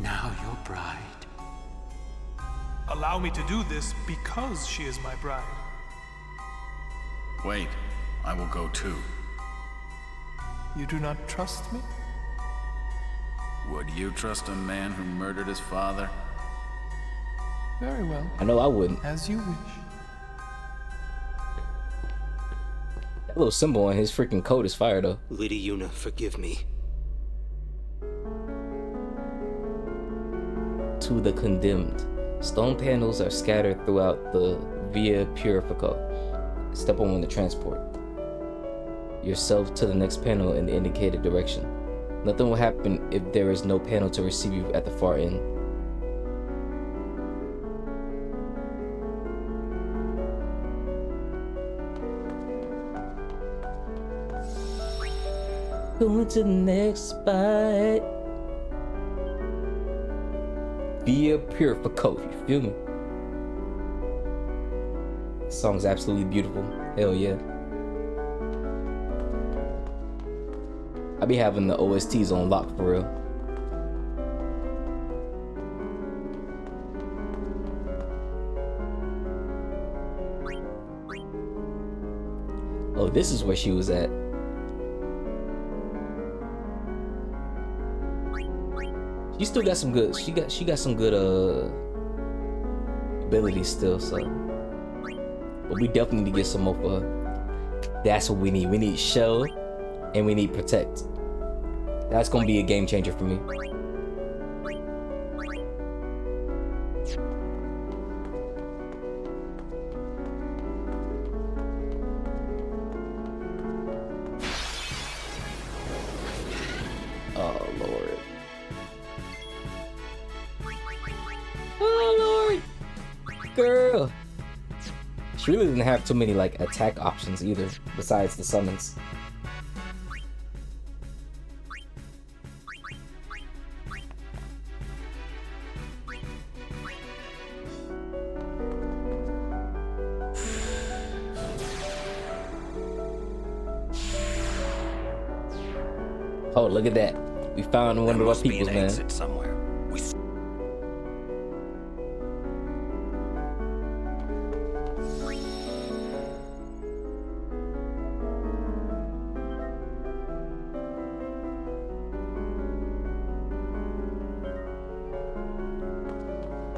now your bride. Allow me to do this because she is my bride. Wait, I will go too. You do not trust me? Would you trust a man who murdered his father? Very well. I know I wouldn't. As you wish. That little symbol on his freaking coat is fire, though. Lady Yuna, forgive me. To the condemned. Stone panels are scattered throughout the Via Purifica. Step on one to transport yourself to the next panel in the indicated direction. Nothing will happen if there is no panel to receive you at the far end. Going to the next spot. Via Purifica, you feel me? This song's absolutely beautiful. Hell yeah. I be having the OSTs on lock for real. Oh, this is where she was at. She still got some good. She got some good abilities still. So, but we definitely need to get some more for her. That's what we need. We need show, and we need protect. That's gonna be a game changer for me. Oh Lord. Oh Lord. Girl. She really didn't have too many like attack options either, besides the summons. Oh, look at that. We found one of our peoples, man. Somewhere.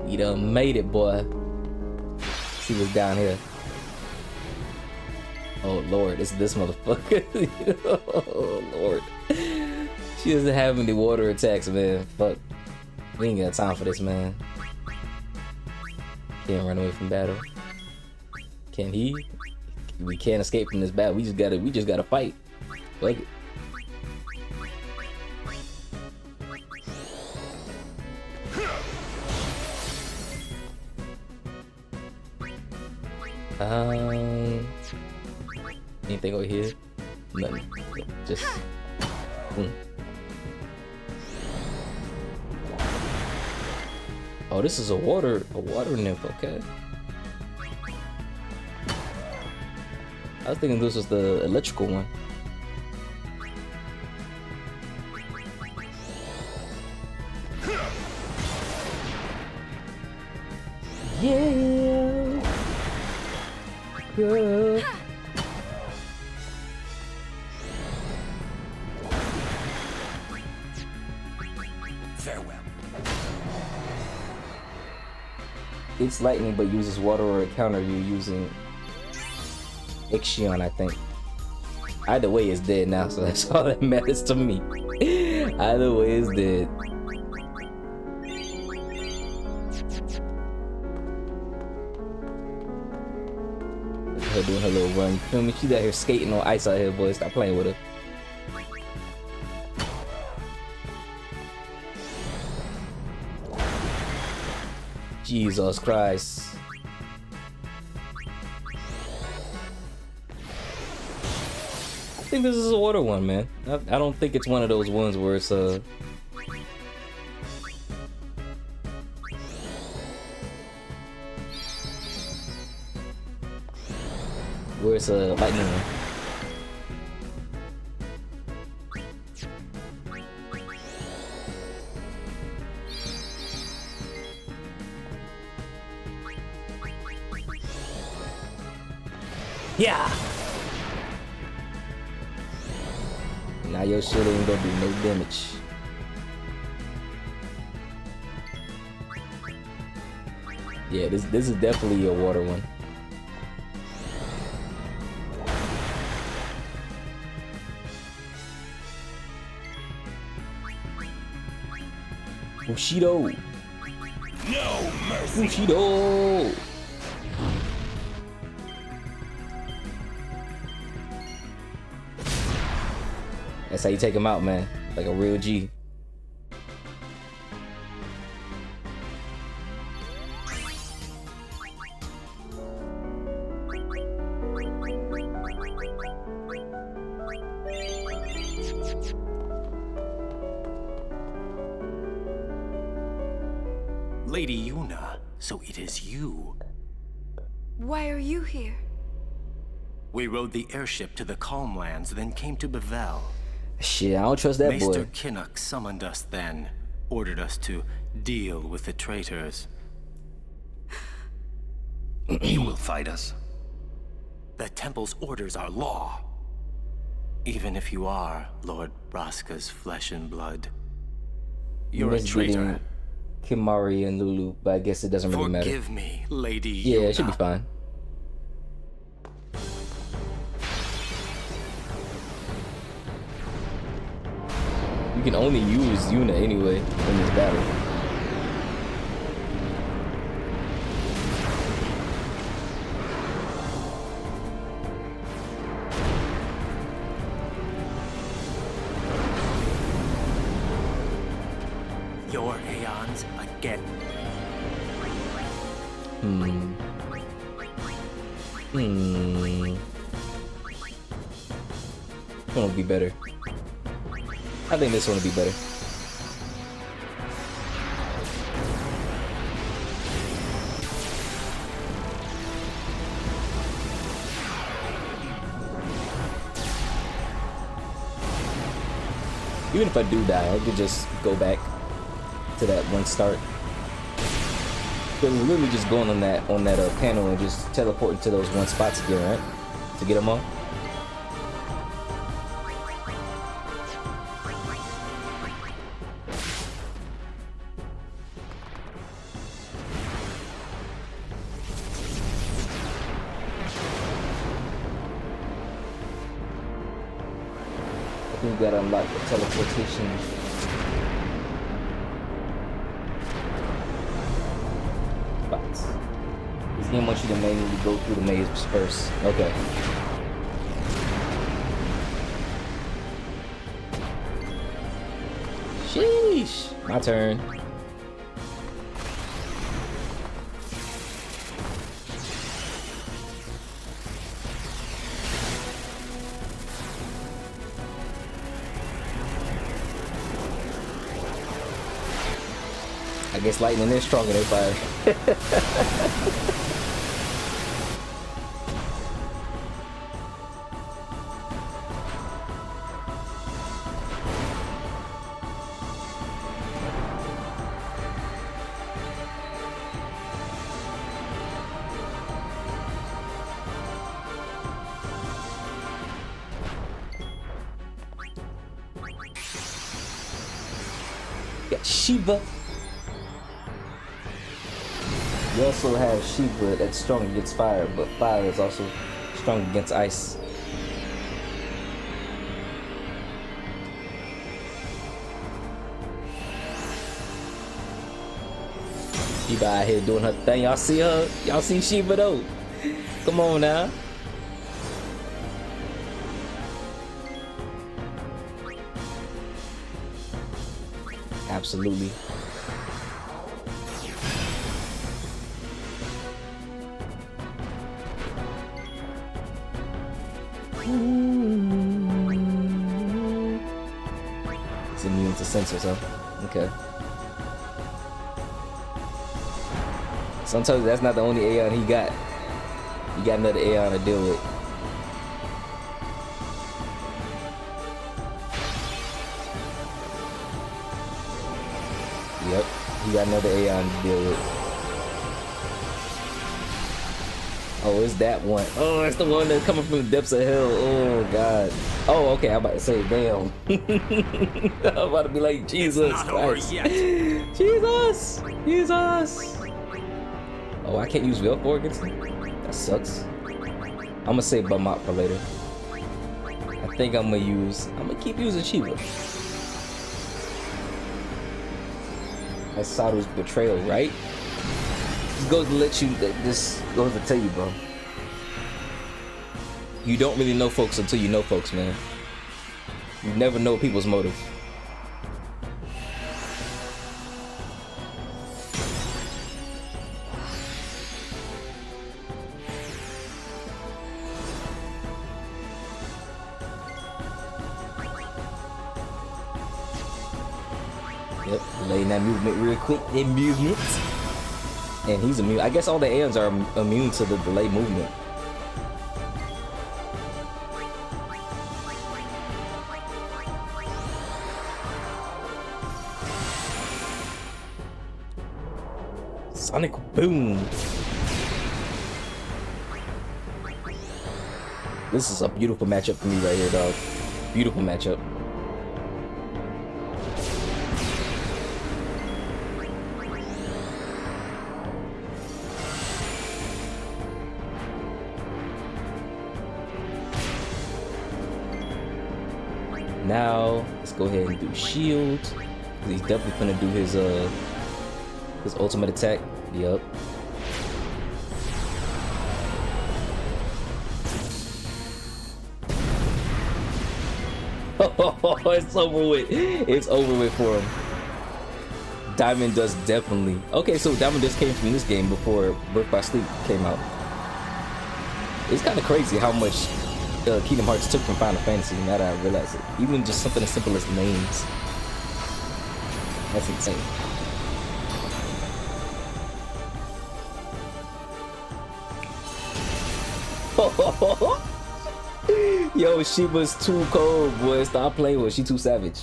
We done made it, boy. See what's down here. Oh Lord, it's this motherfucker. Oh Lord. She doesn't have any water attacks, man. Fuck. We ain't got time for this, man. Can't run away from battle. Can he? We can't escape from this battle. We just gotta fight. Fuck it. Anything over here? Nothing. Just boom. Oh, this is a water nymph, okay. I was thinking this was the electrical one. Yeah, girl. Farewell. It's lightning but uses water or a counter you using Ixion, I think. Either way it's dead now, so that's all that matters to me. Either way it's dead. Look at her doing her little run, you feel me? She's out here skating on ice out here, boys. Stop playing with her. Jesus Christ. I think this is a water one, man. I don't think it's one of those ones where it's Where's lightning one? Yeah. Now your shit ain't gonna do no damage. Yeah, this is definitely a water one. Bushido. No mercy. Bushido. That's how you take him out, man. Like a real G. Lady Yuna, so it is you. Why are you here? We rode the airship to the Calmlands, then came to Bevel. Shit, I don't trust that Maester boy. Kinnock summoned us then, ordered us to deal with the traitors. You will fight us? The Temple's orders are law. Even if you are Lord Braska's flesh and blood. You're a traitor. Kimari and Lulu, but I guess it doesn't really matter. Forgive me, Lady Yeah, Yuna. it should be fine. You can only use Yuna anyway in this battle. Your aeons again. Which one will be better? I think this one will be better. Even if I do die, I could just go back to that one start. Because literally just going on that panel and just teleporting to those one spots again, right? To get them all. I think we gotta unlock the teleportation. Spots. This game wants you to manually go through the maze first. Okay. Sheesh. My turn. I guess lightning is stronger than fire. Got Shiva. We also have Shiva that's strong against fire, but fire is also strong against ice. Shiva out here doing her thing. Y'all see her? Y'all see Shiva though? Come on now. Absolutely. It's immune to sensors, huh? Okay. Sometimes that's not the only Aeon he got. He got another Aeon to deal with. Yep, he got another Aeon to deal with. Oh, it's that one. Oh, it's the one that's coming from the depths of hell. Oh, God. Oh, okay, I'm about to say, damn. I'm about to be like, Jesus Christ. Jesus! Jesus! Oh, I can't use Velcro against him? That sucks. I'm gonna save Bamot for later. I think I'm gonna keep using Shiva. That's Sato's betrayal, right? This goes to let you, this goes to tell you, bro. You don't really know folks until you know folks, man. You never know people's motive. Yep, laying that movement real quick. That movement. And he's immune. I guess all the Aeons are immune to the delayed movement. Sonic boom. This is a beautiful matchup for me right here, dog. Beautiful matchup. Now let's go ahead and do shield. He's definitely gonna do his ultimate attack. Yup. Oh, it's over with. It's over with for him. Diamond Dust definitely. Okay, so Diamond Dust came from this game before Birth by Sleep came out. It's kind of crazy how much Kingdom Hearts took from Final Fantasy, now that I realize it. Even just something as simple as names. That's insane. Yo, she was too cold, boy. Stop playing with her. She too savage.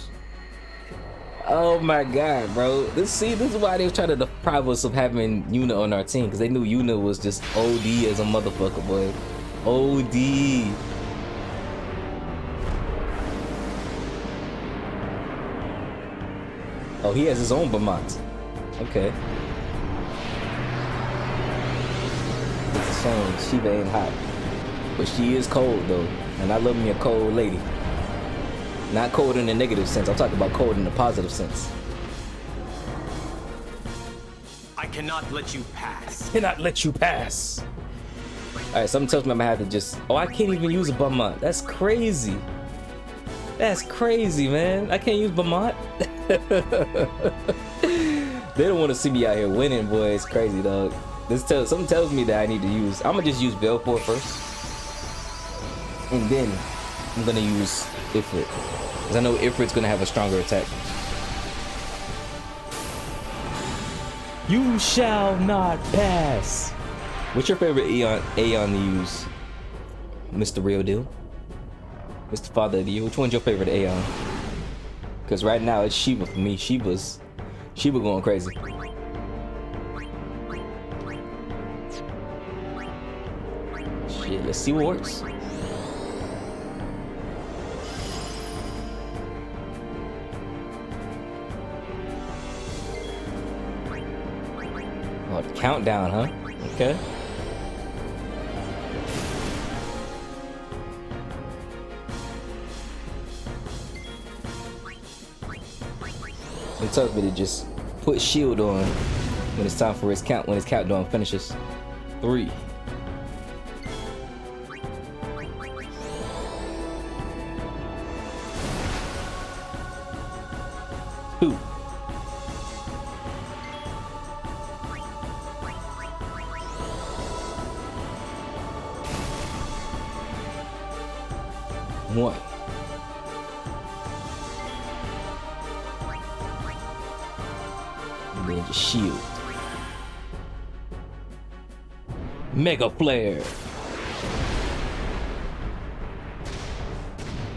Oh my god, bro. This is why they were trying to deprive us of having Yuna on our team, because they knew Yuna was just OD as a motherfucker, boy. OD. Oh, he has his own Bamot. Okay. It's a shame Shiva ain't hot. But she is cold, though. And I love me a cold lady. Not cold in the negative sense. I'm talking about cold in the positive sense. I cannot let you pass. Cannot let you pass. Alright, something tells me I'm gonna have to just... Oh, I can't even use a Bamot. That's crazy. That's crazy, man. I can't use Bamot. They don't want to see me out here winning, boy. It's crazy, dog. Something tells me that I need to use... I'm gonna just use Velcro first. And then I'm gonna use Ifrit. Because I know Ifrit's gonna have a stronger attack. You shall not pass. What's your favorite Aeon to use? Mr. Real Deal? Mr. Father of the Year? Which one's your favorite Aeon? Because right now it's Shiva for me. Shiva going crazy. Shit, let's see what works. Oh, the countdown, huh? Okay. It tells me to just put shield on when it's time for his when his countdown finishes. 3. 2. One. And then just shield. Mega Flare.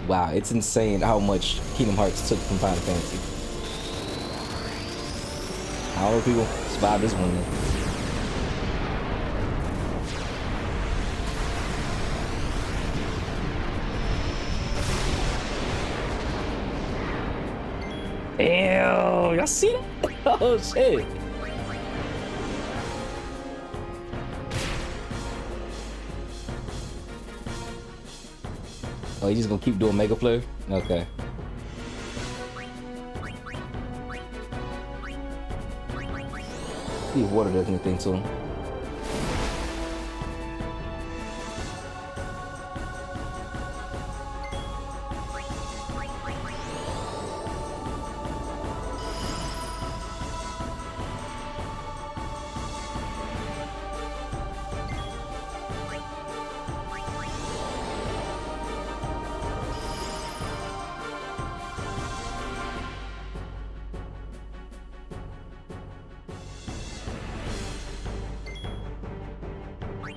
Wow, it's insane how much Kingdom Hearts took from Final Fantasy. I don't know if we gonna survive this one. Ew, y'all see that? Oh shit. Oh, you just gonna keep doing Mega Flare? Okay. See if water does anything to him.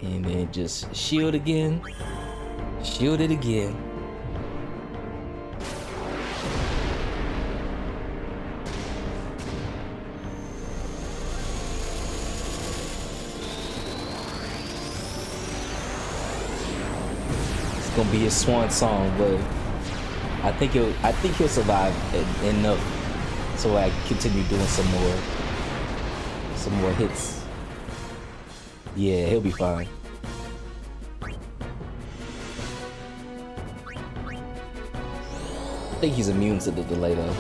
And then just shield again. Shield it again. It's gonna be his swan song, but I think he'll survive enough so I can continue doing some more hits. Yeah, he'll be fine. I think he's immune to the delay though.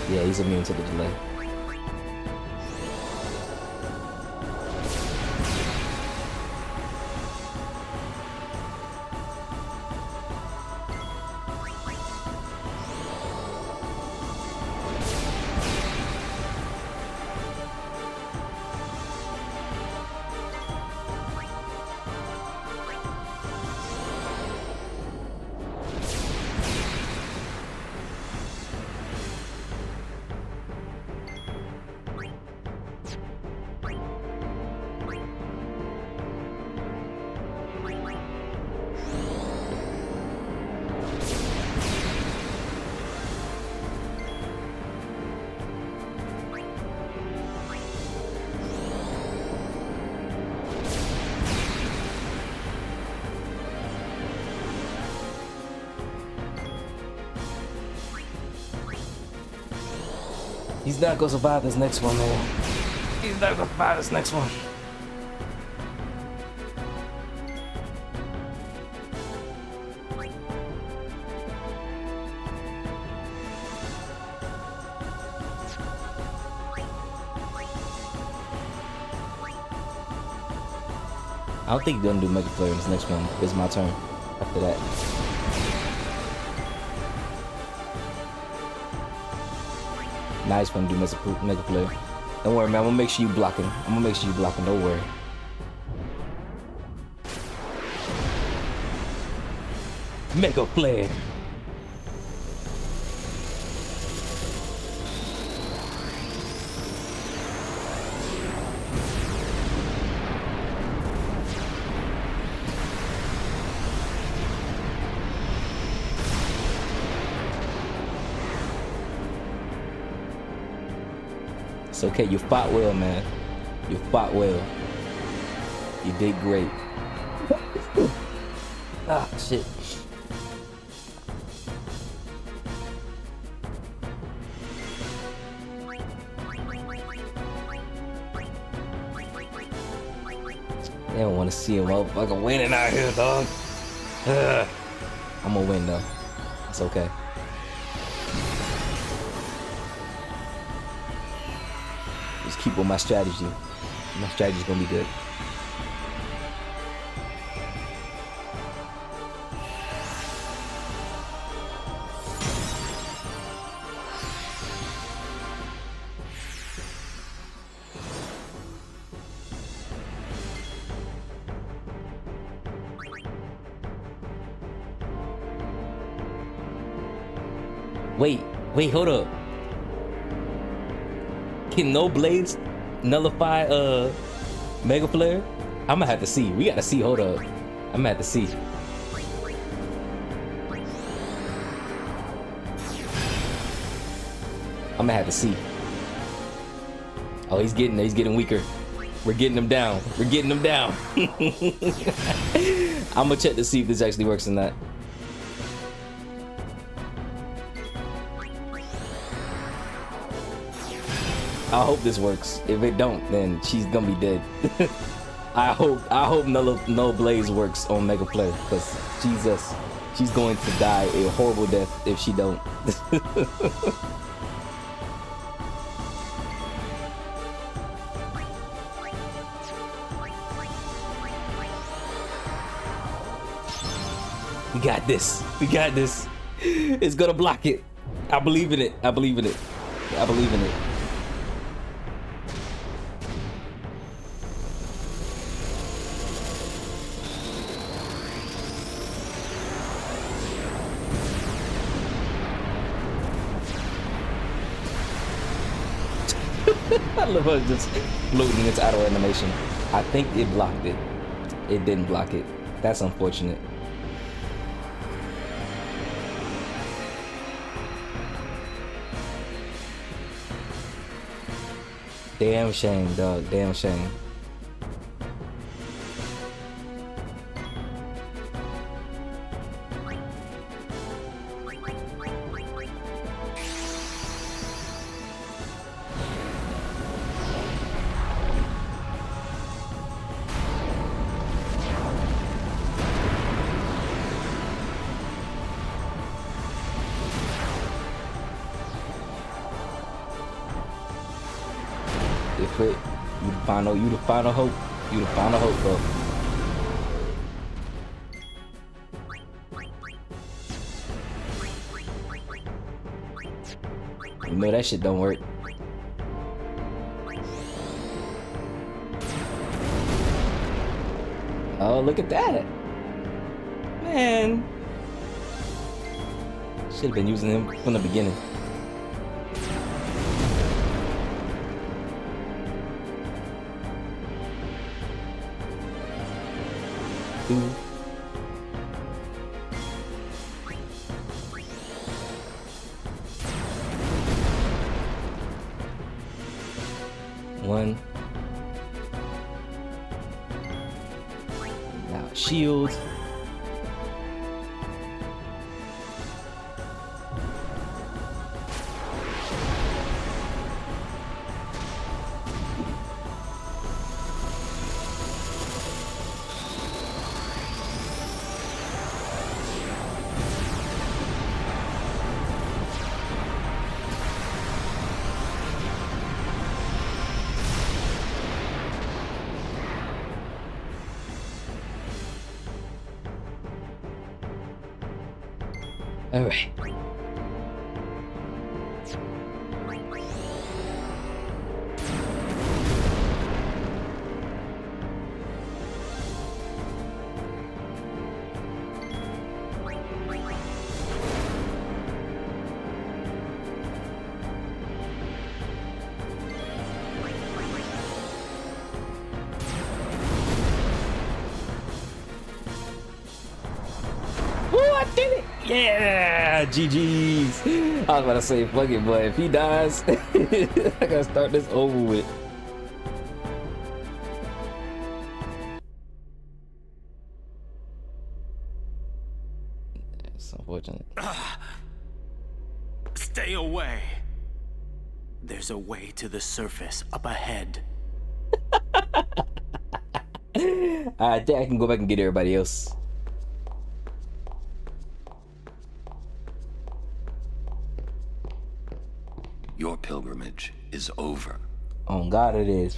Yeah, he's immune to the delay. He's not gonna survive this next one, man. He's not gonna survive this next one. I don't think he's gonna do Mega Flare in this next one. It's my turn after that. Now he's gonna do Mega Flare. Don't worry, man. I'm gonna make sure you blocking. I'm gonna make sure you blocking. Don't worry. Mega Flare. It's okay, you fought well, man. You fought well. You did great. Ah, shit. They don't want to see a motherfucker winning out here, dog. I'm gonna win, though. It's okay. Just keep with my strategy. My strategy's gonna be good. Wait, hold up. Can no blades nullify Mega Flare? I'm gonna have to see. We gotta see. Hold up. I'm gonna have to see. I'm gonna have to see. Oh, he's getting weaker. We're getting him down. We're getting him down. I'm gonna check to see if this actually works or not. I hope this works. If it don't, then she's gonna be dead. I hope no blaze works on Mega Play, because Jesus, she's going to die a horrible death if she don't. We got this. We got this. It's gonna block it. I believe in it. I believe in it. I believe in it. I love how it's just floating its auto animation. I think it blocked it. It didn't block it. That's unfortunate. Damn shame, dog. Damn shame. You the final hope. You the final hope, bro. You know that shit don't work. Oh, look at that. Man. Should have been using him from the beginning. One. Now shield. All right. Yeah, GG's. I was about to say, fuck it, but if he dies, I gotta start this over with. It's unfortunate. Stay away. There's a way to the surface up ahead. Alright, I can go back and get everybody else. Your pilgrimage is over. Oh God, it is.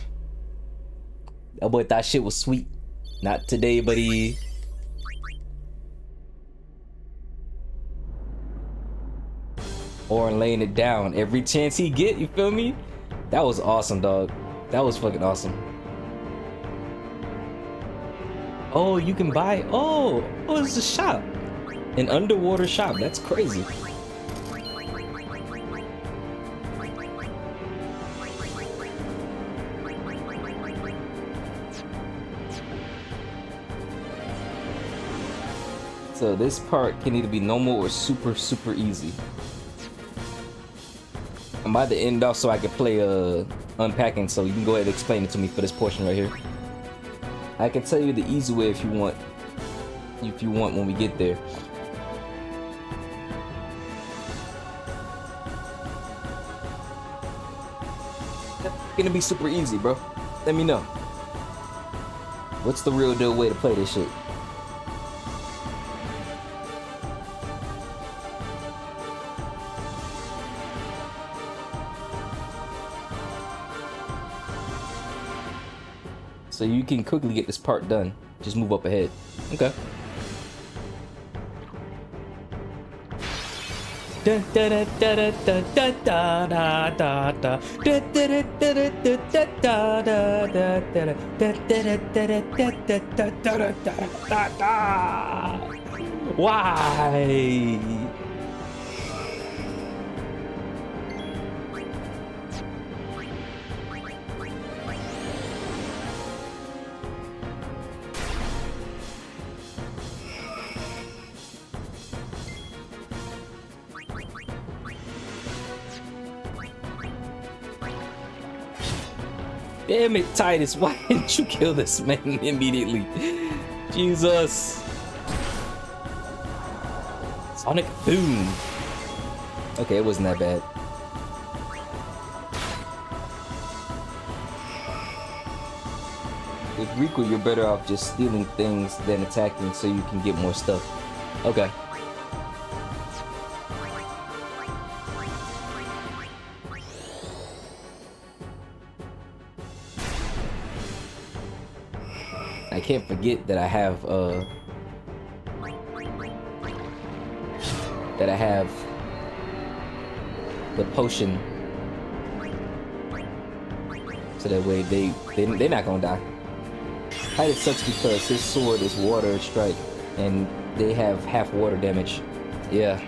That boy thought shit was sweet. Not today, buddy. Or laying it down every chance he get. You feel me? That was awesome, dog. That was fucking awesome. Oh, you can buy. Oh, it's a shop. An underwater shop. That's crazy. So this part can either be normal or super easy. I'm about to end off so I can play unpacking, so you can go ahead and explain it to me for this portion right here. I can tell you the easy way if you want when we get there. It's gonna be super easy, bro. Let me know. What's the real deal way to play this shit? So you can quickly get this part done. Just move up ahead. Okay. Why? Damn it, Titus, why didn't you kill this man immediately? Jesus. Sonic boom. Okay, it wasn't that bad. With Riku, you're better off just stealing things than attacking so you can get more stuff. Okay. I can't forget that I have the potion, so that way they're not gonna die. Titus sucks because his sword is water strike and they have half water damage. Yeah.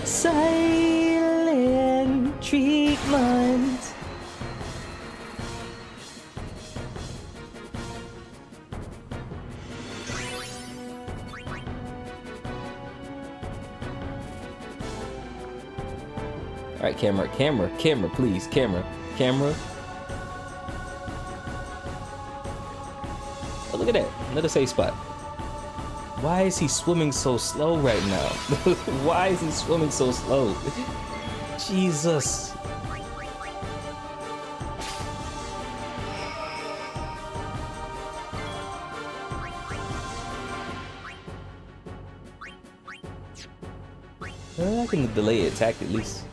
Silent treatment. All right, camera, please, camera. Oh, look at that, another safe spot. Why is he swimming so slow right now? Why is he swimming so slow? Jesus. Well, I can delay attack at least.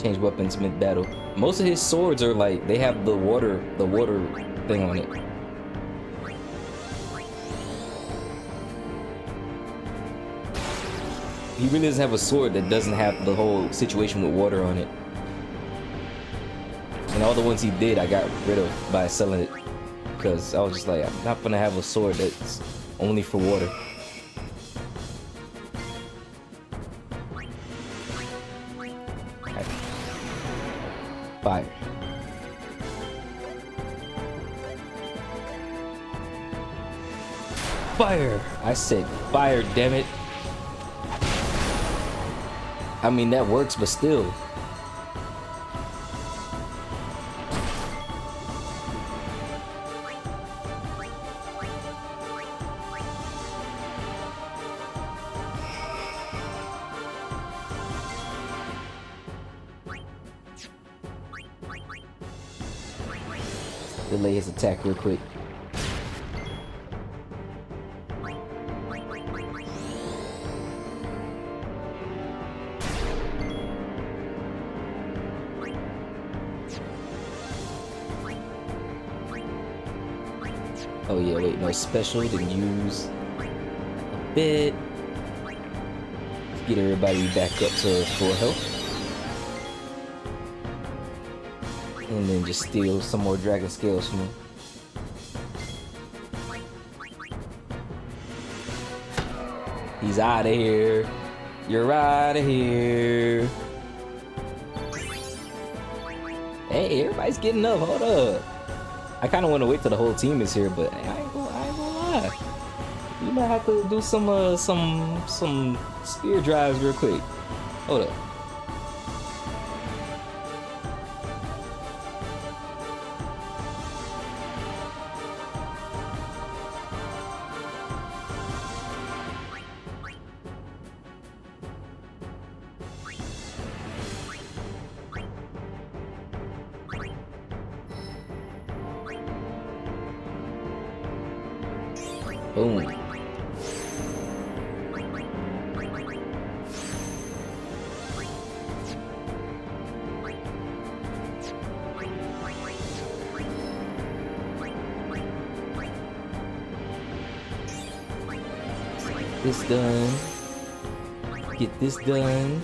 Change weapons mid-battle. Most of his swords are like, they have the water thing on it. He really doesn't have a sword that doesn't have the whole situation with water on it. And all the ones he did, I got rid of by selling it. Because I was just like, I'm not gonna have a sword that's only for water. Fire. Fire! I said fire, damn it. I mean, that works, but still. Delay his attack real quick. Oh yeah, wait, no special, then use a bit. Let's get everybody back up to full health. And then just steal some more dragon scales from him. He's out of here. You're out of here. Hey, everybody's getting up. Hold up. I kind of want to wait till the whole team is here, but I ain't gonna lie. You might have to do some spear drives real quick. Hold up. Boom. This done. Get this done.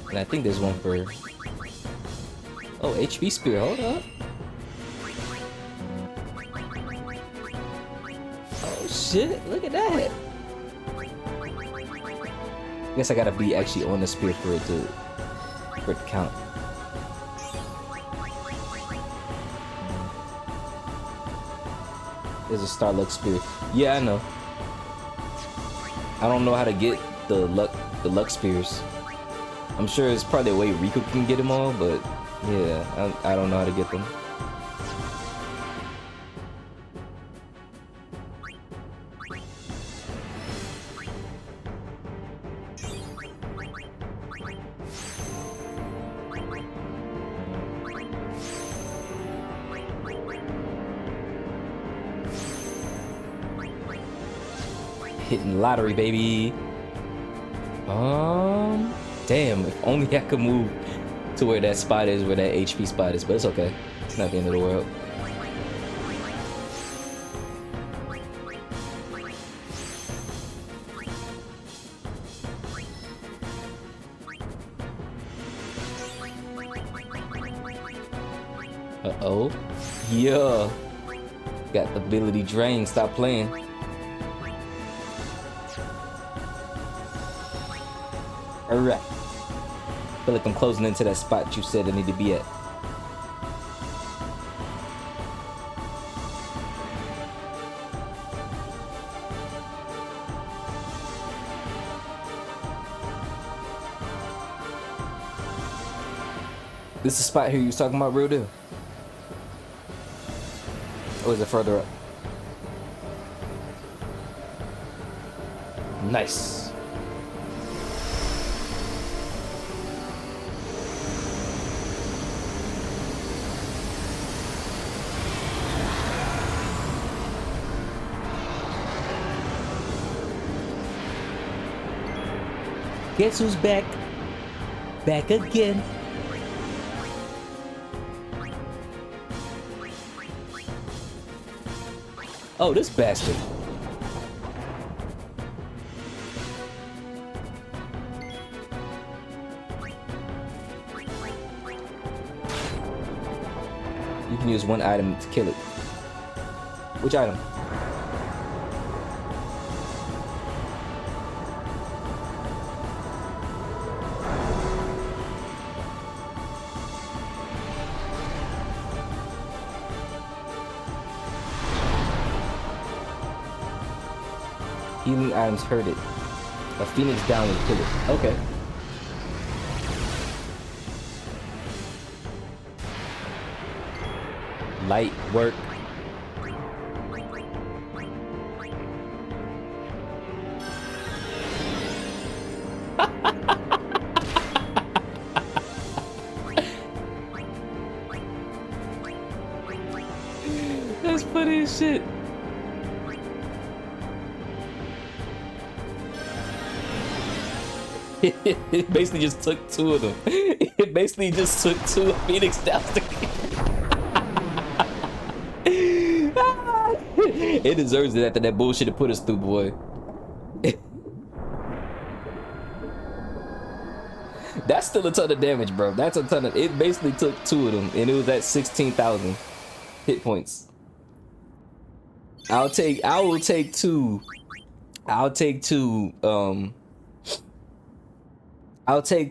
And I think there's one for... Oh, HP Spear, hold up. Oh shit, look at that. I guess I gotta be actually on the spear for it to count. There's a Starluck Spear. Yeah, I know. I don't know how to get the luck spears. I'm sure it's probably a way Rico can get them all, but yeah, I don't know how to get them. Hitting lottery, baby. Damn, if only I could move to where that spot is, where that HP spot is, but it's okay. It's not the end of the world. Uh-oh. Yeah. Got the ability drain. Stop playing. Alright. Feel like I'm closing into that spot you said I need to be at. This is the spot here you was talking about, real deal? Or is it further up? Nice. Guess who's back? Back again. Oh, this bastard. You can use one item to kill it. Which item? Healing items hurt it. A phoenix down will kill it. Okay. Light work. That's funny as shit. It basically just took two of them. It basically just took two of Phoenix Downs to It deserves it after that bullshit it put us through, boy. That's still a ton of damage, bro. That's a ton of... It basically took two of them, and it was at 16,000 hit points. I will take two. I'll take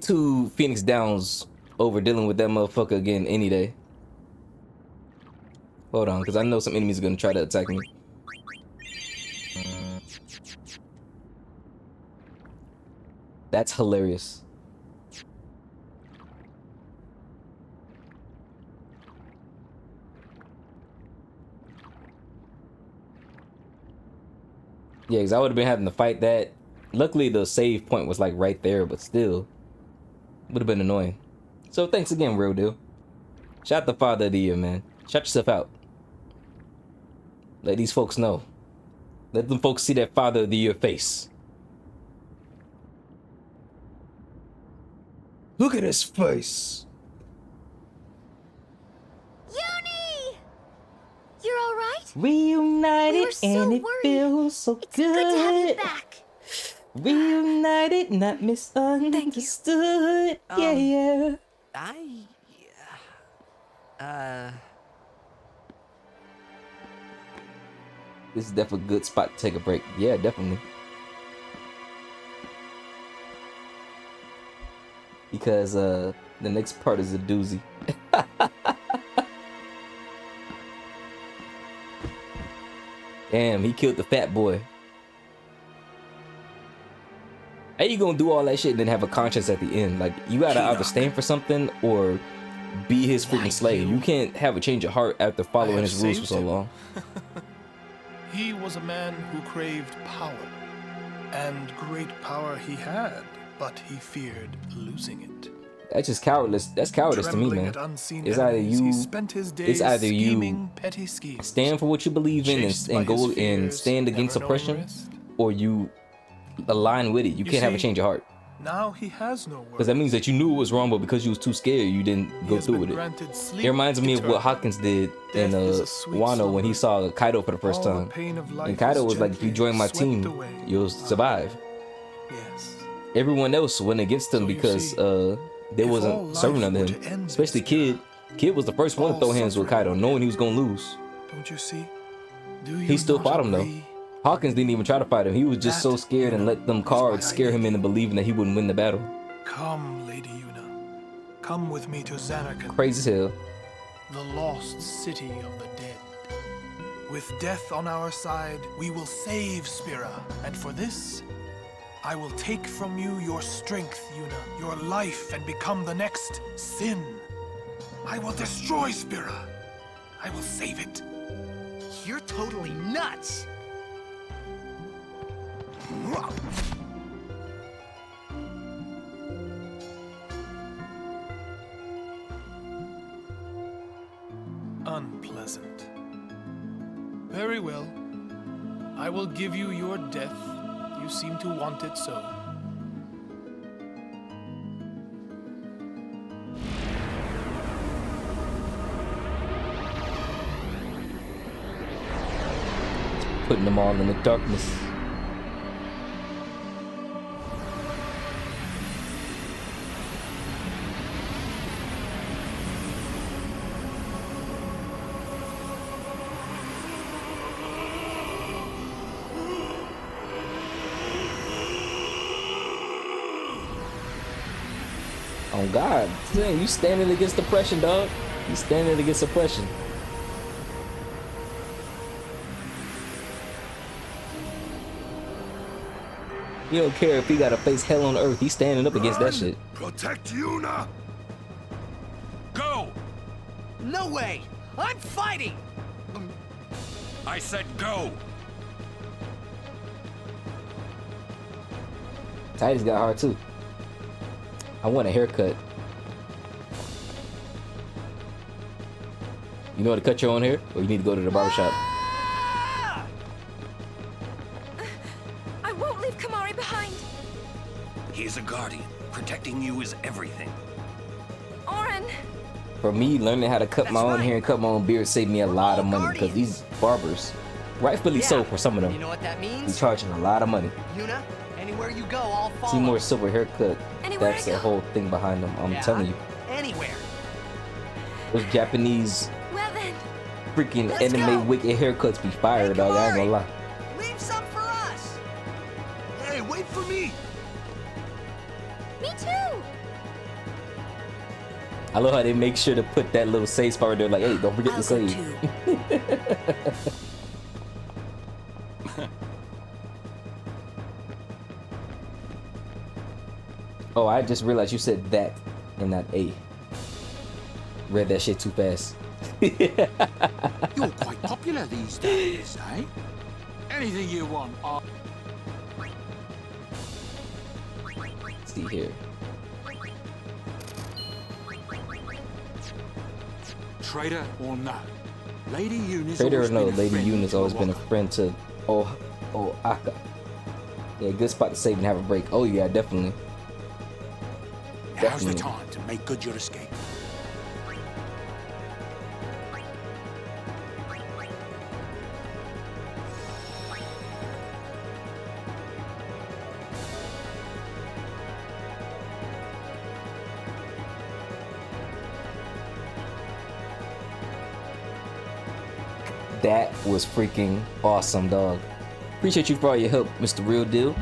two Phoenix Downs over dealing with that motherfucker again any day. Hold on, because I know some enemies are going to try to attack me. That's hilarious. Yeah, because I would have been having to fight that. Luckily, the save point was like right there, but still, would have been annoying. So thanks again, Real Deal. Shout the Father of the Year, man. Shout yourself out. Let these folks know. Let them folks see that Father of the Year face. Look at his face. Uni! You're all right? Reunited, We were so and it worried. feels so It's good to have you back. Reunited, not misunderstood. Yeah. This is definitely a good spot to take a break. Yeah, definitely. Because the next part is a doozy. Damn, he killed the fat boy. How you gonna do all that shit and then have a conscience at the end? Like, you gotta either stand for something or be his freaking slave. You can't have a change of heart after following his rules for so long. He was a man who craved power, and great power he had, but he feared losing it. That's just cowardless. That's cowardice to me, man. It's either you, stand for what you believe in and go and stand against oppression, or you align with it. You can't have a change of heart. Now he has no words. Because that means that you knew it was wrong, but because you was too scared, you didn't go through with it. It reminds me of what Hawkins did in Wano when he saw Kaido for the first time. And Kaido was like, if you join my team, you'll survive. Everyone else went against him because they wasn't serving under him. Especially Kid. Kid was the first one to throw hands with Kaido, knowing he was going to lose. Don't you see? He still fought him though. Hawkins didn't even try to fight him. He was just so scared and let them cards scare him into believing that he wouldn't win the battle. Come, Lady Yuna. Come with me to Xanarkand. Crazy as hell. The lost city of the dead. With death on our side, we will save Spira. And for this, I will take from you your strength, Yuna, your life, and become the next Sin. I will destroy Spira. I will save it. You're totally nuts! Unpleasant. Very well. I will give you your death. You seem to want it so. Putting them all in the darkness. Oh God, dang, you standing against oppression, dog. You standing against oppression. You don't care if he gotta face hell on earth. He's standing up against that shit. Protect Yuna! Go! No way! I'm fighting! I said go! Titus got hard too. I want a haircut. You know how to cut your own hair? Or you need to go to the barbershop? I won't leave Kamari behind. He's a guardian. Protecting you is everything. Oren. For me, learning how to cut my own hair and cut my own beard saved me a lot of money because these barbers, rightfully so for some of them, You know what that means? be charging a lot of money. Yuna, anywhere you go, I'll follow. Seymour Silver haircut, Anywhere that's I the go. whole thing behind them. I'm Yeah, telling you. Anywhere. Those Japanese Well then. freaking Let's anime go. wicked haircuts be fire, dog. I ain't gonna lie. Leave some for us. Hey, wait for me! Me too. I love how they make sure to put that little save spot right there, like, hey, don't forget to save. Oh, I just realized you said that and not a. Read that shit too fast. You're quite popular these days, eh? Anything you want, Let's see here. Traitor or no? Lady Eunice. Trader or no, Lady Eunice always been a friend to Aka. Yeah, good spot to save and have a break. Oh yeah, definitely. Now's the time to make good your escape. That was freaking awesome, dog. Appreciate you for all your help, Mr. Real Deal.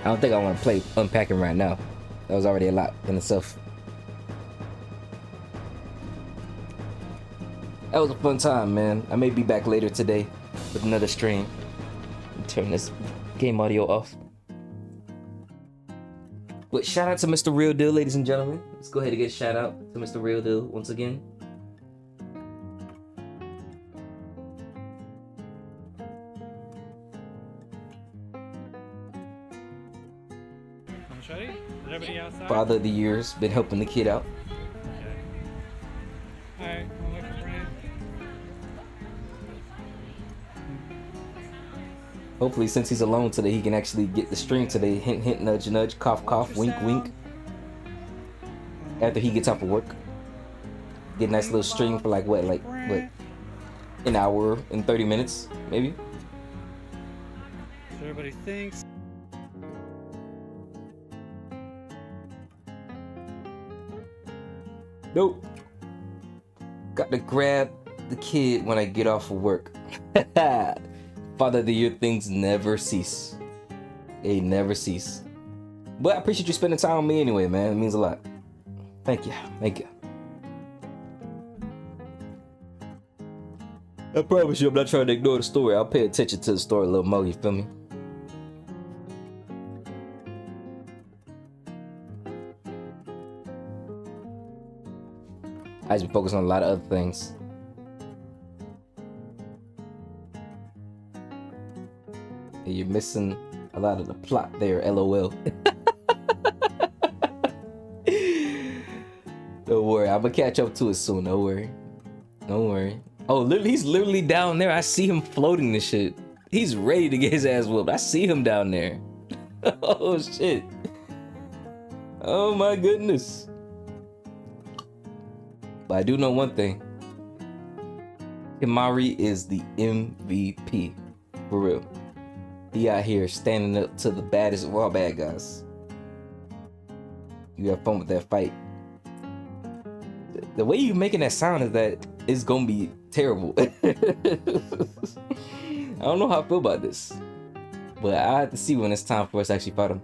I don't think I want to play unpacking right now. That was already a lot in itself. That was a fun time, man. I may be back later today with another stream. Turn this game audio off. But shout out to Mr. Real Deal, ladies and gentlemen. Let's go ahead and get a shout out to Mr. Real Deal once again. Father of the years, been helping the kid out. Alright, I'm looking for him. Hopefully, since he's alone today, he can actually get the stream today. Hint, hint, nudge, nudge, cough, cough, wink, wink. After he gets off of work, get a nice little stream for like what, an hour and 30 minutes, maybe. So everybody thinks. Nope. Got to grab the kid when I get off of work. Father of the year, things never cease. They never cease. But I appreciate you spending time with me anyway, man. It means a lot. Thank you. Thank you. I promise you I'm not trying to ignore the story. I'll pay attention to the story a little more, you feel me? I just been focused on a lot of other things. You're missing a lot of the plot there, LOL. Don't worry, I'm gonna catch up to it soon. Don't worry. Don't worry. Oh, he's literally down there. I see him floating this shit. He's ready to get his ass whooped. I see him down there. Oh, shit. Oh, my goodness. But I do know one thing. Kimari is the MVP. For real. He out here standing up to the baddest of all bad guys. You have fun with that fight. The way you making that sound is that it's gonna be terrible. I don't know how I feel about this. But I have to see when it's time for us to actually fight him.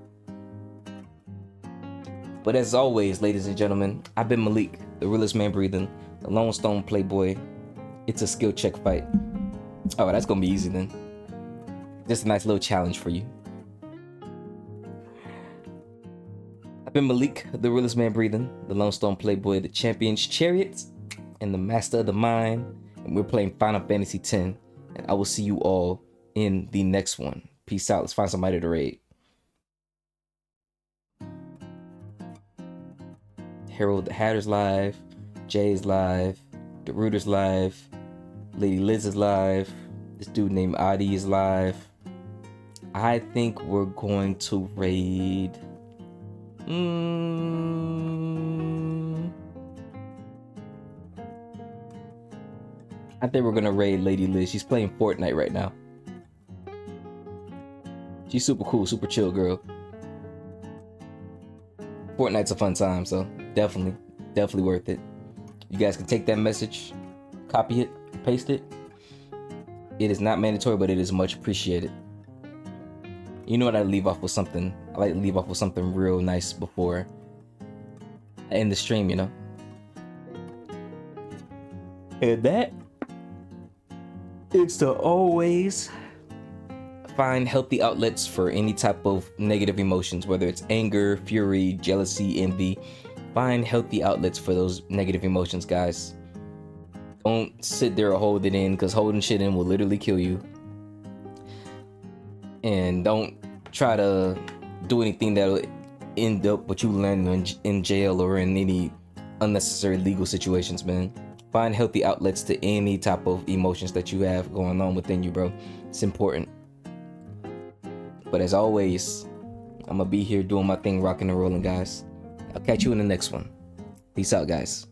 But as always, ladies and gentlemen, I've been Maalik, the realest man breathing, the Lone Stone Playboy. It's a skill check fight. Oh, that's gonna be easy then. Just a nice little challenge for you. I've been Maalik, the realest man breathing, the Lone Stone Playboy, the Champion's Chariot, and the Master of the Mind. And we're playing Final Fantasy X. And I will see you all in the next one. Peace out. Let's find somebody to raid. Harold the Hatter's live. Jay's live. The Rooter's live. Lady Liz is live. This dude named Adi is live. I think we're going to raid. I think we're gonna raid Lady Liz. She's playing Fortnite right now. She's super cool, super chill girl. Fortnite's a fun time, so definitely worth it. You guys can take that message, copy it, paste it. It is not mandatory, but it is much appreciated. You know what? I leave off with something. I like to leave off with something real nice before I end the stream, you know? And that is to always find healthy outlets for any type of negative emotions, whether it's anger, fury, jealousy, envy. Find healthy outlets for those negative emotions, guys. Don't sit there or hold it in, because holding shit in will literally kill you. And don't try to do anything that'll end up with you landing in jail or in any unnecessary legal situations, man. Find healthy outlets to any type of emotions that you have going on within you, bro. It's important. But as always, I'm gonna be here doing my thing, rocking and rolling, guys. I'll catch you in the next one. Peace out, guys.